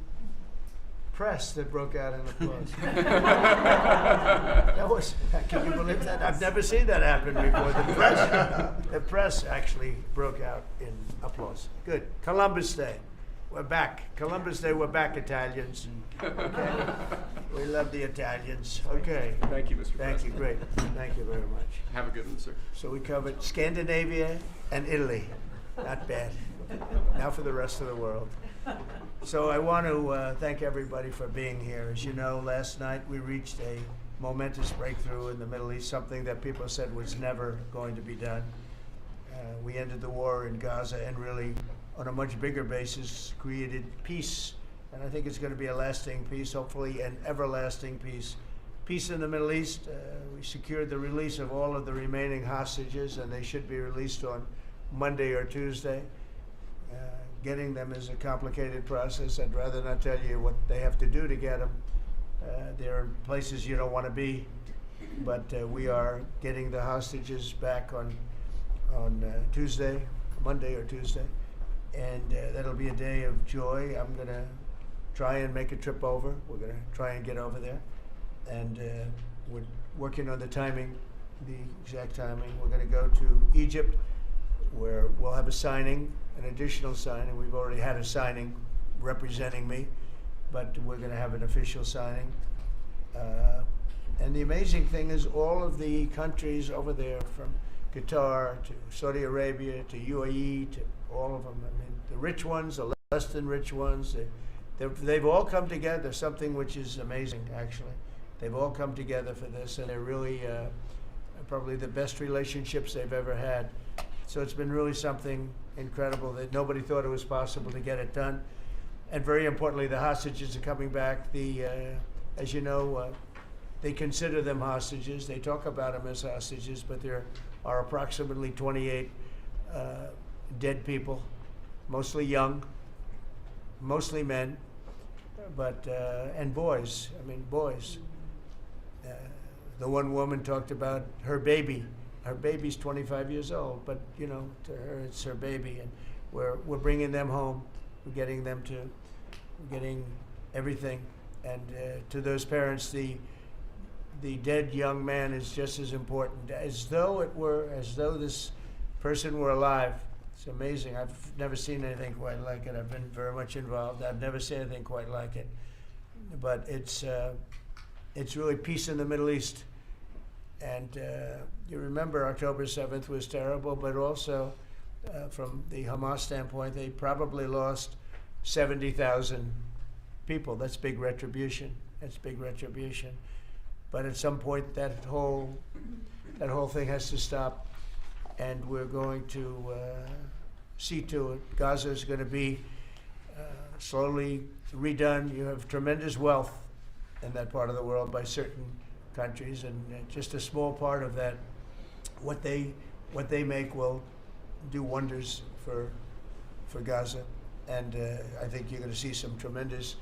Speaker 9: press that broke out in applause. That was, can you believe that? I've never seen that happen before. The press actually broke out in applause. Good. Columbus Day. We're back. Columbus Day, we're back, Italians. Okay. We love the Italians. Okay.
Speaker 8: Thank you, Mr.
Speaker 9: Thank you.
Speaker 8: President.
Speaker 9: Great. Thank you very much.
Speaker 8: Have a good one, sir.
Speaker 9: So we covered Scandinavia and Italy. Not bad. Now for the rest of the world. So I want to thank everybody for being here. As you know, last night we reached a momentous breakthrough in the Middle East, something that people said was never going to be done. We ended the war in Gaza and really, on a much bigger basis, created peace. And I think it's going to be a lasting peace, hopefully an everlasting peace. Peace in the Middle East. We secured the release of all of the remaining hostages, and they should be released on Monday or Tuesday. Getting them is a complicated process. I'd rather not tell you what they have to do to get them. They're in places you don't want to be, but we are getting the hostages back on Tuesday, Monday or Tuesday, and that'll be a day of joy. I'm going to try and make a trip over. We're going to try and get over there, and we're working on the timing, the exact timing. We're going to go to Egypt, where we'll have a signing, an additional signing. We've already had a signing representing me, but we're going to have an official signing. And the amazing thing is all of the countries over there, from Qatar to Saudi Arabia to UAE to all of them, I mean, the rich ones, the less than rich ones, they've all come together, something which is amazing, actually. They've all come together for this, and they're really probably the best relationships they've ever had. So it's been really something incredible that nobody thought it was possible to get it done. And very importantly, the hostages are coming back. As you know, they consider them hostages. They talk about them as hostages, but there are approximately 28 dead people, mostly young, mostly men, but and boys. I mean, boys. The one woman talked about her baby. Her baby's 25 years old, but you know, to her it's her baby, and we're bringing them home. We're getting them we're getting everything, and to those parents, the dead young man is just as important, as though this person were alive. It's amazing. I've never seen anything quite like it. I've been very much involved. I've never seen anything quite like it. But it's really peace in the Middle East. And you remember October 7th was terrible, but also from the Hamas standpoint, they probably lost 70,000 people. That's big retribution. That's big retribution. But at some point, that whole thing has to stop, and we're going to see to it. Gaza is going to be slowly redone. You have tremendous wealth in that part of the world by certain countries, and just a small part of that, what they make will do wonders for Gaza. And I think you're going to see some tremendous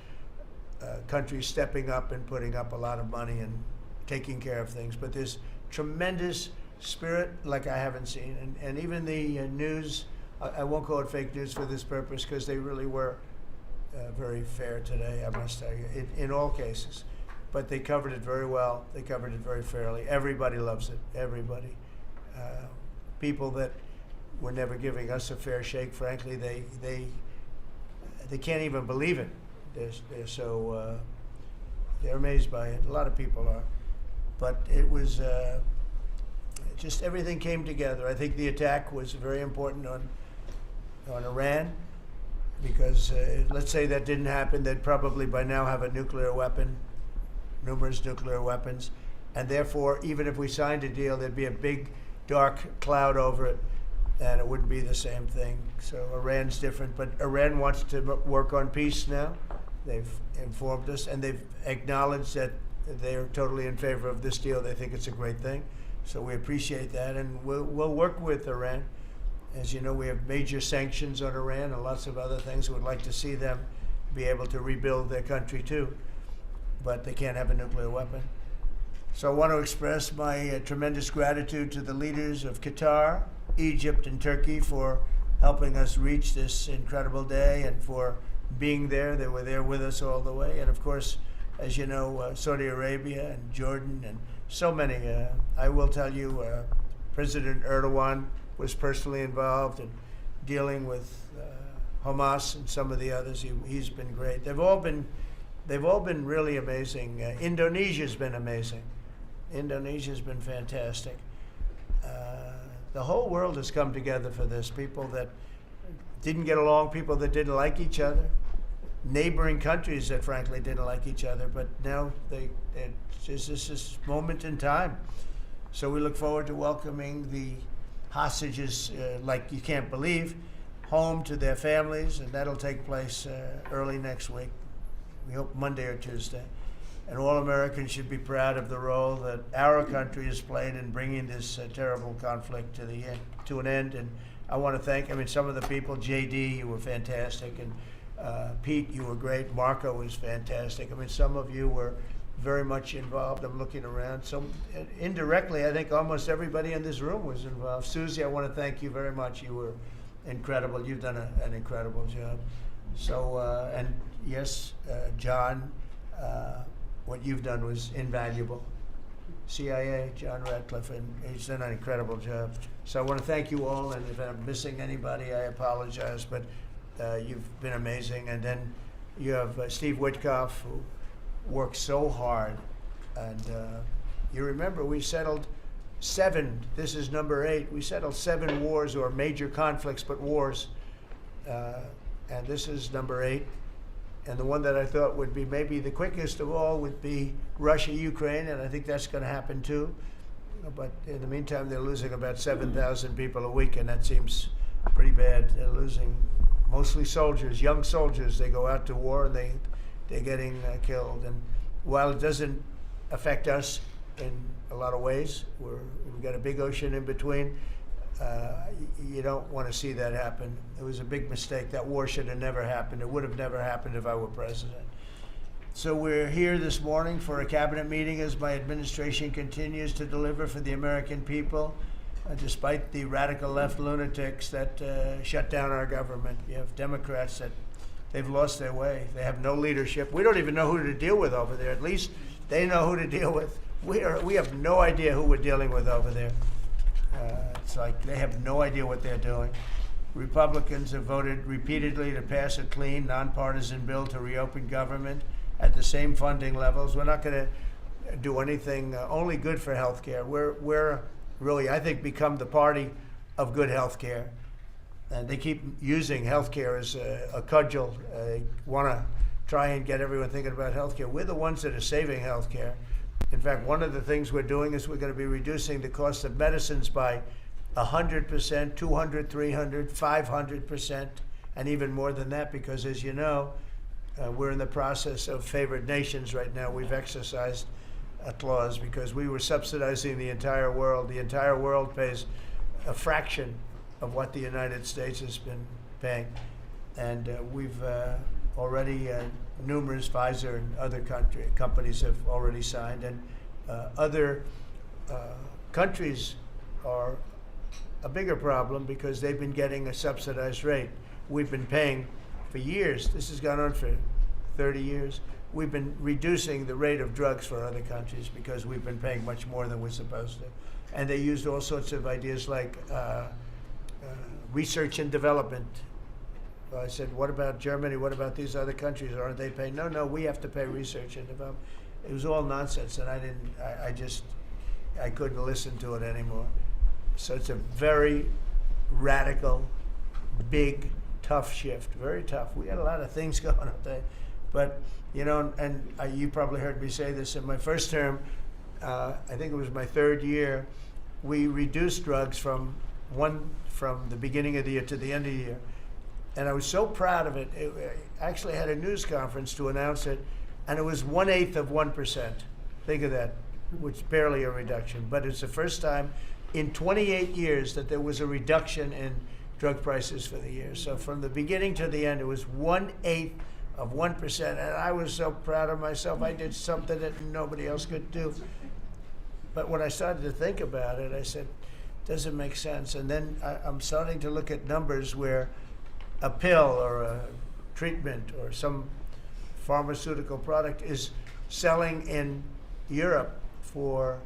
Speaker 9: countries stepping up and putting up a lot of money and taking care of things. But there's tremendous spirit like I haven't seen. And even the news, I won't call it fake news for this purpose, because they really were very fair today, I must tell you, in all cases. But they covered it very well. They covered it very fairly. Everybody loves it. Everybody. People that were never giving us a fair shake, frankly, they can't even believe it. They're so they're amazed by it. A lot of people are. But it was just everything came together. I think the attack was very important on Iran, because let's say that didn't happen, they'd probably by now have a nuclear weapon, numerous nuclear weapons, and therefore, even if we signed a deal, there'd be a big dark cloud over it, and it wouldn't be the same thing. So Iran's different, but Iran wants to work on peace now. They've informed us, and they've acknowledged that they're totally in favor of this deal. They think it's a great thing. So we appreciate that, and we'll work with Iran. As you know, we have major sanctions on Iran and lots of other things. We'd like to see them be able to rebuild their country too, but they can't have a nuclear weapon. So I want to express my tremendous gratitude to the leaders of Qatar, Egypt, and Turkey for helping us reach this incredible day and for being there. They were there with us all the way. And of course, as you know, Saudi Arabia and Jordan and so many. I will tell you, President Erdogan was personally involved in dealing with Hamas and some of the others. He's been great. They've all been really amazing. Indonesia's been amazing. Indonesia's been fantastic. The whole world has come together for this. People that didn't get along, people that didn't like each other, neighboring countries that frankly didn't like each other, but now it's just this moment in time. So we look forward to welcoming the hostages, like you can't believe, home to their families, and that'll take place early next week. We hope Monday or Tuesday. And all Americans should be proud of the role that our country has played in bringing this terrible conflict to an end. And I want to thank, some of the people, JD, you were fantastic, and Pete, you were great. Marco was fantastic. Some of you were very much involved. I'm looking around. So indirectly, I think almost everybody in this room was involved. Susie, I want to thank you very much. You were incredible. You've done an incredible job. So, and yes, John, what you've done was invaluable. CIA, John Ratcliffe, and he's done an incredible job. So I want to thank you all, and if I'm missing anybody, I apologize, but you've been amazing. And then you have Steve Witkoff, who worked so hard. And you remember, we settled 7, this is number 8, we settled 7 wars, or major conflicts, but wars. And this is number 8. And the one that I thought would be maybe the quickest of all would be Russia-Ukraine, and I think that's going to happen too. But in the meantime, they're losing about 7,000 people a week, and that seems pretty bad. They're losing mostly soldiers, young soldiers. They go out to war, and they're getting killed. And while it doesn't affect us in a lot of ways, we've got a big ocean in between, you don't want to see that happen. It was a big mistake. That war should have never happened. It would have never happened if I were president. So we're here this morning for a cabinet meeting as my administration continues to deliver for the American people, despite the radical left lunatics that shut down our government. You have Democrats that they've lost their way. They have no leadership. We don't even know who to deal with over there. At least they know who to deal with. We have no idea who we're dealing with over there. It's like they have no idea what they're doing. Republicans have voted repeatedly to pass a clean, nonpartisan bill to reopen government at the same funding levels. We're not going to do anything only good for health care. We're really, I think, become the party of good health care. And they keep using health care as a cudgel. They want to try and get everyone thinking about health care. We're the ones that are saving health care. In fact, one of the things we're doing is we're going to be reducing the cost of medicines by 100%, 200, 300, 500%, and even more than that, because as you know, we're in the process of favored nations right now. We've exercised a clause because we were subsidizing the entire world. The entire world pays a fraction of what the United States has been paying. And we've already, numerous Pfizer and other companies have already signed, and other countries are a bigger problem because they've been getting a subsidized rate. We've been paying for years. This has gone on for 30 years. We've been reducing the rate of drugs for other countries because we've been paying much more than we're supposed to. And they used all sorts of ideas like research and development. I said, what about Germany? What about these other countries? Aren't they paying? No, we have to pay research and development. It was all nonsense, and I couldn't listen to it anymore. So it's a very radical, big, tough shift. Very tough. We had a lot of things going on there. But, you know, and you probably heard me say this in my first term, I think it was my third year, we reduced drugs from the beginning of the year to the end of the year. And I was so proud of it. I actually had a news conference to announce it, and it was 1/8 of 1%. Think of that, which is barely a reduction. But it's the first time in 28 years that there was a reduction in drug prices for the year. So from the beginning to the end, it was 1/8 of 1%. And I was so proud of myself. I did something that nobody else could do. But when I started to think about it, I said, does it make sense? And then I'm starting to look at numbers where a pill or a treatment or some pharmaceutical product is selling in Europe for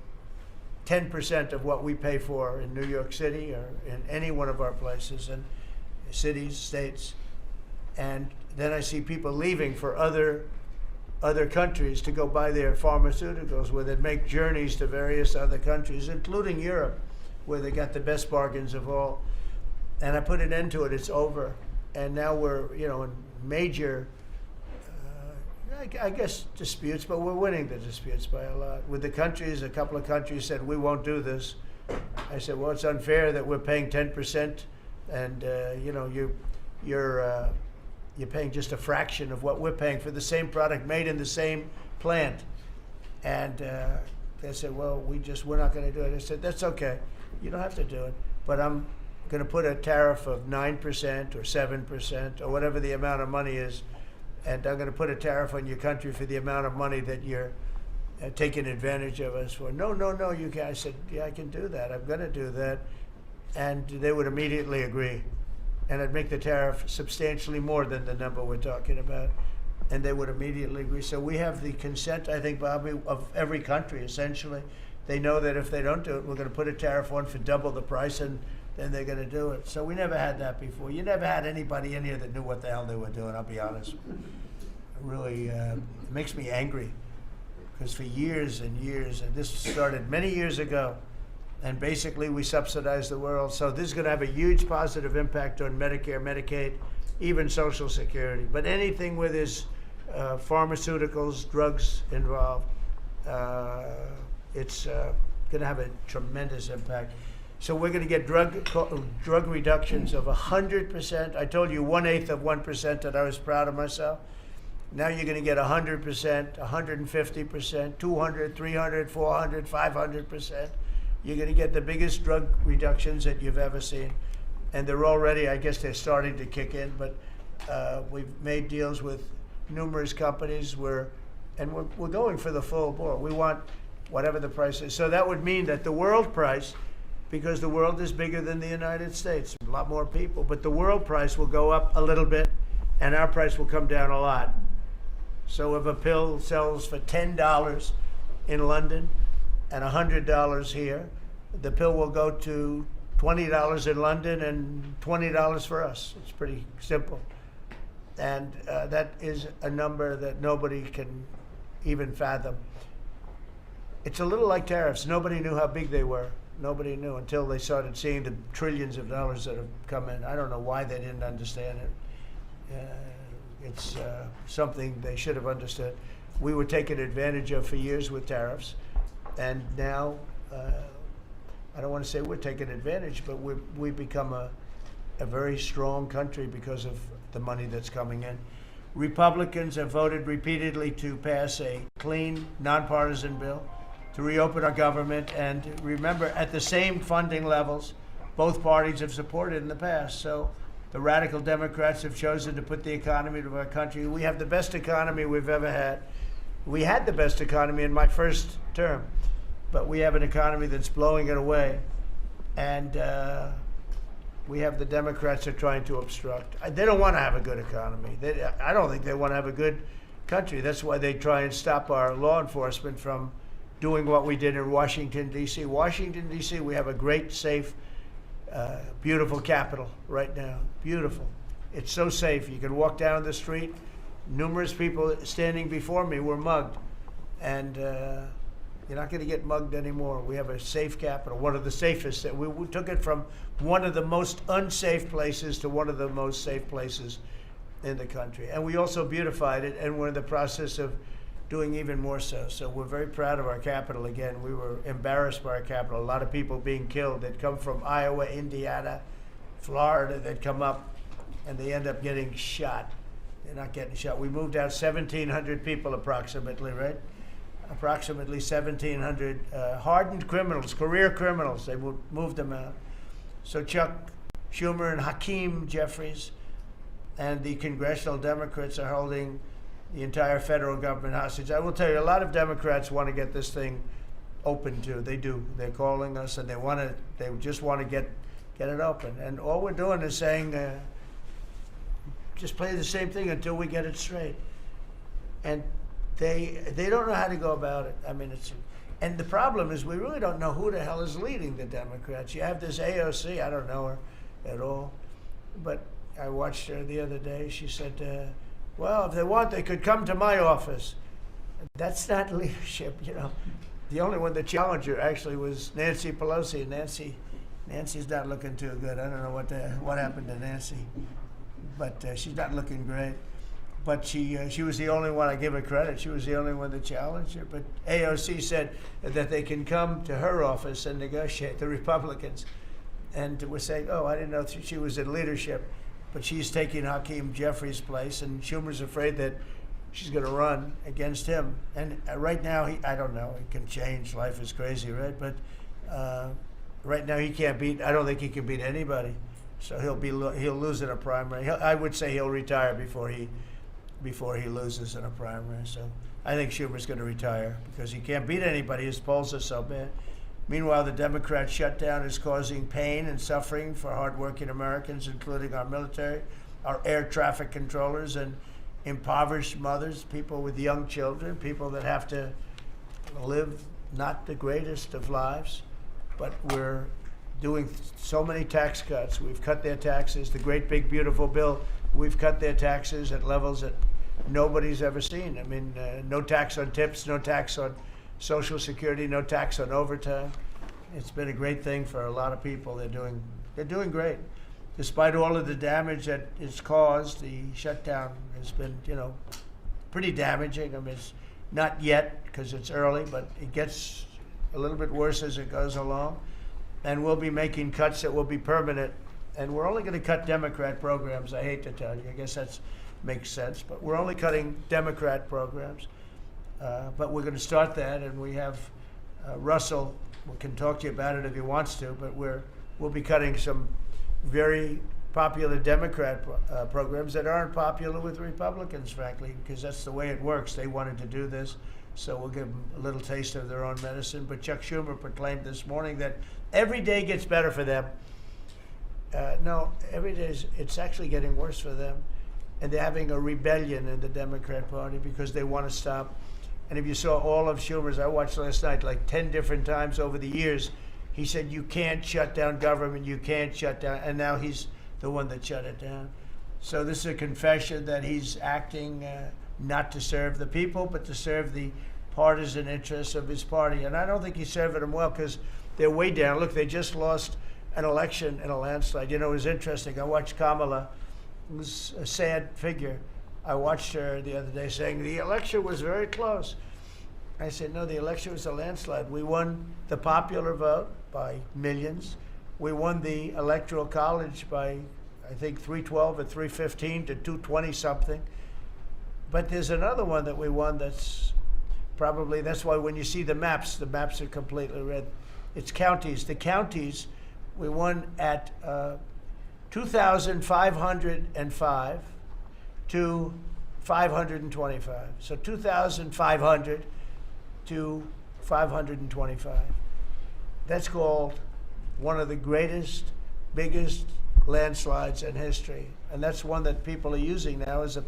Speaker 9: 10% of what we pay for in New York City or in any one of our places and cities, states. And then I see people leaving for other countries to go buy their pharmaceuticals, where they make journeys to various other countries, including Europe, where they got the best bargains of all. And I put an end to it. It's over. And now we're, you know, in major, I guess, disputes, but we're winning the disputes by a lot. With the countries, a couple of countries said, we won't do this. I said, well, it's unfair that we're paying 10%, and, you know, you're paying just a fraction of what we're paying for the same product made in the same plant. And they said, well, we're not going to do it. I said, that's okay. You don't have to do it. But I'm going to put a tariff of 9% or 7% or whatever the amount of money is, and I'm going to put a tariff on your country for the amount of money that you're taking advantage of us for. No, you can't. I said, yeah, I can do that. I'm going to do that. And they would immediately agree. And I'd make the tariff substantially more than the number we're talking about. And they would immediately agree. So we have the consent, I think, Bobby, of every country, essentially. They know that if they don't do it, we're going to put a tariff on for double the price, and then they're going to do it. So we never had that before. You never had anybody in here that knew what the hell they were doing, I'll be honest. It really it makes me angry, because for years and years, and this started many years ago, and basically we subsidize the world. So this is going to have a huge positive impact on Medicare, Medicaid, even Social Security. But anything where there's pharmaceuticals, drugs involved, it's going to have a tremendous impact. So we're going to get drug reductions of 100%. I told you 1/8 of 1% that I was proud of myself. Now you're going to get 100%, 150%, 200, 300, 400, 500%. You're going to get the biggest drug reductions that you've ever seen. And they're already, I guess they're starting to kick in, but we've made deals with numerous companies and we're going for the full board. We want whatever the price is. So that would mean that the world price, because the world is bigger than the United States, a lot more people, but the world price will go up a little bit and our price will come down a lot. So if a pill sells for $10 in London and $100 here, the pill will go to $20 in London and $20 for us. It's pretty simple. And that is a number that nobody can even fathom. It's a little like tariffs. Nobody knew how big they were. Nobody knew until they started seeing the trillions of dollars that have come in. I don't know why they didn't understand it. It's something they should have understood. We were taken advantage of for years with tariffs, and now I don't want to say we're taking advantage, but we've become a very strong country because of the money that's coming in. Republicans have voted repeatedly to pass a clean, nonpartisan bill to reopen our government, and remember, at the same funding levels both parties have supported in the past. So the radical Democrats have chosen to put the economy of our country. We have the best economy we've ever had. We had the best economy in my first term, but we have an economy that's blowing it away, and we have the Democrats are trying to obstruct. They don't want to have a good economy. I don't think they want to have a good country. That's why they try and stop our law enforcement from doing what we did in Washington, D.C. Washington, D.C., we have a great, safe, beautiful capital right now. Beautiful. It's so safe. You can walk down the street. Numerous people standing before me were mugged. And You're not going to get mugged anymore. We have a safe capital, one of the safest. We took it from one of the most unsafe places to one of the most safe places in the country. And we also beautified it, and we're in the process of doing even more so. So we're very proud of our capital again. We were embarrassed by our capital. A lot of people being killed that come from Iowa, Indiana, Florida, that come up, and they end up getting shot. They're not getting shot. We moved out 1,700 people approximately, right? Approximately 1,700 hardened criminals, career criminals. They moved them out. So Chuck Schumer and Hakeem Jeffries and the congressional Democrats are holding the entire federal government hostage. I will tell you, a lot of Democrats want to get this thing open too. They do. They're calling us, and they just want to get it open. And all we're doing is saying, just play the same thing until we get it straight. And they don't know how to go about it. I mean, and the problem is we really don't know who the hell is leading the Democrats. You have this AOC, I don't know her at all, but I watched her the other day. She said, well, if they want, they could come to my office. That's not leadership, you know. The only one that challenged her actually was Nancy Pelosi. Nancy's not looking too good. I don't know what happened to Nancy, but she's not looking great. But she was the only one, I give her credit, she was the only one that challenged her. But AOC said that they can come to her office and negotiate, the Republicans. And we're saying, oh, I didn't know she was in leadership. But she's taking Hakeem Jeffries' place, and Schumer's afraid that she's going to run against him. And right now, I don't know, it can change, life is crazy, right? But right now he can't beat, I don't think he can beat anybody. So he'll lose in a primary. I would say he'll retire before he loses in a primary. So I think Schumer's going to retire because he can't beat anybody. His polls are so bad. Meanwhile, the Democrat shutdown is causing pain and suffering for hardworking Americans, including our military, our air traffic controllers, and impoverished mothers, people with young children, people that have to live not the greatest of lives. But we're doing so many tax cuts. We've cut their taxes. The great big beautiful bill, we've cut their taxes at levels that nobody's ever seen. I mean, no tax on tips, no tax on Social Security, no tax on overtime. It's been a great thing for a lot of people. They're doing great. Despite all of the damage that it's caused, the shutdown has been, pretty damaging. I mean, it's not yet because it's early, but it gets a little bit worse as it goes along. And we'll be making cuts that will be permanent. And we're only going to cut Democrat programs. I hate to tell you. I guess that makes sense. But we're only cutting Democrat programs. But we're going to start that, and we have Russell can talk to you about it if he wants to, but we'll be cutting some very popular Democrat programs that aren't popular with Republicans, frankly, because that's the way it works. They wanted to do this, so we'll give them a little taste of their own medicine. But Chuck Schumer proclaimed this morning that every day gets better for them. No, every day it's actually getting worse for them. And they're having a rebellion in the Democrat Party because they want to stop. And if you saw all of Schumer's, I watched last night like 10 different times over the years, he said, you can't shut down government, you can't shut down, and now he's the one that shut it down. So this is a confession that he's acting not to serve the people, but to serve the partisan interests of his party. And I don't think he's serving them well because they're way down. Look, they just lost an election in a landslide. It was interesting. I watched Kamala. It was a sad figure. I watched her the other day saying the election was very close. I said, no, the election was a landslide. We won the popular vote by millions. We won the Electoral College by, I think, 312 or 315 to 220 something. But there's another one that we won that's why when you see the maps are completely red. It's counties. The counties, we won at 2,505 to 525. So 2,500 to 525. That's called one of the greatest, biggest landslides in history. And that's one that people are using now as a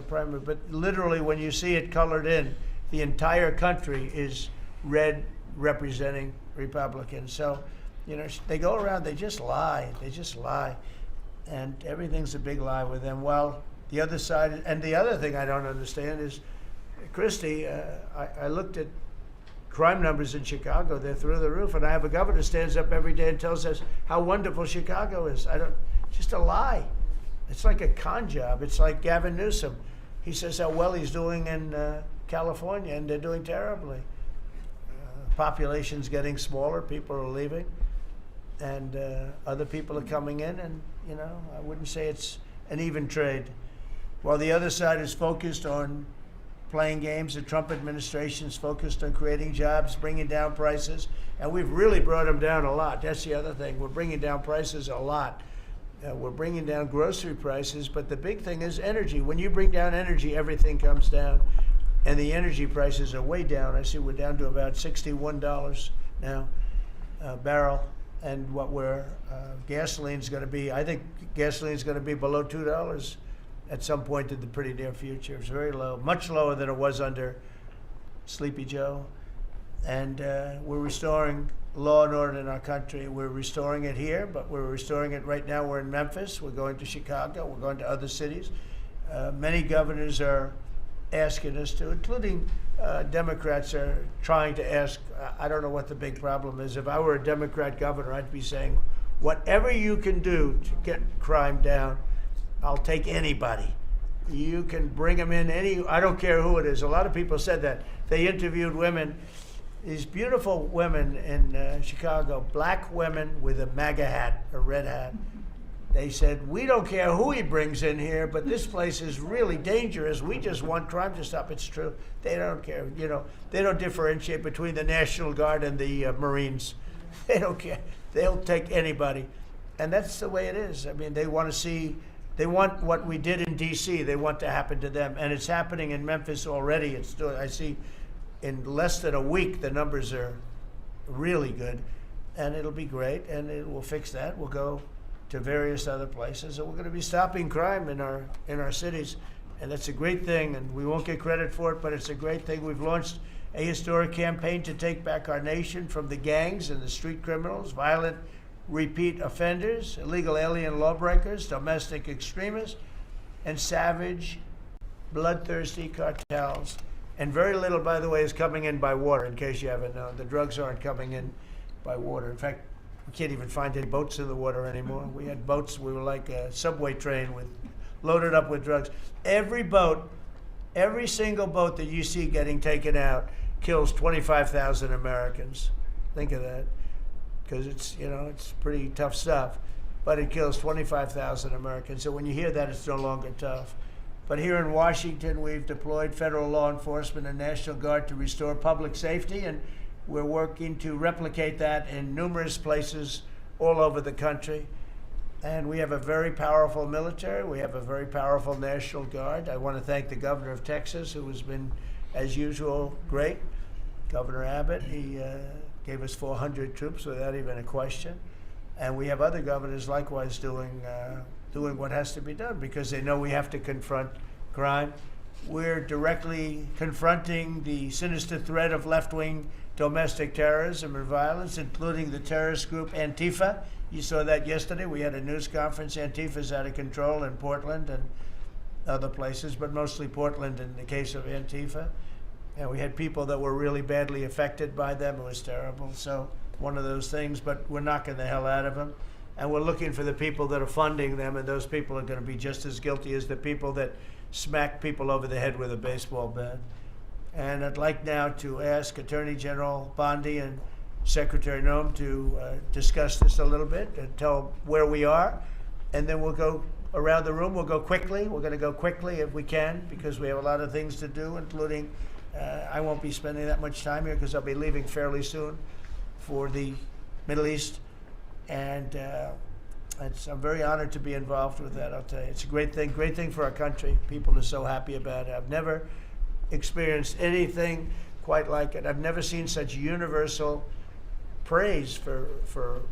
Speaker 9: primary. But literally, when you see it colored in, the entire country is red representing Republicans. So, they go around, they just lie. They just lie. And everything's a big lie with them. Well, the other side, and the other thing I don't understand is, Christie, I looked at crime numbers in Chicago, they're through the roof. And I have a governor who stands up every day and tells us how wonderful Chicago is. Just a lie. It's like a con job. It's like Gavin Newsom. He says how well he's doing in California, and they're doing terribly. Population's getting smaller, people are leaving, and other people are coming in, and, I wouldn't say it's an even trade. While the other side is focused on playing games, the Trump administration's focused on creating jobs, bringing down prices, and we've really brought them down a lot. That's the other thing. We're bringing down prices a lot. We're bringing down grocery prices, but the big thing is energy. When you bring down energy, everything comes down, and the energy prices are way down. I see we're down to about $61 now a barrel, and what gasoline's going to be, I think gasoline's going to be below $2 at some point in the pretty near future. It's very low, much lower than it was under Sleepy Joe. And we're restoring law and order in our country. We're restoring it here, but we're restoring it right now. We're in Memphis. We're going to Chicago. We're going to other cities. Many governors are asking us to, including Democrats are trying to ask. I don't know what the big problem is. If I were a Democrat governor, I'd be saying, whatever you can do to get crime down, I'll take anybody. You can bring them in I don't care who it is. A lot of people said that. They interviewed women, these beautiful women in Chicago, black women with a MAGA hat, a red hat. They said, we don't care who he brings in here, but this place is really dangerous. We just want crime to stop. It's true. They don't care. They don't differentiate between the National Guard and the Marines. They don't care. They'll take anybody. And that's the way it is. I mean, they want what we did in D.C., they want to happen to them. And it's happening in Memphis already. I see in less than a week, the numbers are really good. And it'll be great, and we'll fix that. We'll go to various other places, and we're going to be stopping crime in our cities. And that's a great thing, and we won't get credit for it, but it's a great thing. We've launched a historic campaign to take back our nation from the gangs and the street criminals, violent repeat offenders, illegal alien lawbreakers, domestic extremists, and savage, bloodthirsty cartels. And very little, by the way, is coming in by water, in case you haven't known. The drugs aren't coming in by water. In fact, we can't even find any boats in the water anymore. We had boats, we were like a subway train loaded up with drugs. Every single boat that you see getting taken out kills 25,000 Americans. Think of that. Because it's pretty tough stuff, but it kills 25,000 Americans. So when you hear that, it's no longer tough. But here in Washington, we've deployed federal law enforcement and National Guard to restore public safety, and we're working to replicate that in numerous places all over the country. And we have a very powerful military. We have a very powerful National Guard. I want to thank the governor of Texas, who has been, as usual, great. Governor Abbott, he gave us 400 troops without even a question. And we have other governors likewise doing what has to be done, because they know we have to confront crime. We're directly confronting the sinister threat of left-wing domestic terrorism and violence, including the terrorist group Antifa. You saw that yesterday. We had a news conference. Antifa's out of control in Portland and other places, but mostly Portland in the case of Antifa. And we had people that were really badly affected by them. It was terrible. So one of those things, but we're knocking the hell out of them. And we're looking for the people that are funding them, and those people are going to be just as guilty as the people that smack people over the head with a baseball bat. And I'd like now to ask Attorney General Bondi and Secretary Noem to discuss this a little bit and tell where we are. And then we'll go around the room. We'll go quickly. We're going to go quickly if we can, because we have a lot of things to do, including I won't be spending that much time here because I'll be leaving fairly soon for the Middle East. And I'm very honored to be involved with that, I'll tell you. It's a great thing for our country. People are so happy about it. I've never experienced anything quite like it. I've never seen such universal praise for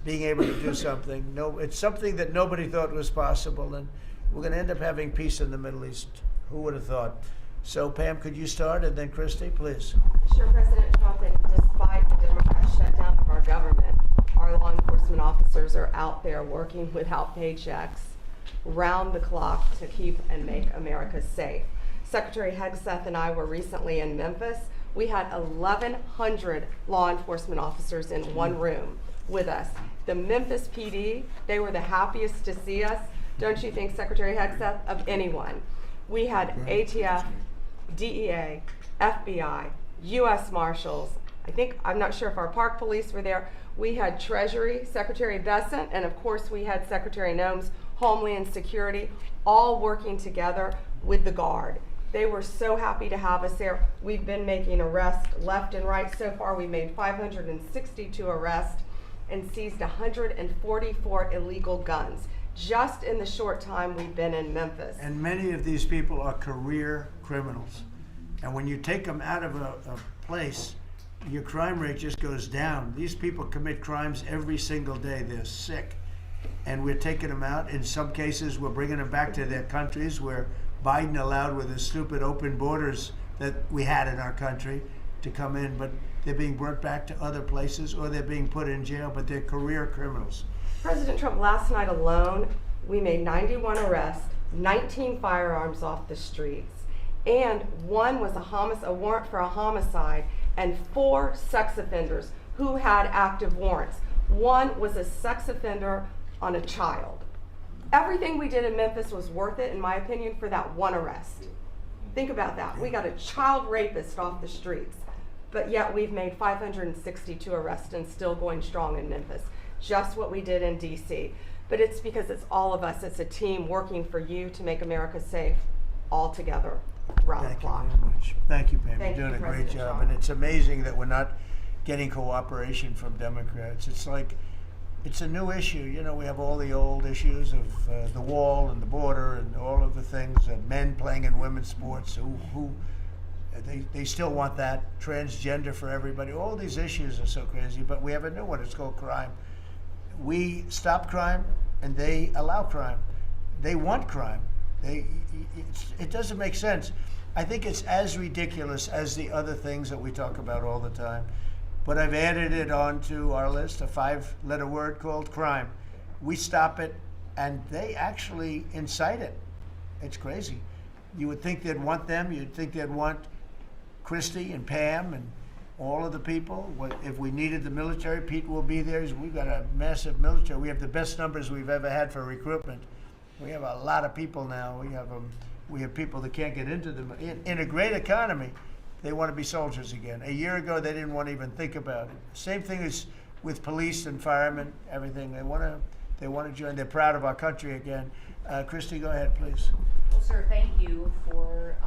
Speaker 9: being able to do something. No, it's something that nobody thought was possible, and we're going to end up having peace in the Middle East. Who would have thought? So, Pam, could you start, and then Christy, please.
Speaker 10: Sure, President Trump, that despite the Democrat shutdown of our government, our law enforcement officers are out there working without paychecks, round the clock, to keep and make America safe. Secretary Hegseth and I were recently in Memphis, We had 1,100 law enforcement officers in one room with us. The Memphis PD, they were the happiest to see us, don't you think, Secretary Hegseth, of anyone. We had ATF, DEA, FBI, U.S. Marshals. I'm not sure if our park police were there. We had Treasury, Secretary Bessent, and of course we had Secretary Noem's Homeland Security, all working together with the Guard. They were so happy to have us there. We've been making arrests left and right. So far, we made 562 arrests and seized 144 illegal guns just in the short time we've been in Memphis.
Speaker 9: And many of these people are career criminals. And when you take them out of a place, your crime rate just goes down. These people commit crimes every single day. They're sick. And we're taking them out. In some cases, we're bringing them back to their countries where Biden allowed, with the stupid open borders that we had in our country, to come in. But they're being brought back to other places, or they're being put in jail, but they're career criminals.
Speaker 10: President Trump, last night alone, we made 91 arrests, 19 firearms off the streets, and one was a warrant for a homicide, and 4 sex offenders who had active warrants. One was a sex offender on a child. Everything we did in Memphis was worth it, in my opinion, for that one arrest. Think about that. We got a child rapist off the streets, but yet we've made 562 arrests and still going strong in Memphis. Just what we did in DC. But it's because it's all of us. It's a team working for you to make America safe, all together, around the clock.
Speaker 9: Thank you very much. Thank you, Pam.
Speaker 10: Thank
Speaker 9: You're doing
Speaker 10: you,
Speaker 9: a great
Speaker 10: President
Speaker 9: job.
Speaker 10: Trump.
Speaker 9: And it's amazing that we're not getting cooperation from Democrats. It's like, it's a new issue. You know, we have all the old issues of the wall and the border and all of the things, men playing in women's sports, they still want that, transgender for everybody. All these issues are so crazy, but we have a new one. It's called crime. We stop crime and they allow crime. They want crime. It doesn't make sense. I think it's as ridiculous as the other things that we talk about all the time. But I've added it onto our list, a 5-letter word called crime. We stop it, and they actually incite it. It's crazy. You would think they'd want them. You'd think they'd want Christie and Pam and all of the people. If we needed the military, Pete will be there. We've got a massive military. We have the best numbers we've ever had for recruitment. We have a lot of people now. We have people that can't get into them. In a great economy, they want to be soldiers again. A year ago, they didn't want to even think about it. Same thing as with police and firemen, everything. They want to join. They're proud of our country again. Christy, go ahead, please.
Speaker 11: Well, sir, thank you for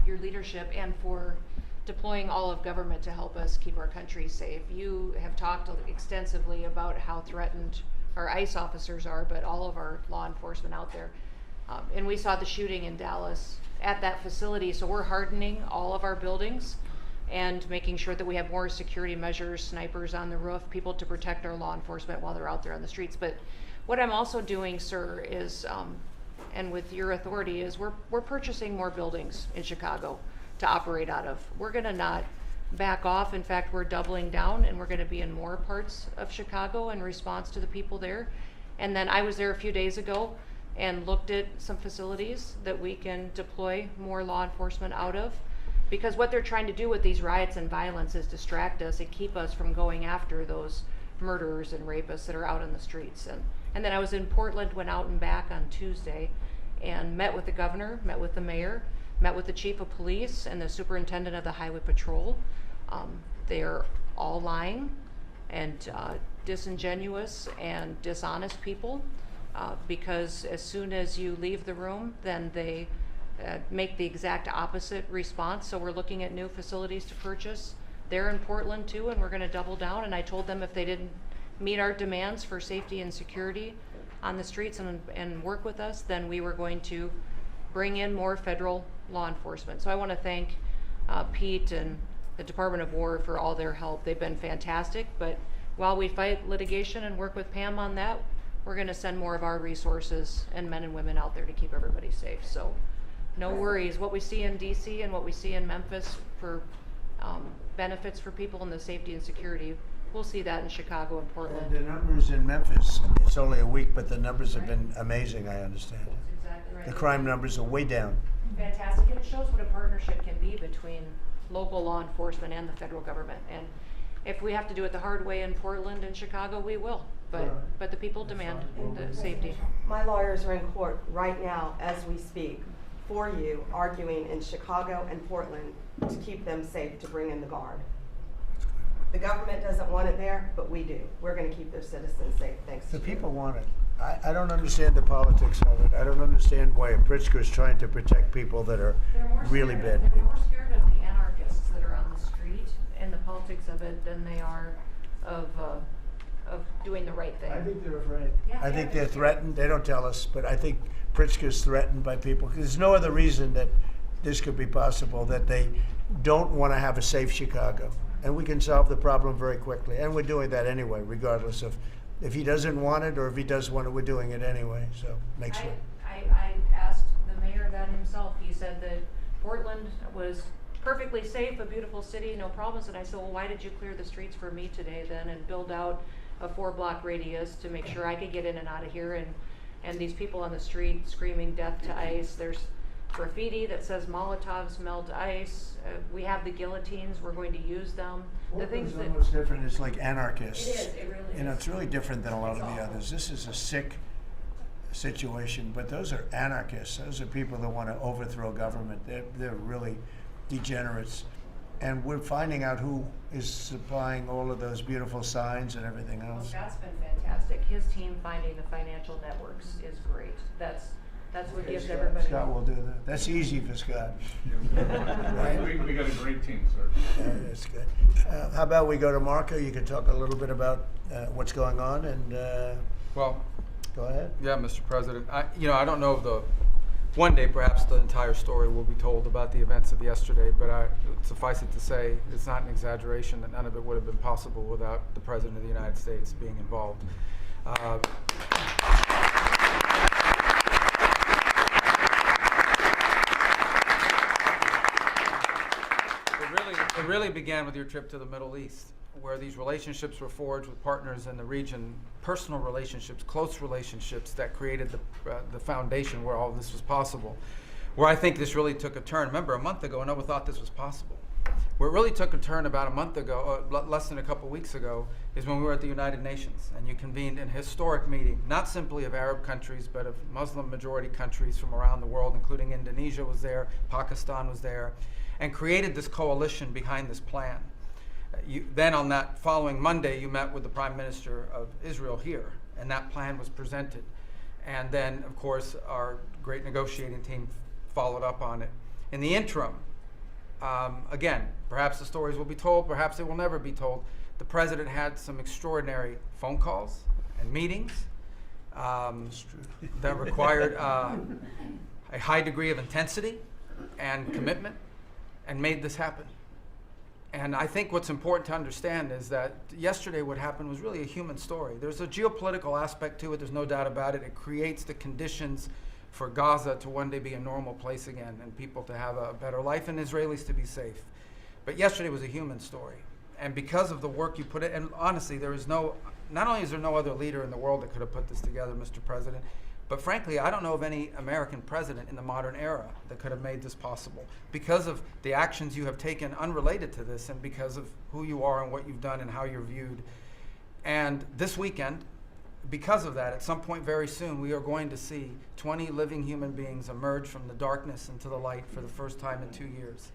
Speaker 11: your leadership and for deploying all of government to help us keep our country safe. You have talked extensively about how threatened our ICE officers are, but all of our law enforcement out there. And we saw the shooting in Dallas at that facility, so we're hardening all of our buildings and making sure that we have more security measures, snipers on the roof, people to protect our law enforcement while they're out there on the streets. But what I'm also doing, sir, is, and with your authority, is we're purchasing more buildings in Chicago to operate out of. We're gonna not back off. In fact, we're doubling down, and we're gonna be in more parts of Chicago in response to the people there. And then I was there a few days ago and looked at some facilities that we can deploy more law enforcement out of, because what they're trying to do with these riots and violence is distract us and keep us from going after those murderers and rapists that are out in the streets. And then I was in Portland, went out and back on Tuesday and met with the governor, met with the mayor, met with the chief of police and the superintendent of the highway patrol. They're all lying and disingenuous and dishonest people. Because as soon as you leave the room, then they make the exact opposite response. So we're looking at new facilities to purchase. They're in Portland too, and we're going to double down. And I told them if they didn't meet our demands for safety and security on the streets and work with us, then we were going to bring in more federal law enforcement. So I want to thank Pete and the Department of War for all their help. They've been fantastic. But while we fight litigation and work with Pam on that, we're going to send more of our resources and men and women out there to keep everybody safe. So no worries. What we see in DC and what we see in Memphis for benefits for people in the safety and security, we'll see that in Chicago and Portland.
Speaker 9: The numbers in Memphis, it's only a week, but the numbers have been amazing, I understand.
Speaker 11: That's exactly right.
Speaker 9: The crime numbers are way down.
Speaker 11: Fantastic. And it shows what a partnership can be between local law enforcement and the federal government. And if we have to do it the hard way in Portland and Chicago, we will. But the people demand the safety.
Speaker 10: My lawyers are in court right now as we speak for you, arguing in Chicago and Portland to keep them safe, to bring in the Guard. The government doesn't want it there, but we do. We're going to keep their citizens safe, thanks to
Speaker 9: The
Speaker 10: you.
Speaker 9: people want it. I don't understand the politics of it. I don't understand why Pritzker is trying to protect people that are really bad
Speaker 11: They're
Speaker 9: people.
Speaker 11: more scared of the anarchists that are on the street and the politics of it than they are of doing the right thing.
Speaker 9: I think they're afraid.
Speaker 11: Yeah,
Speaker 9: I think
Speaker 11: they're
Speaker 9: they're threatened. They don't tell us, but I think Pritzker's threatened by people. There's no other reason that this could be possible, that they don't want to have a safe Chicago. And we can solve the problem very quickly. And we're doing that anyway, regardless of if he doesn't want it or if he does want it, we're doing it anyway. So make sure.
Speaker 11: I asked the mayor that himself. He said that Portland was perfectly safe, a beautiful city, no problems. And I said, well, why did you clear the streets for me today then and build out a 4-block radius to make sure I could get in and out of here? And these people on the street screaming death to ICE. There's graffiti that says Molotovs melt ICE. We have the guillotines. We're going to use them. The things
Speaker 9: It's
Speaker 11: that
Speaker 9: almost different. It's like anarchists.
Speaker 11: It is. It really is.
Speaker 9: You know, it's really different than a lot of the others. This is a sick situation, but those are anarchists. Those are people that want to overthrow government. They're really degenerates. And we're finding out who is supplying all of those beautiful signs and everything
Speaker 11: Well,
Speaker 9: else.
Speaker 11: Scott's been fantastic. His team finding the financial networks is great. That's what gives everybody.
Speaker 9: Scott will do that. That's easy for Scott.
Speaker 6: We got a great team, sir.
Speaker 9: That's good. How about we go to Marco? You can talk a little bit about what's going on, and
Speaker 12: well,
Speaker 9: go ahead.
Speaker 12: Yeah, Mr. President. I don't know if one day perhaps the entire story will be told about the events of yesterday, but suffice it to say, it's not an exaggeration that none of it would have been possible without the President of the United States being involved. It really began with your trip to the Middle East, where these relationships were forged with partners in the region, personal relationships, close relationships that created the foundation where all of this was possible. Where I think this really took a turn. Remember, a month ago, no one thought this was possible. Where it really took a turn about a month ago, less than a couple weeks ago, is when we were at the United Nations, and you convened an historic meeting, not simply of Arab countries, but of Muslim majority countries from around the world, including Indonesia was there, Pakistan was there, and created this coalition behind this plan. Then on that following Monday, you met with the Prime Minister of Israel here, and that plan was presented. And then, of course, our great negotiating team followed up on it. In the interim, again, perhaps the stories will be told, perhaps they will never be told. The President had some extraordinary phone calls and meetings that required a high degree of intensity and commitment, and made this happen. And I think what's important to understand is that yesterday what happened was really a human story. There's a geopolitical aspect to it, there's no doubt about it. It creates the conditions for Gaza to one day be a normal place again, and people to have a better life, and Israelis to be safe. But yesterday was a human story. And because of the work you put in, and honestly, not only is there no other leader in the world that could have put this together, Mr. President, but frankly, I don't know of any American president in the modern era that could have made this possible because of the actions you have taken unrelated to this, and because of who you are and what you've done and how you're viewed. And this weekend, because of that, at some point very soon, we are going to see 20 living human beings emerge from the darkness into the light for the first time in 2 years.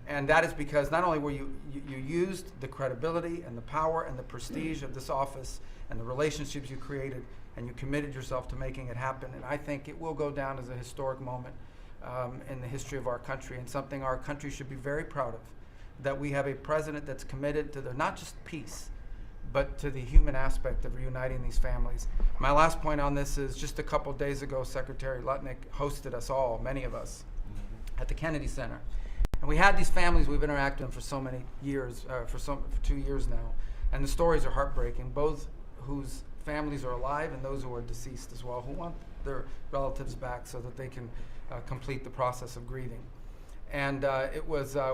Speaker 12: And that is because not only were you used the credibility and the power and the prestige of this office and the relationships you created, and you committed yourself to making it happen. And I think it will go down as a historic moment in the history of our country, and something our country should be very proud of, that we have a president that's committed to not just peace, but to the human aspect of reuniting these families. My last point on this is just a couple days ago, Secretary Lutnick hosted us all, many of us, at the Kennedy Center. And we had these families we've interacted with for so many years, for 2 years now. And the stories are heartbreaking, both whose families are alive and those who are deceased as well, who want their relatives back so that they can complete the process of grieving. And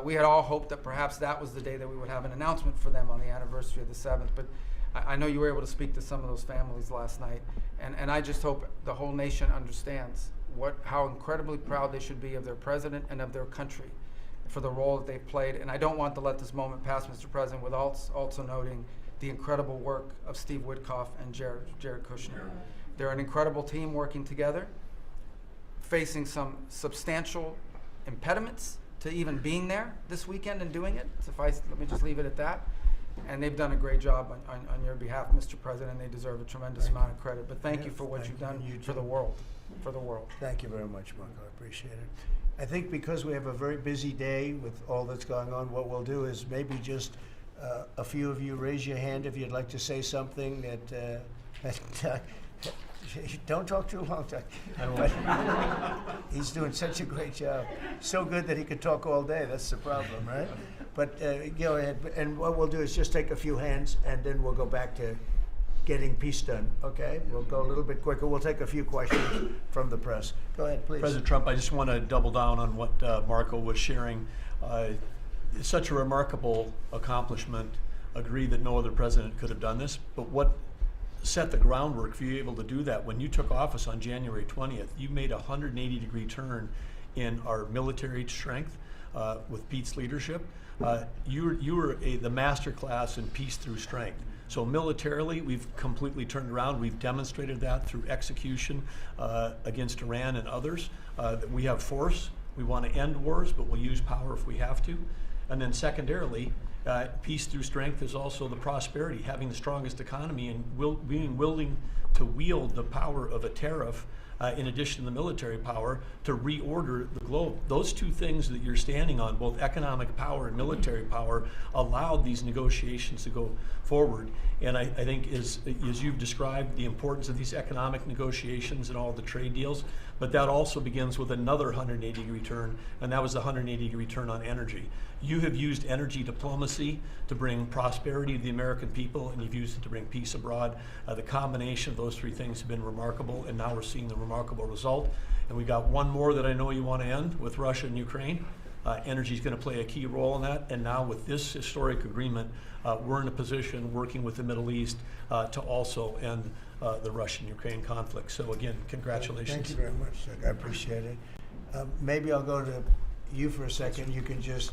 Speaker 12: we had all hoped that perhaps that was the day that we would have an announcement for them on the anniversary of the 7th, but I know you were able to speak to some of those families last night, and I just hope the whole nation understands how incredibly proud they should be of their president and of their country for the role that they've played. And I don't want to let this moment pass, Mr. President, without also noting the incredible work of Steve Witkoff and Jared Kushner. They're an incredible team working together, facing some substantial impediments to even being there this weekend and doing it. Let me just leave it at that. And they've done a great job on your behalf, Mr. President, and they deserve a tremendous amount of credit. But thank you for what you've done for the world.
Speaker 9: Thank you very much, Marco. I appreciate it. I think because we have a very busy day with all that's going on, what we'll do is maybe just a few of you raise your hand if you'd like to say something that don't talk too long, Doug. But he's doing such a great job. So good that he could talk all day. That's the problem, right? But go ahead. And what we'll do is just take a few hands, and then we'll go back to getting peace done, okay? We'll go a little bit quicker. We'll take a few questions from the press. Go ahead, please.
Speaker 13: President Trump, I just want to double down on what Marco was sharing. It's such a remarkable accomplishment. Agree that no other president could have done this, but what set the groundwork for you able to do that? When you took office on January 20th, you made a 180-degree turn in our military strength with Pete's leadership. You were the master class in peace through strength. So militarily, we've completely turned around. We've demonstrated that through execution against Iran and others. That we have force. We want to end wars, but we'll use power if we have to. And then secondarily, peace through strength is also the prosperity, having the strongest economy and being willing to wield the power of a tariff in addition to the military power to reorder the globe. Those two things that you're standing on, both economic power and military power, allowed these negotiations to go forward. And I think as you've described the importance of these economic negotiations and all the trade deals, but that also begins with another 180-degree turn, and that was the 180-degree turn on energy. You have used energy diplomacy to bring prosperity to the American people, and you've used it to bring peace abroad. The combination of those three things have been remarkable, and now we're seeing the remarkable result. And we got one more that I know you want to end with Russia and Ukraine. Energy is going to play a key role in that. And now with this historic agreement, we're in a position working with the Middle East to also end the Russian-Ukraine conflict. So again, congratulations.
Speaker 9: Thank you very much, Doug. I appreciate it. Maybe I'll go to you for a second. You can just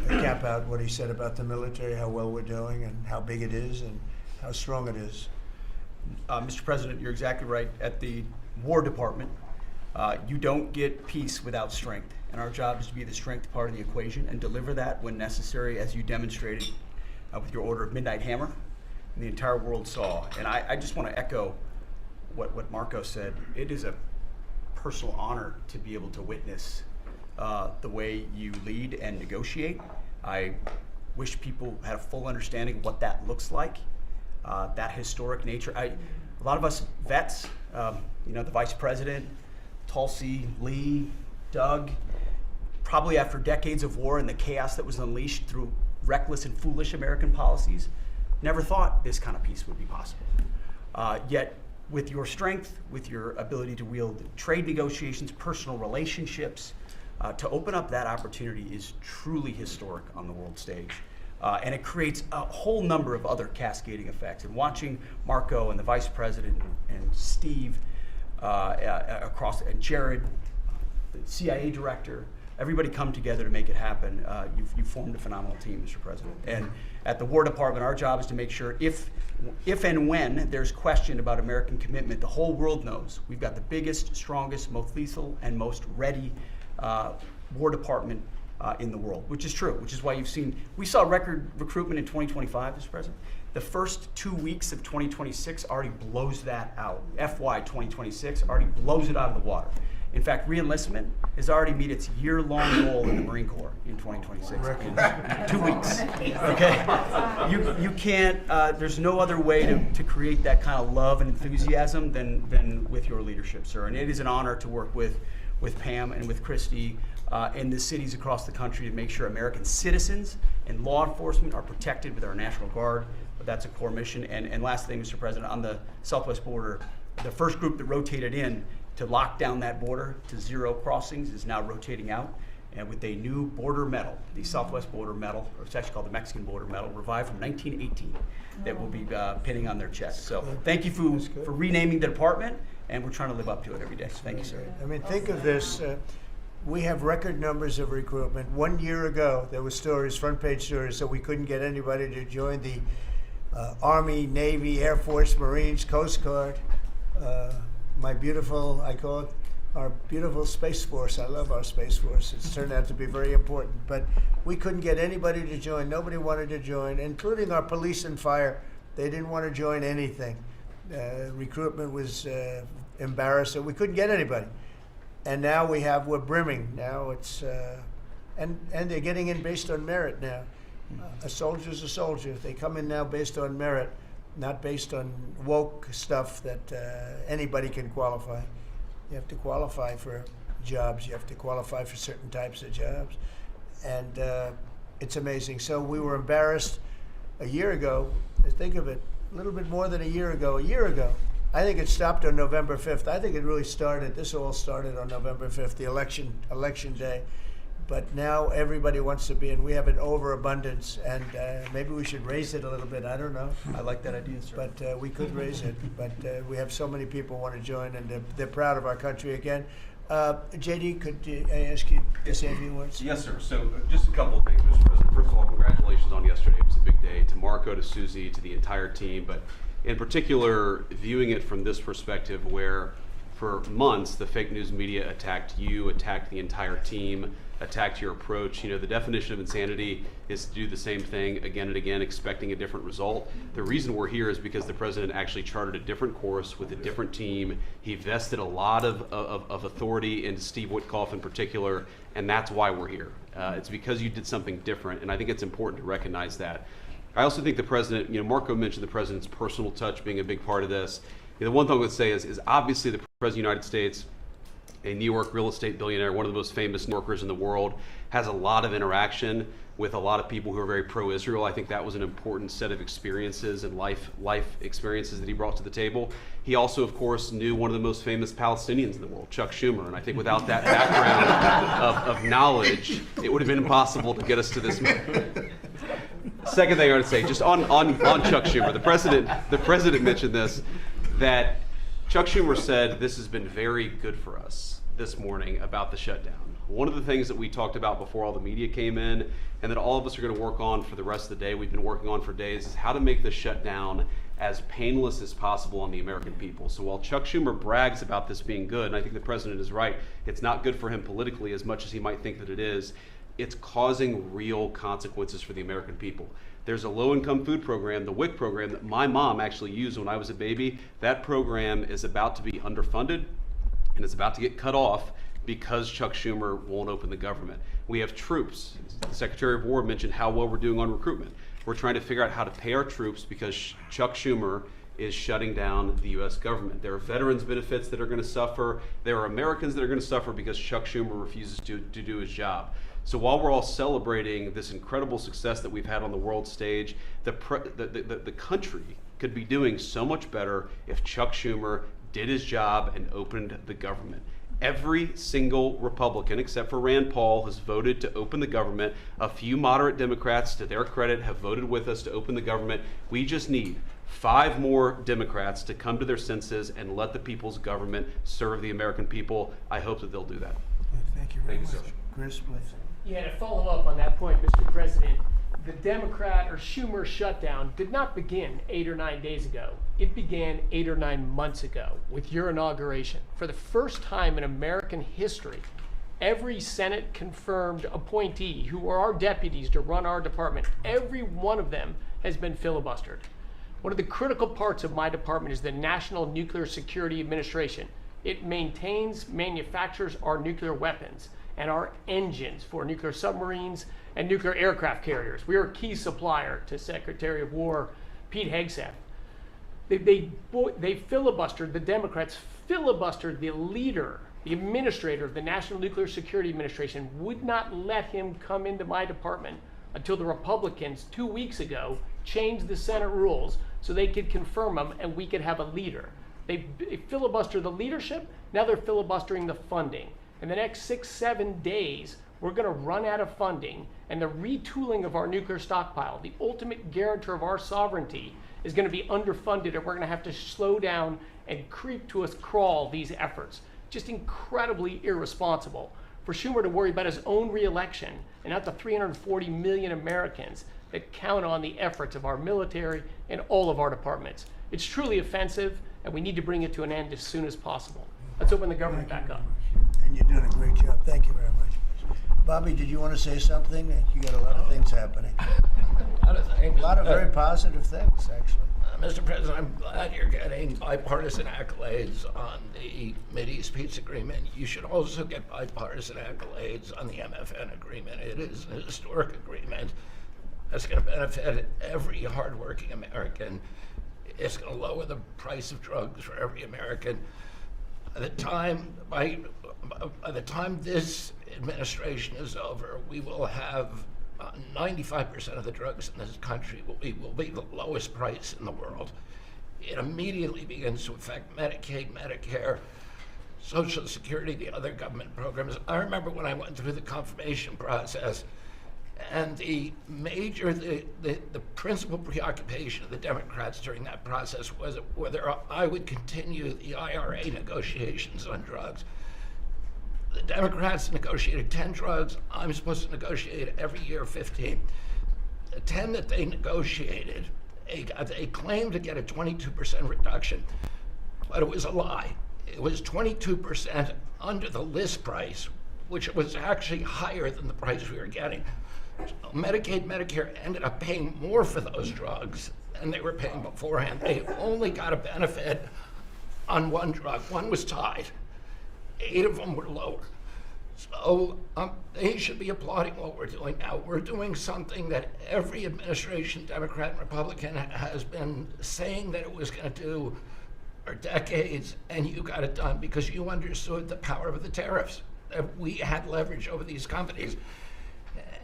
Speaker 9: cap out what he said about the military, how well we're doing, and how big it is, and how strong it is.
Speaker 14: Mr. President, you're exactly right. At the War Department, you don't get peace without strength. And our job is to be the strength part of the equation and deliver that when necessary, as you demonstrated with your Order of Midnight Hammer, and the entire world saw. And I just want to echo what Marco said. It is a personal honor to be able to witness the way you lead and negotiate. I wish people had a full understanding of what that looks like, that historic nature. A lot of us vets, the Vice President, Tulsi, Lee, Doug, probably after decades of war and the chaos that was unleashed through reckless and foolish American policies, never thought this kind of peace would be possible. Yet, with your strength, with your ability to wield trade negotiations, personal relationships, to open up that opportunity is truly historic on the world stage. And it creates a whole number of other cascading effects. And watching Marco and the Vice President and Steve and Jared, the CIA director, everybody come together to make it happen. You've formed a phenomenal team, Mr. President. And at the War Department, our job is to make sure if and when there's question about American commitment, the whole world knows we've got the biggest, strongest, most lethal, and most ready War Department in the world, which is true, which is why we saw record recruitment in 2025, Mr. President. The first 2 weeks of 2026 already blows that out. FY 2026 already blows it out of the water. In fact, re-enlistment has already met its year-long goal in the Marine Corps in 2026. In 2 weeks. Okay? You can't, there's no other way to create that kind of love and enthusiasm than with your leadership, sir. And it is an honor to work with Pam and with Christy and the cities across the country to make sure American citizens and law enforcement are protected with our National Guard. But that's a core mission. And last thing, Mr. President, on the southwest border, the first group that rotated in to lock down that border to 0 crossings is now rotating out, and with a new border medal, the Southwest Border Medal, or it's actually called the Mexican Border Medal, revived from 1918, that will be pinning on their chest. So thank you for renaming the department, and we're trying to live up to it every day. So thank you, sir.
Speaker 9: I mean, think of this. we have record numbers of recruitment. 1 year ago, there were stories, front page stories, that we couldn't get anybody to join the Army, Navy, Air Force, Marines, Coast Guard. My beautiful, I call it our beautiful Space Force. I love our Space Force. It's turned out to be very important. But we couldn't get anybody to join. Nobody wanted to join, including our police and fire. They didn't want to join anything. Recruitment was embarrassing. We couldn't get anybody. And now we're brimming. Now it's, and they're getting in based on merit now. A soldier's a soldier. They come in now based on merit, not based on woke stuff that anybody can qualify. You have to qualify for jobs. You have to qualify for certain types of jobs. And it's amazing. So we were embarrassed a year ago. Think of it, a little bit more than a year ago. A year ago, I think it stopped on November 5th. I think it really started, this all started on November 5th, the election day. But now everybody wants to be, and we have an overabundance, and maybe we should raise it a little bit. I don't know.
Speaker 14: I like that idea, sir.
Speaker 9: But we could raise it. But we have so many people want to join, and they're proud of our country again. JD, could I ask you to say a few words?
Speaker 15: Yes, sir. So just a couple of things, Mr. President. First of all, congratulations on yesterday. It was a big day. To Marco, to Susie, to the entire team. But in particular, viewing it from this perspective where for months the fake news media attacked you, attacked the entire team, attacked your approach. You know, the definition of insanity is to do the same thing again and again, expecting a different result. The reason we're here is because the president actually charted a different course with a different team. He vested a lot of authority into Steve Witkoff in particular, and that's why we're here. It's because you did something different, and I think it's important to recognize that. I also think the president, you know, Marco mentioned the president's personal touch being a big part of this. You know, the one thing I would say is obviously the president of the United States, a New York real estate billionaire, one of the most famous New Yorkers in the world, has a lot of interaction with a lot of people who are very pro-Israel. I think that was an important set of experiences and life experiences that he brought to the table. He also, of course, knew one of the most famous Palestinians in the world, Chuck Schumer. And I think without that background of knowledge, it would have been impossible to get us to this. Second thing I want to say, just on Chuck Schumer, the president mentioned this, that Chuck Schumer said this has been very good for us this morning about the shutdown. One of the things that we talked about before all the media came in, and that all of us are going to work on for the rest of the day, we've been working on for days, is how to make the shutdown as painless as possible on the American people. So while Chuck Schumer brags about this being good, and I think the president is right, it's not good for him politically as much as he might think that it is, it's causing real consequences for the American people. There's a low-income food program, the WIC program, that my mom actually used when I was a baby. That program is about to be underfunded, and it's about to get cut off because Chuck Schumer won't open the government. We have troops. The Secretary of War mentioned how well we're doing on recruitment. We're trying to figure out how to pay our troops because Chuck Schumer is shutting down the U.S. government. There are veterans benefits that are going to suffer. There are Americans that are going to suffer because Chuck Schumer refuses to do his job. So while we're all celebrating this incredible success that we've had on the world stage, the country could be doing so much better if Chuck Schumer did his job and opened the government. Every single Republican, except for Rand Paul, has voted to open the government. A few moderate Democrats, to their credit, have voted with us to open the government. We just need 5 more Democrats to come to their senses and let the people's government serve the American people. I hope that they'll do that.
Speaker 9: Thank you very much.
Speaker 15: Sir.
Speaker 9: Chris, please.
Speaker 16: Yeah, to follow up on that point, Mr. President, the Democrat or Schumer shutdown did not begin 8 or 9 days ago. It began 8 or 9 months ago with your inauguration. For the first time in American history, every Senate confirmed appointee who are our deputies to run our department, every one of them has been filibustered. One of the critical parts of my department is the National Nuclear Security Administration. It maintains, manufactures our nuclear weapons and our engines for nuclear submarines and nuclear aircraft carriers. We are a key supplier to Secretary of War Pete Hegseth. They filibustered, the Democrats filibustered the leader, the administrator of the National Nuclear Security Administration, would not let him come into my department until the Republicans 2 weeks ago changed the Senate rules so they could confirm him and we could have a leader. They filibustered the leadership, now they're filibustering the funding. In the next 6-7 days, we're going to run out of funding, and the retooling of our nuclear stockpile, the ultimate guarantor of our sovereignty, is going to be underfunded, and we're going to have to slow down and creep to a crawl these efforts. Just incredibly irresponsible for Schumer to worry about his own reelection and not the 340 million Americans that count on the efforts of our military and all of our departments. It's truly offensive, and we need to bring it to an end as soon as possible. Let's open the government back up.
Speaker 9: And you're doing a great job. Thank you very much. Bobby, did you want to say something? You got a lot of things happening. A lot of very positive things, actually.
Speaker 5: Mr. President, I'm glad you're getting bipartisan accolades on the Mideast Peace Agreement. You should also get bipartisan accolades on the MFN agreement. It is a historic agreement that's going to benefit every hardworking American. It's going to lower the price of drugs for every American. By the time this administration is over, we will have 95% of the drugs in this country will be the lowest price in the world. It immediately begins to affect Medicaid, Medicare, Social Security, the other government programs. I remember when I went through the confirmation process, and the principal preoccupation of the Democrats during that process was whether I would continue the IRA negotiations on drugs. The Democrats negotiated 10 drugs. I'm supposed to negotiate every year 15. The 10 that they negotiated, they claimed to get a 22% reduction, but it was a lie. It was 22% under the list price, which was actually higher than the price we were getting. So Medicaid, Medicare ended up paying more for those drugs than they were paying beforehand. They only got a benefit on one drug. One was tied. 8 of them were lower. So they should be applauding what we're doing now. We're doing something that every administration, Democrat and Republican, has been saying that it was going to do for decades, and you got it done because you understood the power of the tariffs, that we had leverage over these companies.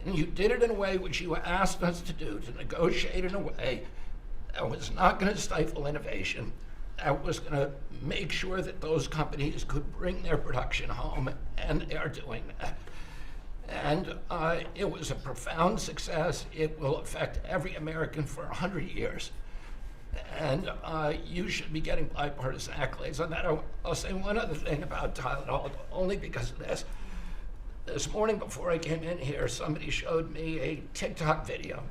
Speaker 5: And you did it in a way which you asked us to do, to negotiate in a way that was not going to stifle innovation, that was going to make sure that those companies could bring their production home, and they are doing that. And it was a profound success. It will affect every American for 100 years. And you should be getting bipartisan accolades on that. I'll say one other thing about Tylenol, only because of this. This morning before I came in here, somebody showed me a TikTok video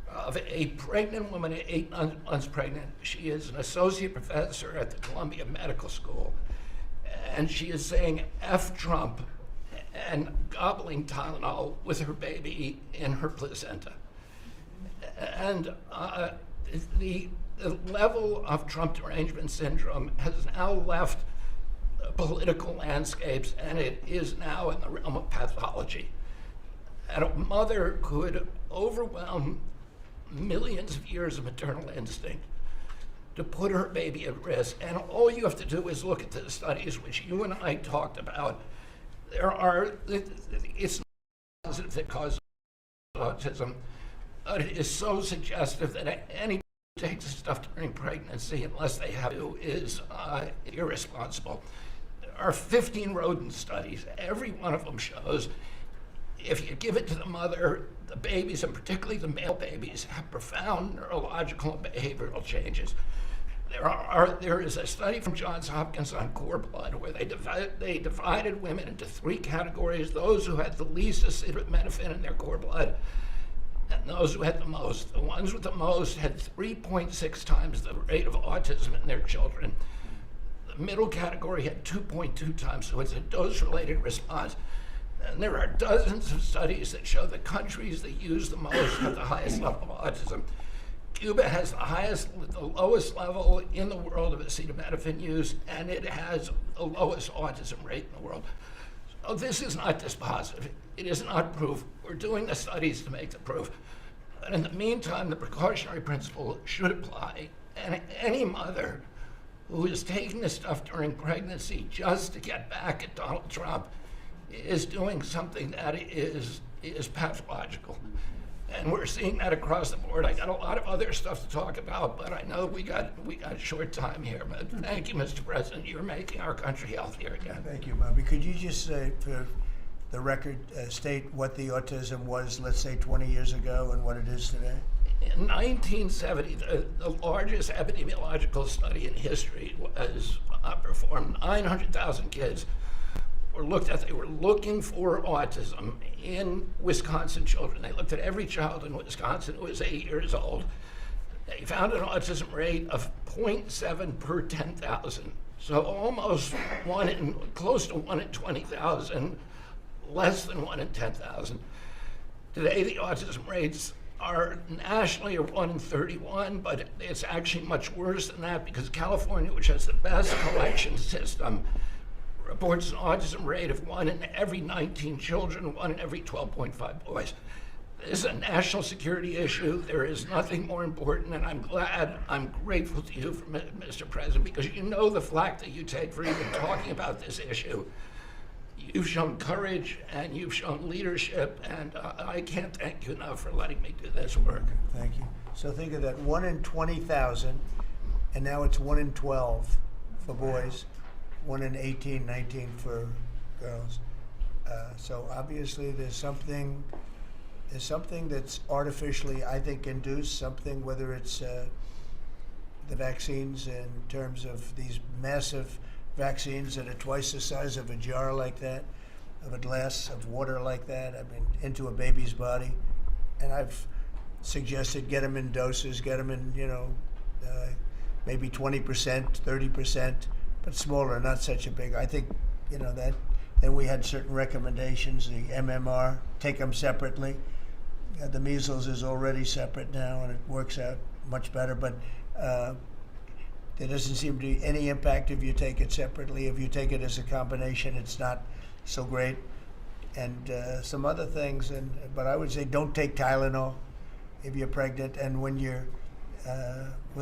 Speaker 5: of a pregnant woman, 8 months pregnant. She is an associate professor at the Columbia Medical School, and she is saying F Trump and gobbling Tylenol with her baby in her placenta. And the level of Trump derangement syndrome has now left political landscapes, and it is now in the realm of pathology. And a mother could overwhelm millions of years of maternal instinct to put her baby at risk. And all you have to do is look at the studies which you and I talked about. It's not positive that causes autism, but it is so suggestive that any who takes the stuff during pregnancy, unless they have to, is irresponsible. There are 15 rodent studies. Every one of them shows if you give it to the mother, the babies, and particularly the male babies, have profound neurological and behavioral changes. There is a study from Johns Hopkins on cord blood where they divided women into 3 categories: those who had the least acetaminophen in their cord blood, and those who had the most. The ones with the most had 3.6 times the rate of autism in their children. The middle category had 2.2 times, so it's a dose-related response. And there are dozens of studies that show the countries that use the most have the highest level of autism. Cuba has the lowest level in the world of acetaminophen use, and it has the lowest autism rate in the world. So this is not dispositive. It is not proof. We're doing the studies to make the proof. But in the meantime, the precautionary principle should apply. And any mother who is taking this stuff during pregnancy just to get back at Donald Trump is doing something that is pathological. And we're seeing that across the board. I got a lot of other stuff to talk about, but I know we got a short time here. But thank you, Mr. President. You're making our country healthier again.
Speaker 9: Thank you, Bobby. Could you just say, for the record, state what the autism was, let's say, 20 years ago and what it is today?
Speaker 5: In 1970, the largest epidemiological study in history was performed. 900,000 kids were looked at. They were looking for autism in Wisconsin children. They looked at every child in Wisconsin who was 8 years old. They found an autism rate of 0.7 per 10,000. So almost close to 1 in 20,000, less than 1 in 10,000. Today, the autism rates are nationally 1 in 31, but it's actually much worse than that because California, which has the best collection system, reports an autism rate of 1 in every 19 children, 1 in every 12.5 boys. This is a national security issue. There is nothing more important, and I'm grateful to you, Mr. President, because you know the flack that you take for even talking about this issue. You've shown courage and you've shown leadership, and I can't thank you enough for letting me do this work.
Speaker 9: Thank you. So think of that, 1 in 20,000, and now it's 1 in 12 for boys, 1 in 18, 19 for girls. So obviously there's something that's artificially, I think, induced, something, whether it's the vaccines in terms of these massive vaccines that are twice the size of a jar like that, of a glass of water like that, I mean, into a baby's body. And I've suggested get them in doses, get them in, maybe 20%, 30%, but smaller, not such a big. I think, that. Then we had certain recommendations, the MMR, take them separately. The measles is already separate now, and it works out much better, but there doesn't seem to be any impact if you take it separately. If you take it as a combination, it's not so great. And some other things, but I would say don't take Tylenol if you're pregnant, and when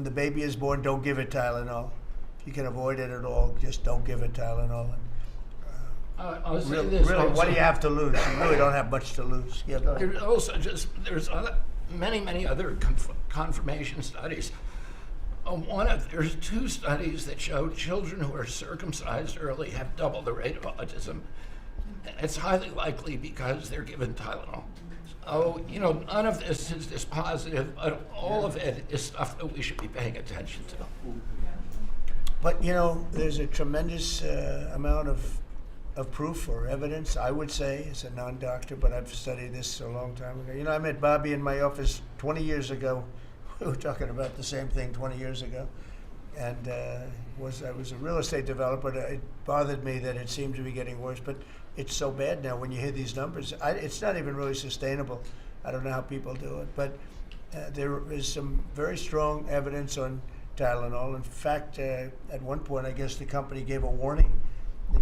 Speaker 9: the baby is born, don't give it Tylenol. If you can avoid it at all, just don't give it Tylenol.
Speaker 5: I'll say
Speaker 9: Really,
Speaker 5: this
Speaker 9: what
Speaker 5: also.
Speaker 9: do you have to lose? You really don't have much to lose. Yeah, go ahead.
Speaker 5: There's many other confirmation studies. There's 2 studies that show children who are circumcised early have double the rate of autism. It's highly likely because they're given Tylenol. So, none of this is dispositive, but all of it is stuff that we should be paying attention to.
Speaker 9: But, there's a tremendous amount of proof or evidence, I would say, as a non-doctor, but I've studied this a long time ago. I met Bobby in my office 20 years ago. We were talking about the same thing 20 years ago. And I was a real estate developer. It bothered me that it seemed to be getting worse, but it's so bad now when you hear these numbers. It's not even really sustainable. I don't know how people do it, but there is some very strong evidence on Tylenol. In fact, at one point, I guess the company gave a warning.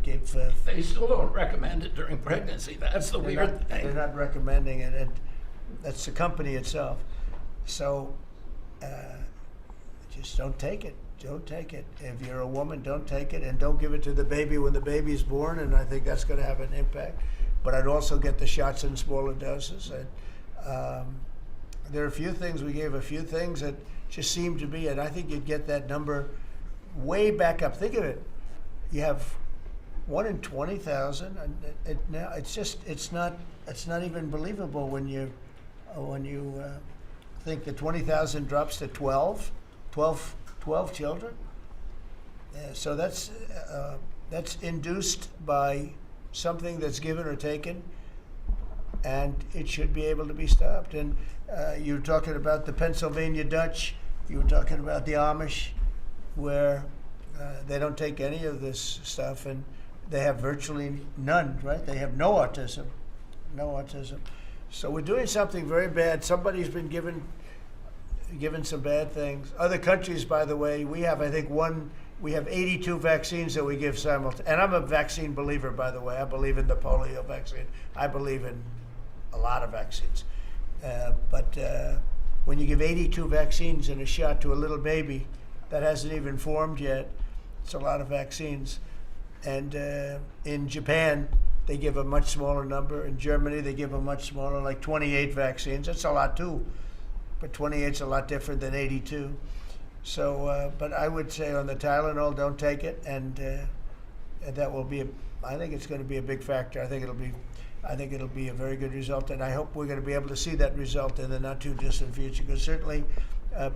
Speaker 5: They still don't recommend it during pregnancy. That's the weird thing.
Speaker 9: They're not recommending it, and that's the company itself. So just don't take it. Don't take it. If you're a woman, don't take it, and don't give it to the baby when the baby's born, and I think that's going to have an impact. But I'd also get the shots in smaller doses. And, there are a few things, we gave a few things that just seem to be, and I think you'd get that number way back up. Think of it. You have 1 in 20,000, and now it's not even believable when you think that 20,000 drops to 12 children. So that's induced by something that's given or taken, and it should be able to be stopped. And you were talking about the Pennsylvania Dutch, you were talking about the Amish, where they don't take any of this stuff, and they have virtually none, right? They have no autism. So we're doing something very bad. Somebody's been given some bad things. Other countries, by the way, we have 82 vaccines that we give simultaneously. And I'm a vaccine believer, by the way. I believe in the polio vaccine. I believe in a lot of vaccines. But when you give 82 vaccines in a shot to a little baby that hasn't even formed yet, it's a lot of vaccines. And in Japan, they give a much smaller number. In Germany, they give a much smaller, like 28 vaccines. That's a lot too, but 28's a lot different than 82. So, but I would say on the Tylenol, don't take it, and that will be. I think it's going to be a big factor. I think it'll be a very good result, and I hope we're going to be able to see that result in the not too distant future. Because certainly,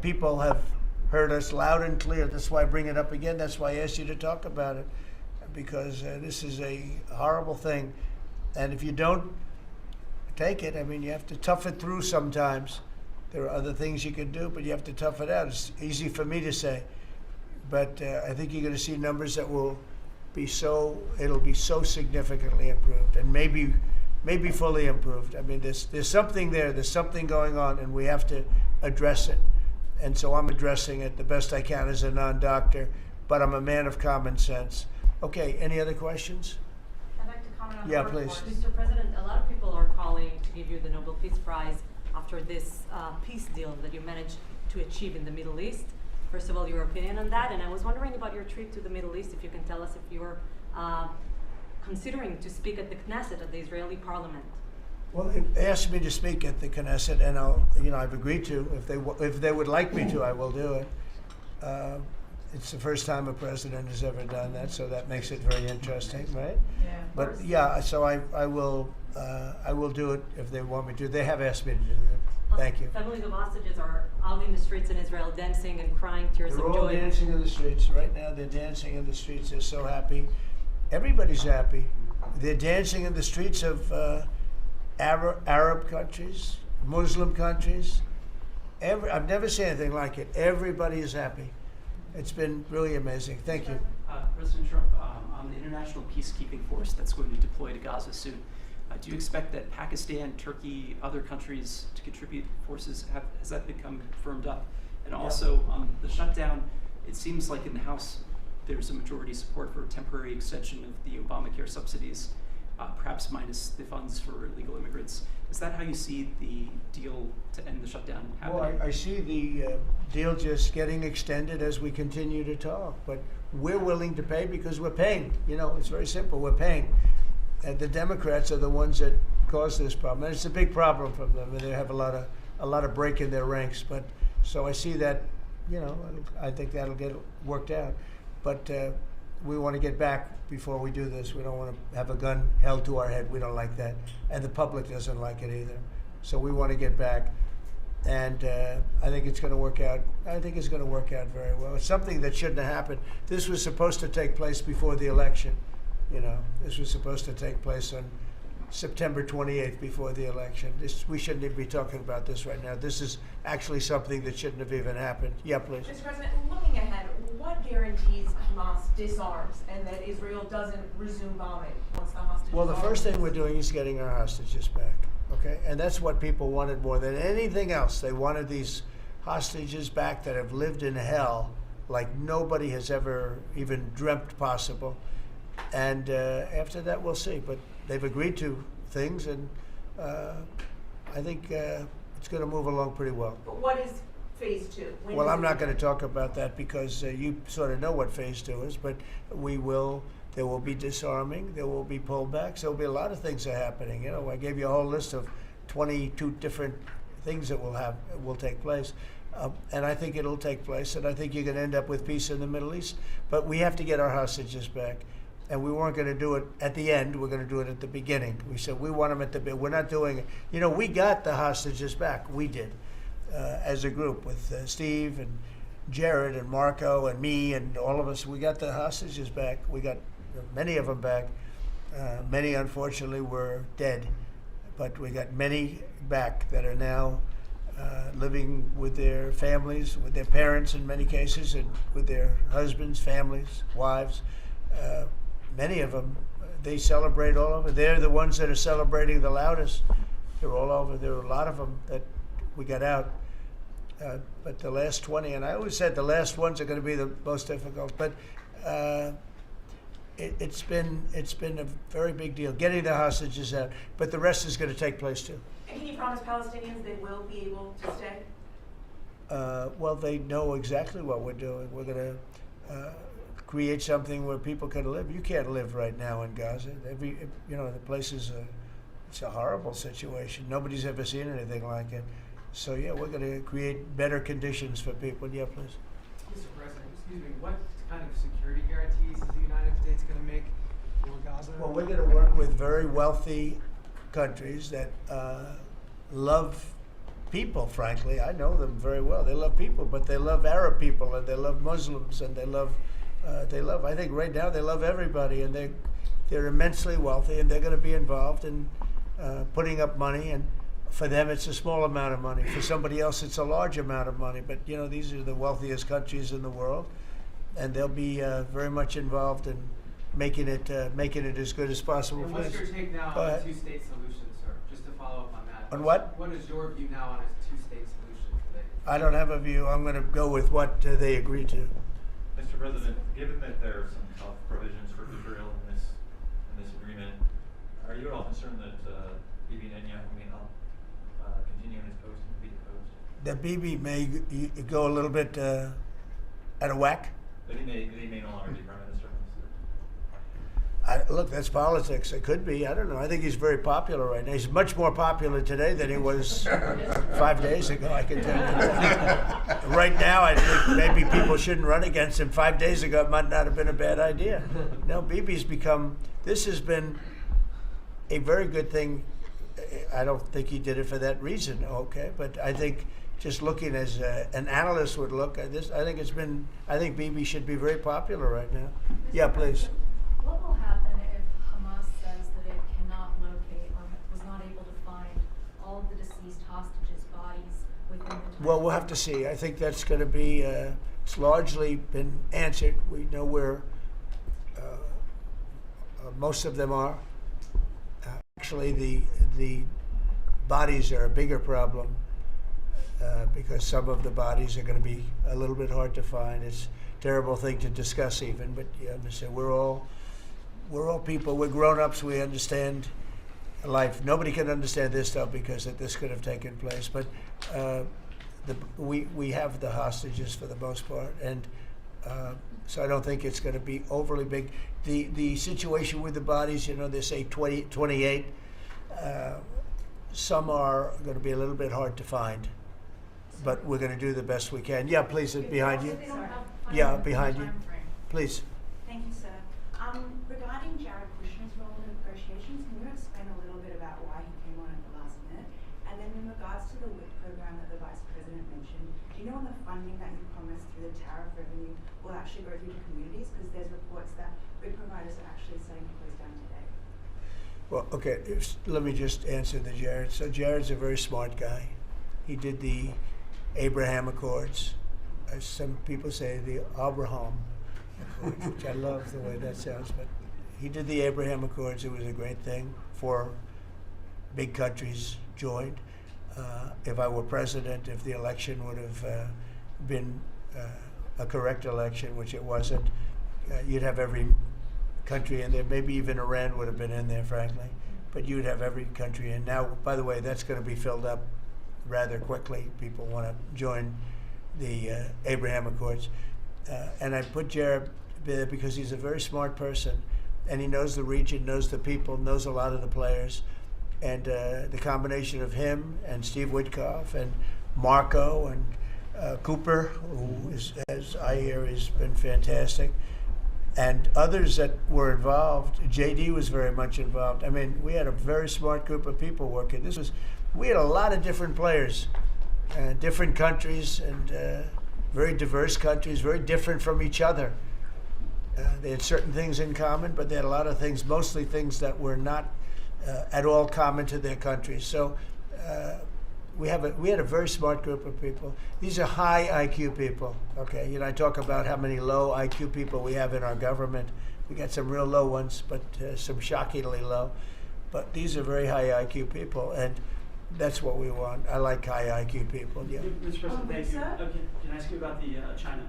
Speaker 9: people have heard us loud and clear. That's why I bring it up again. That's why I asked you to talk about it. because this is a horrible thing. And if you don't take it, I mean, you have to tough it through sometimes. There are other things you can do, but you have to tough it out. It's easy for me to say. But I think you're going to see numbers that will be it'll be so significantly improved, and maybe fully improved. I mean, there's something there, there's something going on, and we have to address it. And so I'm addressing it the best I can as a non-doctor, but I'm a man of common sense. Okay, any other questions?
Speaker 7: I'd like to comment on
Speaker 9: Yeah,
Speaker 7: the
Speaker 9: please.
Speaker 7: report. Mr. President, a lot of people are calling to give you the Nobel Peace Prize after this peace deal that you managed to achieve in the Middle East. First of all, your opinion on that, and I was wondering about your trip to the Middle East, if you can tell us if you're considering to speak at the Knesset, at the Israeli parliament.
Speaker 9: Well, they asked me to speak at the Knesset, and I've agreed to. If they would like me to, I will do it. It's the first time a president has ever done that, so that makes it very interesting, right?
Speaker 7: Yeah.
Speaker 9: But yeah, so I will do it if they want me to. They have asked me to do that. Thank you.
Speaker 7: Families of hostages are out in the streets in Israel dancing and crying tears
Speaker 9: They're
Speaker 7: of
Speaker 9: all
Speaker 7: joy.
Speaker 9: dancing in the streets right now. They're dancing in the streets. They're so happy. Everybody's happy. They're dancing in the streets of Arab countries, Muslim countries. I've never seen anything like it. Everybody is happy. It's been really amazing. Thank you.
Speaker 18: President Trump, on the international peacekeeping force that's going to deploy to Gaza soon, do you expect that Pakistan, Turkey, other countries to contribute forces? Has that become firmed up? And also, on the shutdown, it seems like in the House there's a majority support for a temporary extension of the Obamacare subsidies, perhaps minus the funds for illegal immigrants. Is that how you see the deal to end the shutdown happening?
Speaker 9: Well, I see the deal just getting extended as we continue to talk, but we're willing to pay because we're paying. It's very simple. We're paying. And the Democrats are the ones that caused this problem, and it's a big problem for them. And they have a lot of break in their ranks. But so I see that, I think that'll get worked out. But we want to get back before we do this. We don't want to have a gun held to our head. We don't like that, and the public doesn't like it either. So we want to get back, and I think it's going to work out. I think it's going to work out very well. It's something that shouldn't have happened. This was supposed to take place before the election. This was supposed to take place on September 28th before the election. We shouldn't even be talking about this right now. This is actually something that shouldn't have even happened. Yeah, please.
Speaker 23: Mr. President, looking ahead, what guarantees Hamas disarms and that Israel doesn't resume bombing once the hostages
Speaker 9: Well, the
Speaker 23: are
Speaker 9: first thing
Speaker 23: released?
Speaker 9: we're doing is getting our hostages back, okay? And that's what people wanted more than anything else. They wanted these hostages back that have lived in hell like nobody has ever even dreamt possible. And after that, we'll see. But they've agreed to things, and I think it's going to move along pretty well.
Speaker 23: But what is phase two? When
Speaker 9: Well,
Speaker 23: does
Speaker 9: I'm
Speaker 23: it
Speaker 9: not going to
Speaker 23: begin?
Speaker 9: talk about that because you sort of know what phase two is, but there will be disarming, there will be pullbacks, there will be a lot of things that are happening. I gave you a whole list of 22 different things that will take place. And I think it'll take place, and I think you're going to end up with peace in the Middle East. But we have to get our hostages back. And we weren't going to do it at the end. We're going to do it at the beginning. We said we want them at the beginning. We're not doing it. We got the hostages back. We did, as a group with Steve and Jared and Marco and me and all of us. We got the hostages back. We got many of them back. Many, unfortunately, were dead. But we got many back that are now living with their families, with their parents in many cases, and with their husbands, families, wives. Many of them, they celebrate all over. They're the ones that are celebrating the loudest. They're all over. There are a lot of them that we got out. But the last 20, and I always said the last ones are going to be the most difficult. But it's been a very big deal getting the hostages out. But the rest is going to take place too.
Speaker 23: And can you promise Palestinians they will be able to stay?
Speaker 9: Well, they know exactly what we're doing. We're going to create something where people can live. You can't live right now in Gaza. The place it's a horrible situation. Nobody's ever seen anything like it. So yeah, we're going to create better conditions for people. Yeah, please.
Speaker 24: Mr. President, excuse me, what kind of security guarantees is the United States going to make for Gaza?
Speaker 9: Well, we're going to work with very wealthy countries that love people, frankly. I know them very well. They love people, but they love Arab people, and they love Muslims, and they love I think right now they love everybody, and they're immensely wealthy, and they're going to be involved in putting up money. And for them, it's a small amount of money. For somebody else, it's a large amount of money. But you know, these are the wealthiest countries in the world, and they'll be very much involved in making it as good as possible.
Speaker 24: And what's your take now on a two-state solution, sir? Just to follow up on that.
Speaker 9: On what?
Speaker 24: What is your view now on a two-state solution today?
Speaker 9: I don't have a view. I'm going to go with what they agree to.
Speaker 1: Mr. President, given that there are some tough provisions for Israel in this agreement, are you at all concerned that Bibi Netanyahu may not continue in his post and be deposed?
Speaker 9: That Bibi may go a little bit out of whack.
Speaker 1: That he may no longer be Prime Minister.
Speaker 9: Look, that's politics. It could be. I don't know. I think he's very popular right now. He's much more popular today than he was 5 days ago, I can tell you. Right now, I think maybe people shouldn't run against him. 5 days ago, it might not have been a bad idea. No, Bibi's this has been a very good thing. I don't think he did it for that reason, okay? But I think just looking as an analyst would look at this, I think Bibi should be very popular right now. Yeah, please.
Speaker 17: What will happen if Hamas says that it cannot locate or was not able to find all of the deceased hostages' bodies within the time?
Speaker 9: Well, we'll have to see. I think that's going to be, it's largely been answered. We know where most of them are. Actually, the bodies are a bigger problem because some of the bodies are going to be a little bit hard to find. It's a terrible thing to discuss even, but you understand, we're all people, we're grown-ups, we understand life. Nobody can understand this stuff because this could have taken place, but we have the hostages for the most part, and so I don't think it's going to be overly big. The situation with the bodies, you know, they say 28. Some are going to be a little bit hard to find, but we're going to do the best we can. Yeah, please, behind you. Yeah, behind you. Please.
Speaker 19: Thank you, sir. Regarding Jared Kushner's role in negotiations, can you explain a little bit about why he came on at the last minute? And then in regards to the WIC program that the Vice President mentioned, do you know when the funding that you promised through the tariff revenue will actually go through to communities? Because there's reports that WIC providers are actually starting to close down today.
Speaker 9: Well, okay, let me just answer the Jared. So Jared's a very smart guy. He did the Abraham Accords. As some people say, the Abraham Accords, which I love the way that sounds. But he did the Abraham Accords. It was a great thing. 4 big countries joined. If I were president, if the election would have been a correct election, which it wasn't, you'd have every country in there. Maybe even Iran would have been in there, frankly. But you'd have every country in. Now, by the way, that's going to be filled up rather quickly. People want to join the Abraham Accords. And I put Jared there because he's a very smart person, and he knows the region, knows the people, knows a lot of the players. And the combination of him and Steve Witkoff and Marco and Cooper, who is, as I hear, has been fantastic, and others that were involved. JD was very much involved. I mean, we had a very smart group of people working. We had a lot of different players, different countries, and very diverse countries, very different from each other. They had certain things in common, but they had a lot of things, mostly things that were not at all common to their countries. So we had a very smart group of people. These are high IQ people. Okay, you know, I talk about how many low IQ people we have in our government. We got some real low ones, but some shockingly low. But these are very high IQ people, and that's what we want. I like high IQ people. Yeah.
Speaker 18: Mr. President, thank you. Can I ask you about the China?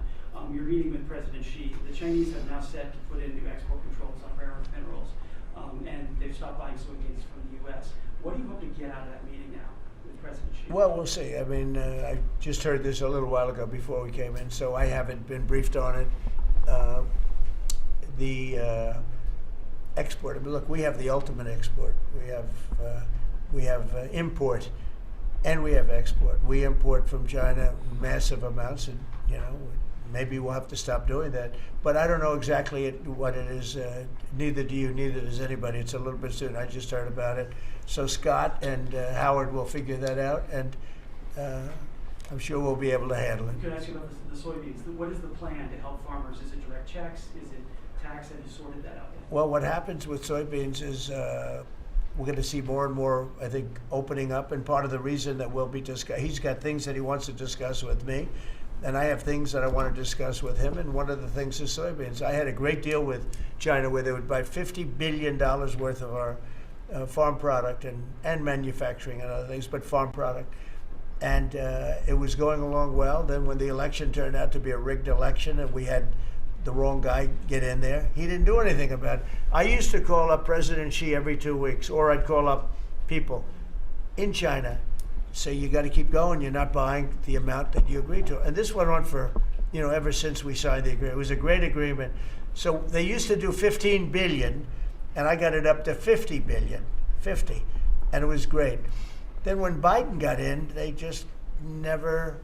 Speaker 18: You're meeting with President Xi. The Chinese have now set to put in new export controls on rare earth minerals, and they've stopped buying soybeans from the U.S. What do you hope to get out of that meeting now with President Xi?
Speaker 9: Well, we'll see. I mean, I just heard this a little while ago before we came in, so I haven't been briefed on it. The export. I mean, look, we have the ultimate export. We have import, and we have export. We import from China massive amounts, and you know, maybe we'll have to stop doing that. But I don't know exactly what it is. Neither do you. Neither does anybody. It's a little bit soon. I just heard about it. So Scott and Howard will figure that out, and I'm sure we'll be able to handle it.
Speaker 18: Could I ask you about the soybeans? What is the plan to help farmers? Is it direct checks? Is it tax? Have you sorted that out yet?
Speaker 9: Well, what happens with soybeans is we're going to see more and more, I think, opening up. And part of the reason that we'll be he's got things that he wants to discuss with me, and I have things that I want to discuss with him. And one of the things is soybeans. I had a great deal with China where they would buy $50 billion worth of our farm product and manufacturing and other things, but farm product. And it was going along well. Then when the election turned out to be a rigged election and we had the wrong guy get in there, he didn't do anything about it. I used to call up President Xi every 2 weeks, or I'd call up people in China, say, you got to keep going. You're not buying the amount that you agreed to. And this went on for, ever since we signed the agreement. It was a great agreement. So they used to do 15 billion, and I got it up to 50 billion, 50, and it was great. Then when Biden got in, they just never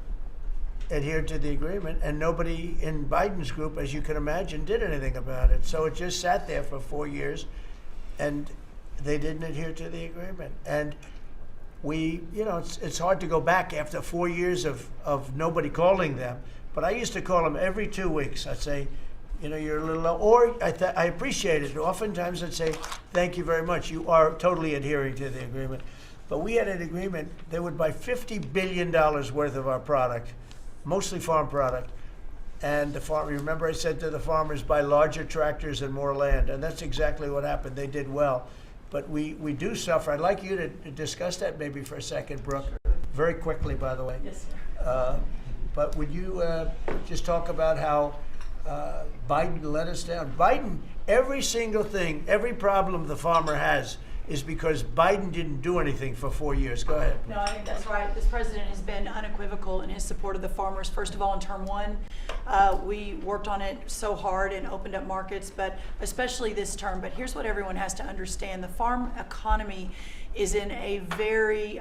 Speaker 9: adhered to the agreement, and nobody in Biden's group, as you can imagine, did anything about it. So it just sat there for 4 years, and they didn't adhere to the agreement. And we, it's hard to go back after 4 years of nobody calling them, but I used to call them every 2 weeks. I'd say, you're a little low, or I appreciate it. Oftentimes I'd say, thank you very much. You are totally adhering to the agreement. But we had an agreement, they would buy $50 billion worth of our product, mostly farm product. And remember I said to the farmers, buy larger tractors and more land. And that's exactly what happened. They did well. But we do suffer. I'd like you to discuss that maybe for a second, Brooke. Very quickly, by the way.
Speaker 2: Yes, sir.
Speaker 9: But would you just talk about how Biden let us down? Biden, every single thing, every problem the farmer has is because Biden didn't do anything for 4 years. Go ahead.
Speaker 2: No, I think that's right. This president has been unequivocal in his support of the farmers. First of all, in term one, we worked on it so hard and opened up markets, but especially this term. But here's what everyone has to understand. The farm economy is in a very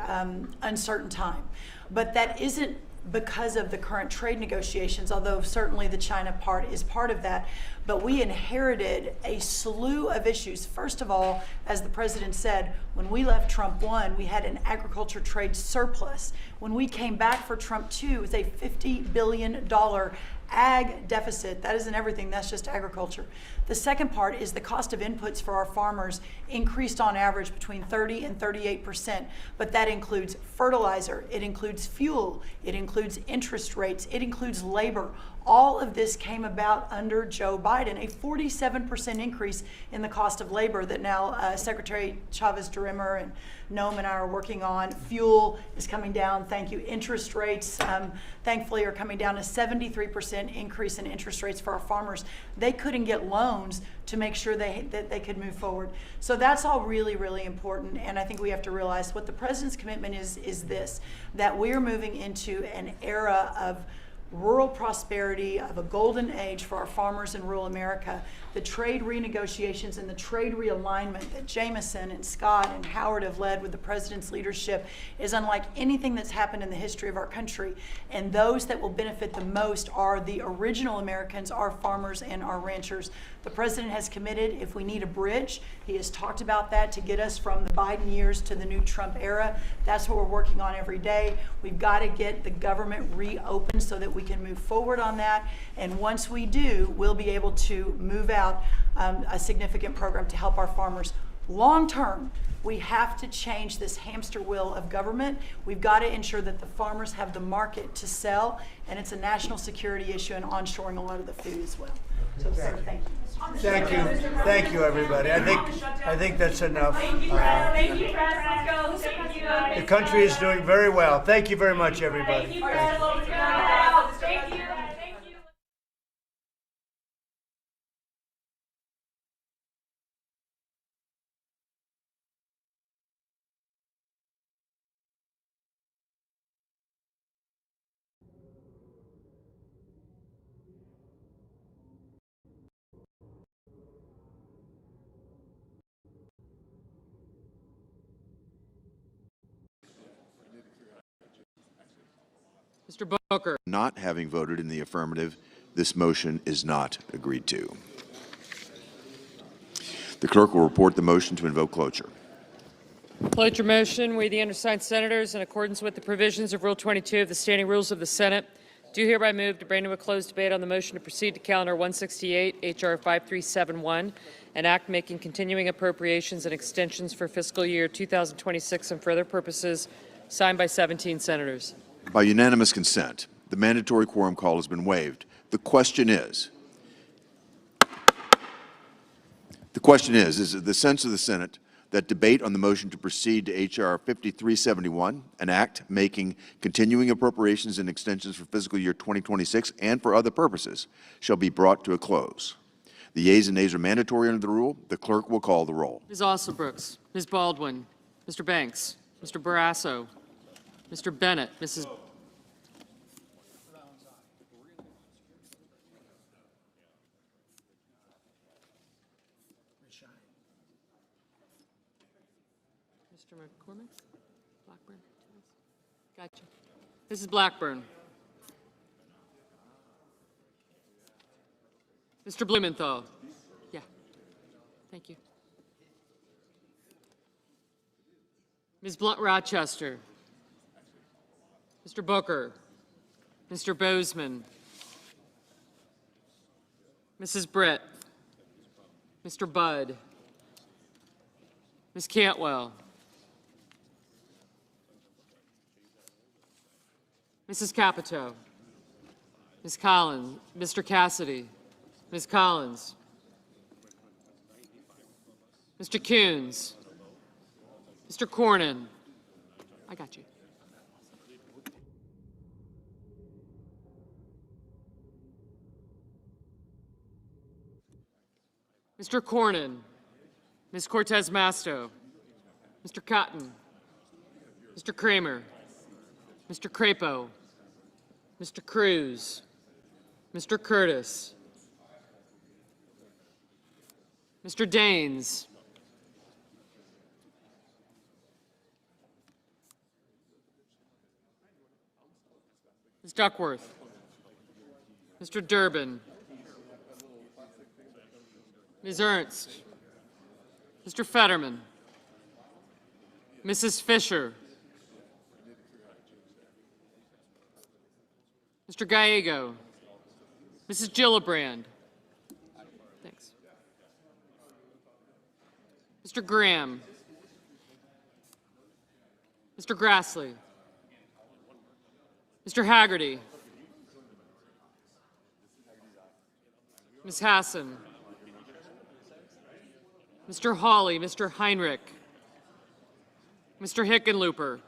Speaker 2: uncertain time. But that isn't because of the current trade negotiations, although certainly the China part is part of that. But we inherited a slew of issues. First of all, as the president said, when we left Trump 1, we had an agriculture trade surplus. When we came back for Trump 2, it was a $50 billion ag deficit. That isn't everything, that's just agriculture. The second part is the cost of inputs for our farmers increased on average between 30 and 38%, but that includes fertilizer, it includes fuel, it includes interest rates, it includes labor. All of this came about under Joe Biden, a 47% increase in the cost of labor that now Secretary Chavez-DeRimmer and Noam and I are working on. Fuel is coming down, thank you. Interest rates, thankfully, are coming down. A 73% increase in interest rates for our farmers. They couldn't get loans to make sure that they could move forward. So that's all really, really important. And I think we have to realize what the president's commitment is this, that we're moving into an era of rural prosperity, of a golden age for our farmers in rural America. The trade renegotiations and the trade realignment that Jameson and Scott and Howard have led with the president's leadership is unlike anything that's happened in the history of our country. And those that will benefit the most are the original Americans, our farmers and our ranchers. The president has committed, if we need a bridge, he has talked about that to get us from the Biden years to the new Trump era. That's what we're working on every day. We've got to get the government reopened so that we can move forward on that. And once we do, we'll be able to move out a significant program to help our farmers. Long term, we have to change this hamster wheel of government. We've got to ensure that the farmers have the market to sell, and it's a national security issue and onshoring a lot of the food as well. So, sir, thank you.
Speaker 9: Thank you, everybody. I think that's enough.
Speaker 2: Thank you, press. Thank you, press. Let's go. Thank you, guys.
Speaker 9: The country is doing very well. Thank you very much, everybody.
Speaker 2: Thank you, press. Let's go. Thank you.
Speaker 3: Mr. Booker.
Speaker 4: Not having voted in the affirmative, this motion is not agreed to. The clerk will report the motion to invoke cloture.
Speaker 3: Cloture motion. We, the undersigned senators, in accordance with the provisions of Rule 22 of the Standing Rules of the Senate, do hereby move to bring to a closed debate on the motion to proceed to Calendar 168, H.R. 5371, an act making continuing appropriations and extensions for fiscal year 2026 and further purposes, signed by 17 senators.
Speaker 4: By unanimous consent, the mandatory quorum call has been waived. The question is it the sense of the Senate that debate on the motion to proceed to H.R. 5371, an act making continuing appropriations and extensions for fiscal year 2026 and for other purposes, shall be brought to a close? The yeas and nays are mandatory under the rule. The clerk will call the roll.
Speaker 3: Ms. Alsobrooks, Ms. Baldwin, Mr. Banks, Mr. Barrasso, Mr. Bennett, Mrs. Mr. McCormick? Blackburn? Gotcha. Mrs. Blackburn. Mr. Blumenthal. Yeah. Thank you. Ms. Blunt-Rochester. Mr. Booker. Mr. Bozeman. Mrs. Britt. Mr. Budd. Ms. Cantwell. Mrs. Capito. Ms. Collins. Mr. Cassidy. Ms. Collins. Mr. Coons. Mr. Cornyn. I got you. Mr. Cornyn. Ms. Cortez Masto. Mr. Cotton. Mr. Kramer. Mr. Crapo. Mr. Cruz. Mr. Curtis. Mr. Daines. Ms. Duckworth. Mr. Durbin. Ms. Ernst. Mr. Fetterman. Mrs. Fisher. Mr. Gallego. Mrs. Gillibrand. Thanks. Mr. Graham. Mr. Grassley. Mr. Haggerty. Ms. Hassan. Mr. Hawley, Mr. Heinrich. Mr. Hickenlooper.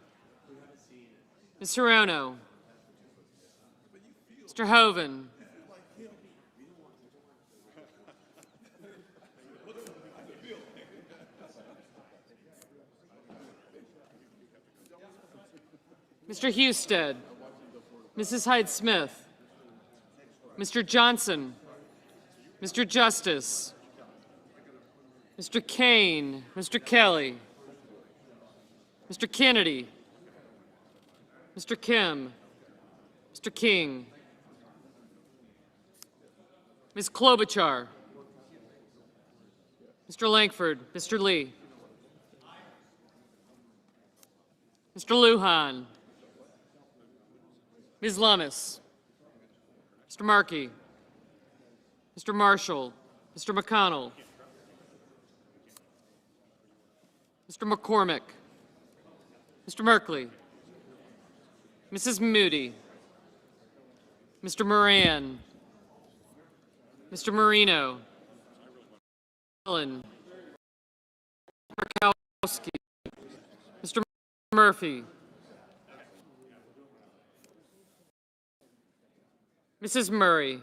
Speaker 3: Ms. Hirono. Mr. Hoven. Mr. Husted. Mrs. Hyde-Smith. Mr. Johnson. Mr. Justice. Mr. Kane. Mr. Kelly. Mr. Kennedy. Mr. Kim. Mr. King. Ms. Klobuchar. Mr. Langford. Mr. Lee. Mr. Lujan. Ms. Lummis. Mr. Markey. Mr. Marshall. Mr. McConnell. Mr. McCormick. Mr. Merkley. Mrs. Moody. Mr. Moran. Mr. Marino. Allen. Murkowski. Mr. Murphy. Mrs. Murray.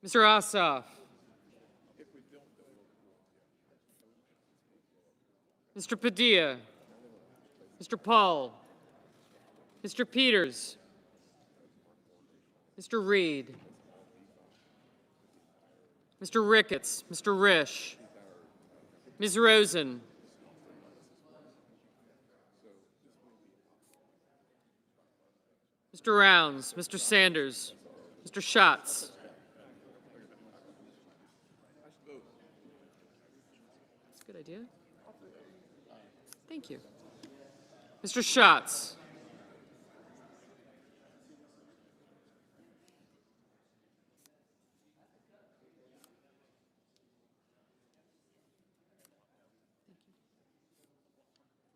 Speaker 3: Mr. Ossoff. Mr. Padilla. Mr. Paul. Mr. Peters. Mr. Reed. Mr. Ricketts. Mr. Risch. Ms. Rosen. Mr. Rounds. Mr. Sanders. Mr. Schatz. Good idea. Thank you. Mr. Schatz.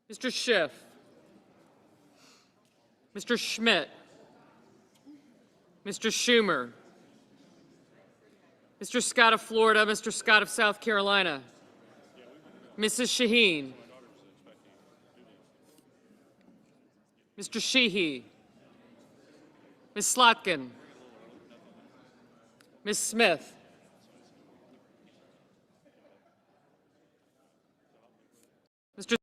Speaker 3: Mr. Schiff. Mr. Schmidt. Mr. Schumer. Mr. Scott of Florida, Mr. Scott of South Carolina. Mrs. Shaheen. Mr. Sheehy. Ms. Slotkin. Ms. Smith. Mr.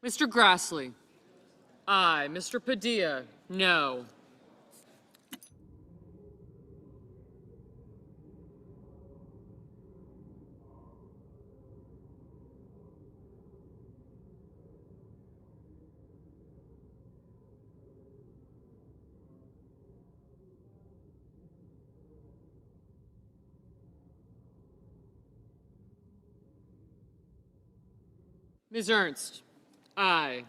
Speaker 3: Mr. Grassley. Aye. Mr. Padilla. No. Ms. Ernst. Aye.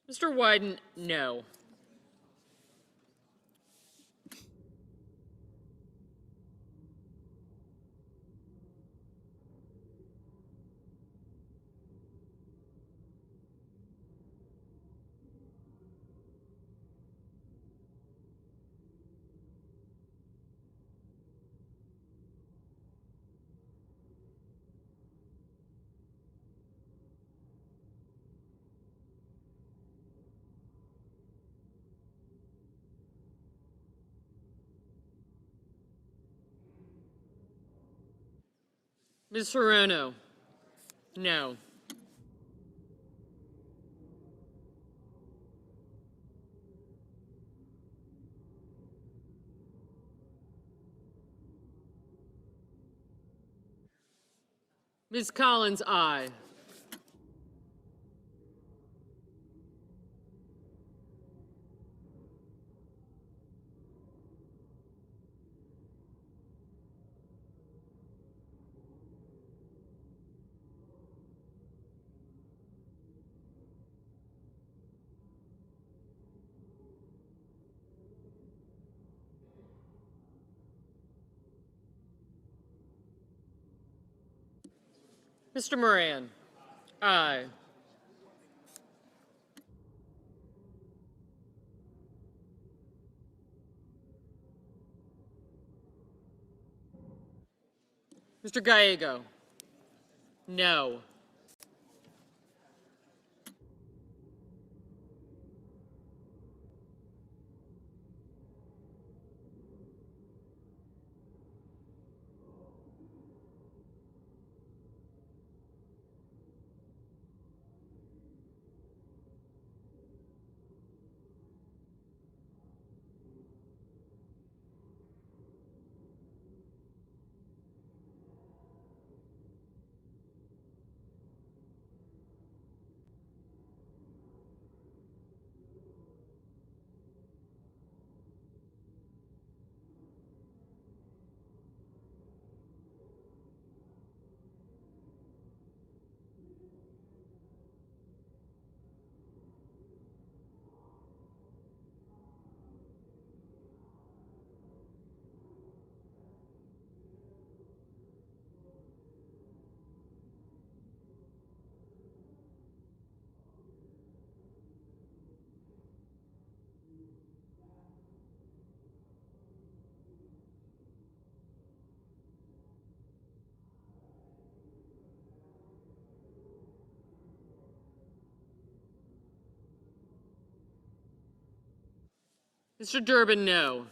Speaker 3: Mr. Wyden, no. Ms. Serrano, no. Ms. Collins, aye. Mr. Moran, aye. Mr. Gallego, no. Mr. Durbin, no.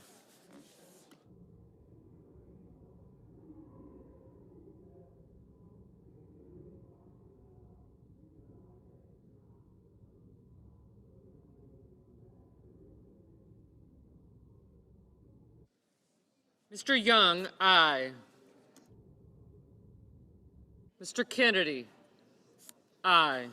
Speaker 3: Mr. Young, aye. Mr. Kennedy, aye.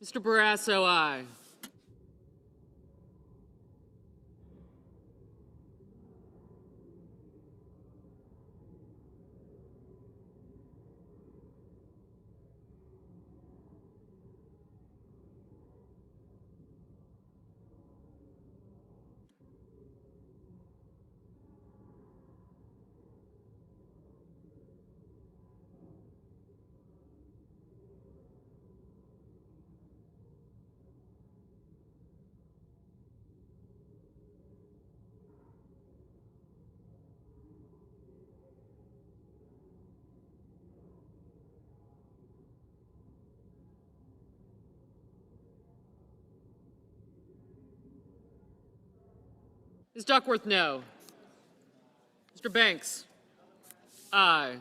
Speaker 3: Mr. Barrasso, aye. Ms. Duckworth, no. Mr. Banks, aye.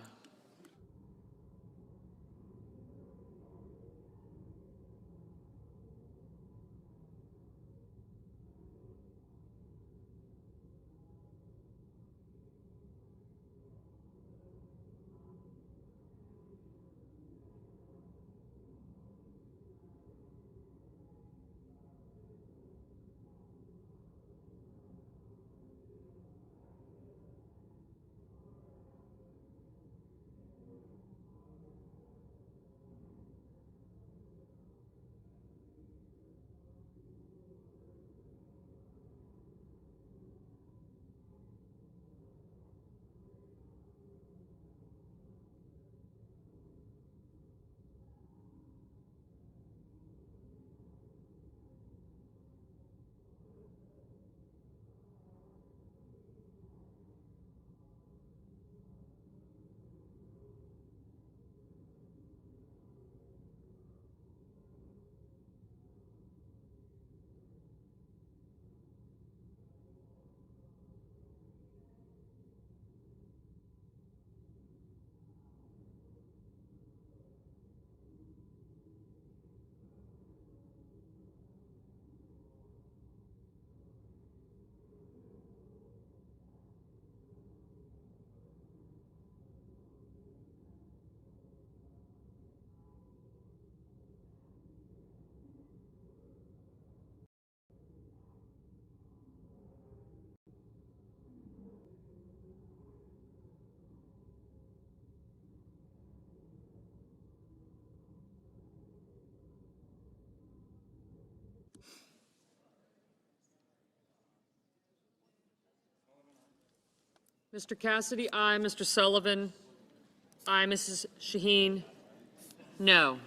Speaker 3: Mr. Cassidy, aye. Mr. Sullivan, aye. Mrs. Shaheen, no.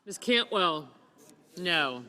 Speaker 3: Ms. Cantwell, no.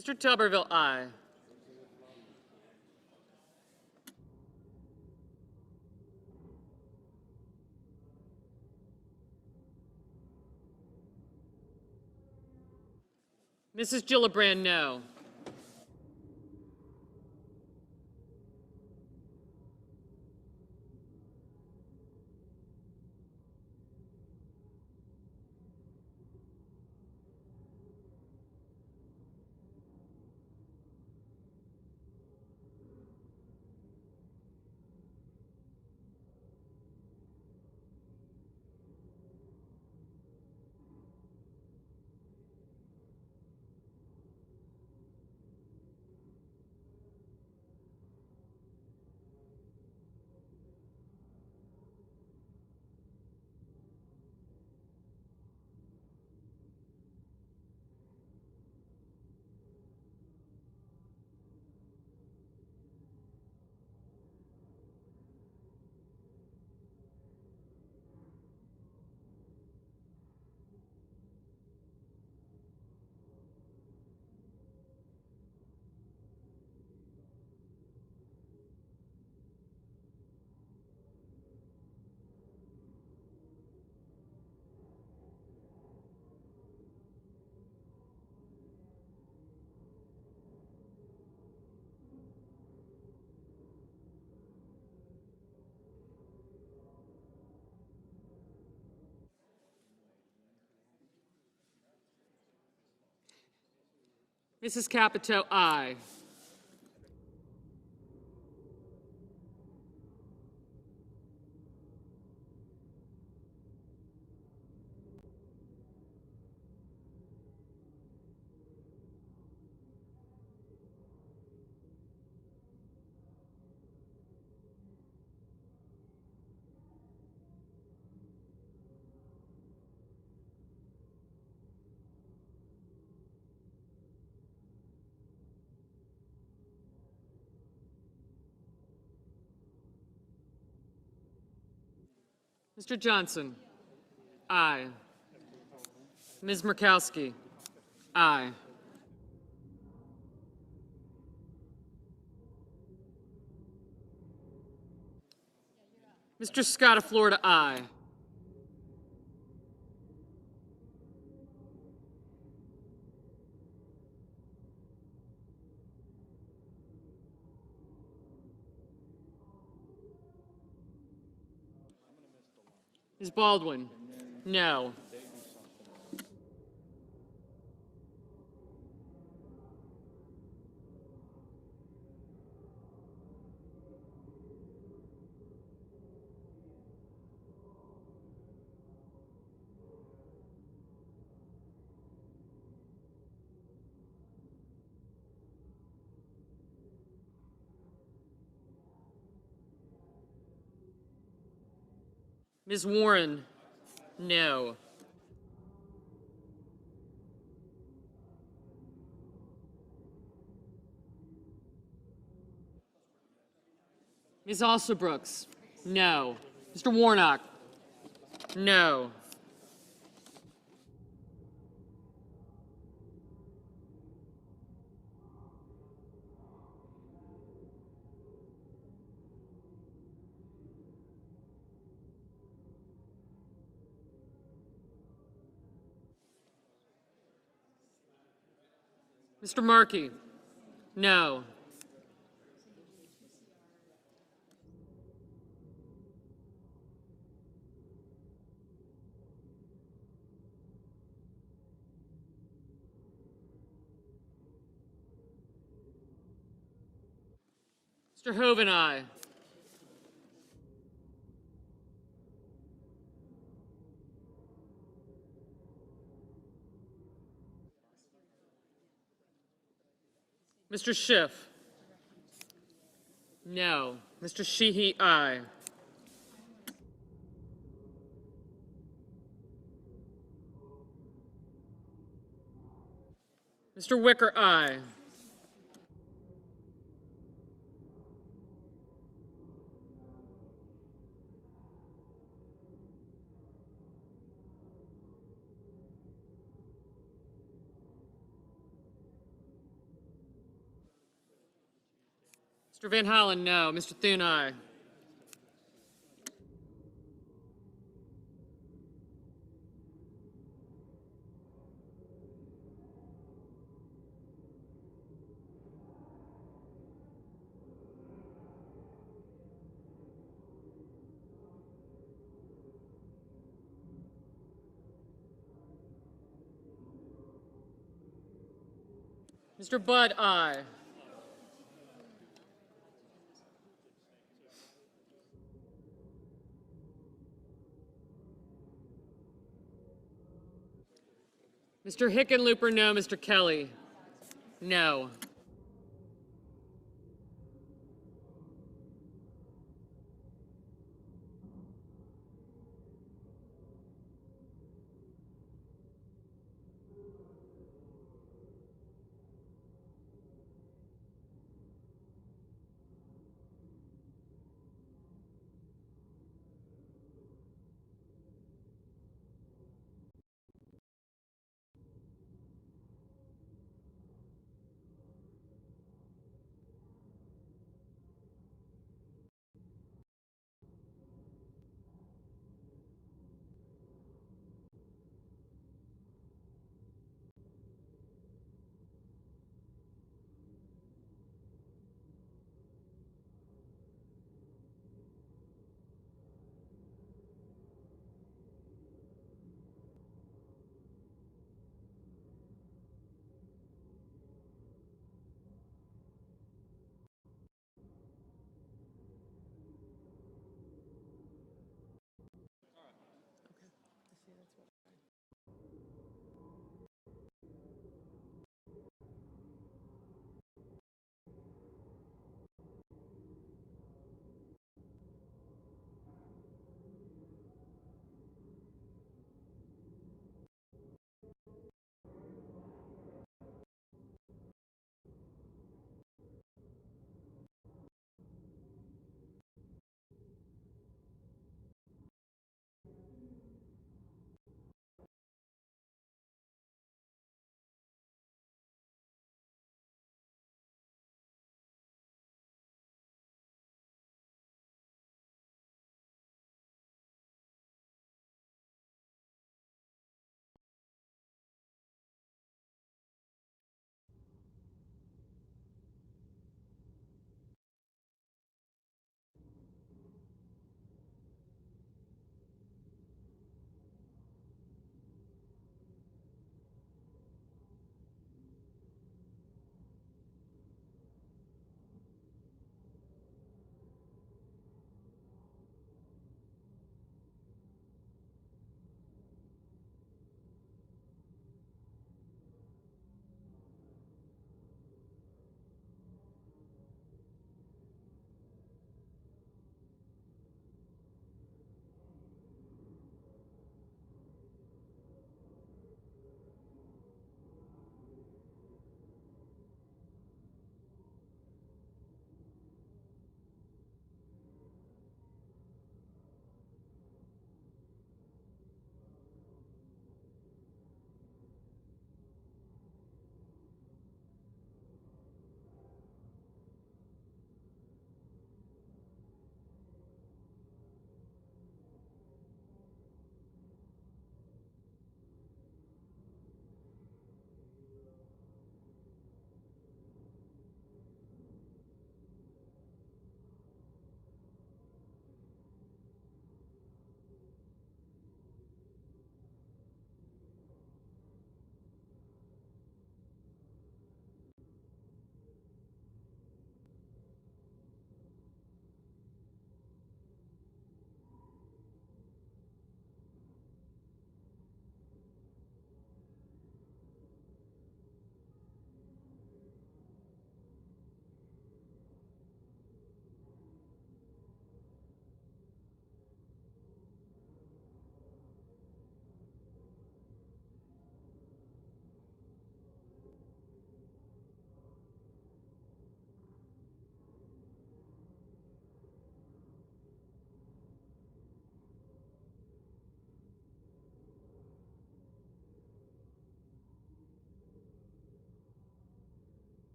Speaker 3: Mr. Tuberville, aye. Mrs. Gillibrand, no. Mrs. Capito, aye. Mr. Johnson, aye. Ms. Murkowski, aye. Mr. Scott of Florida, aye. Ms. Baldwin, no. Ms. Warren, no. Ms. Alsobrooks, no. Mr. Warnock, no. Mr. Markey? No. Mr. Hoven, aye. Mr. Schiff? No. Mr. Sheehy, aye. Mr. Wicker, aye. Mr. Van Hollen, no. Mr. Thune, aye. Mr. Budd, aye. Mr. Hickenlooper, no. Mr. Kelly? No.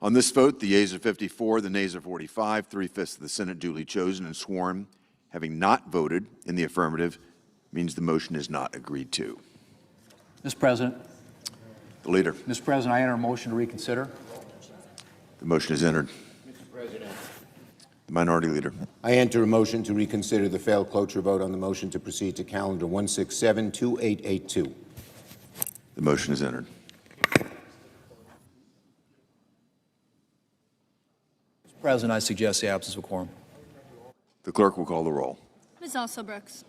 Speaker 4: On this vote, the yeas are 54, the nays are 45, 3/5 of the Senate duly chosen and sworn, having not voted in the affirmative, means the motion is not agreed to.
Speaker 8: Mr. President.
Speaker 4: The Leader.
Speaker 8: Mr. President, I enter a motion to reconsider.
Speaker 4: The motion is entered.
Speaker 20: Mr. President.
Speaker 4: The Minority Leader.
Speaker 20: I enter a motion to reconsider the failed cloture vote on the motion to proceed to calendar 167-2882.
Speaker 4: The motion is entered.
Speaker 8: Mr. President, I suggest the absence of quorum.
Speaker 4: The clerk will call the roll.
Speaker 21: Ms. Alsobrooks.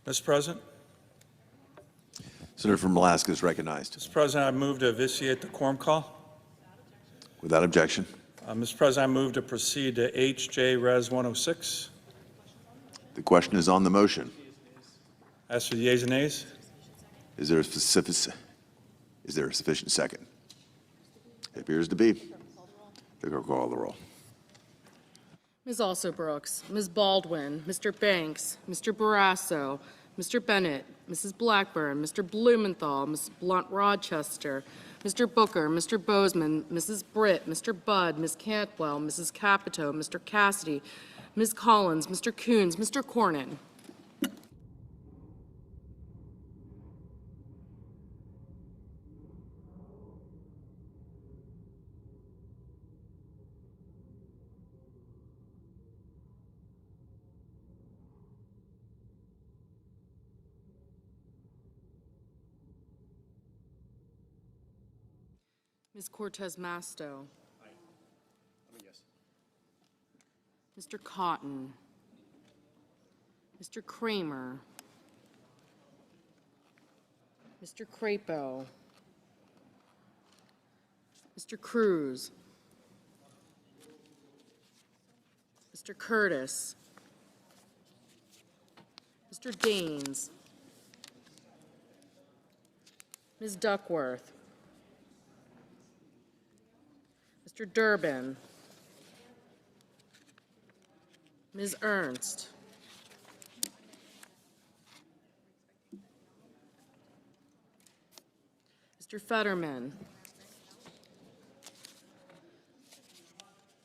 Speaker 6: Mr. President?
Speaker 4: Senator from Alaska is recognized.
Speaker 6: Mr. President, I move to vitiate the quorum call.
Speaker 4: Without objection.
Speaker 6: Mr. President, I move to proceed to HJ Res 106.
Speaker 4: The question is on the motion.
Speaker 6: As for the yeas and nays,
Speaker 4: Is there a sufficient second? It appears to be. The clerk will call the roll.
Speaker 3: Ms. Alsobrooks, Ms. Baldwin, Mr. Banks, Mr. Barrasso, Mr. Bennett, Mrs. Blackburn, Mr. Blumenthal, Ms. Blunt-Rochester, Mr. Booker, Mr. Bozeman, Mrs. Britt, Mr. Budd, Ms. Cantwell, Mrs. Capito, Mr. Cassidy, Ms. Collins, Mr. Coons, Mr. Cornyn. Ms. Cortez Masto. Mr. Cotton. Mr. Kramer. Mr. Crapo. Mr. Cruz. Mr. Curtis. Mr. Daines. Ms. Duckworth. Mr. Durbin. Ms. Ernst. Mr. Fetterman.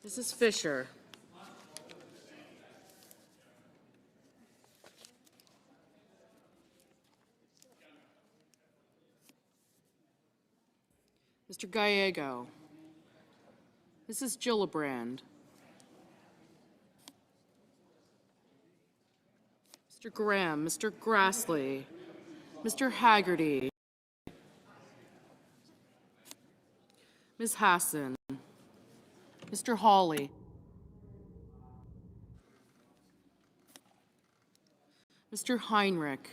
Speaker 3: Mrs. Fisher. Mr. Gallego. Mrs. Gillibrand. Mr. Graham, Mr. Grassley, Mr. Haggerty, Ms. Hassan, Mr. Hawley, Mr. Heinrich,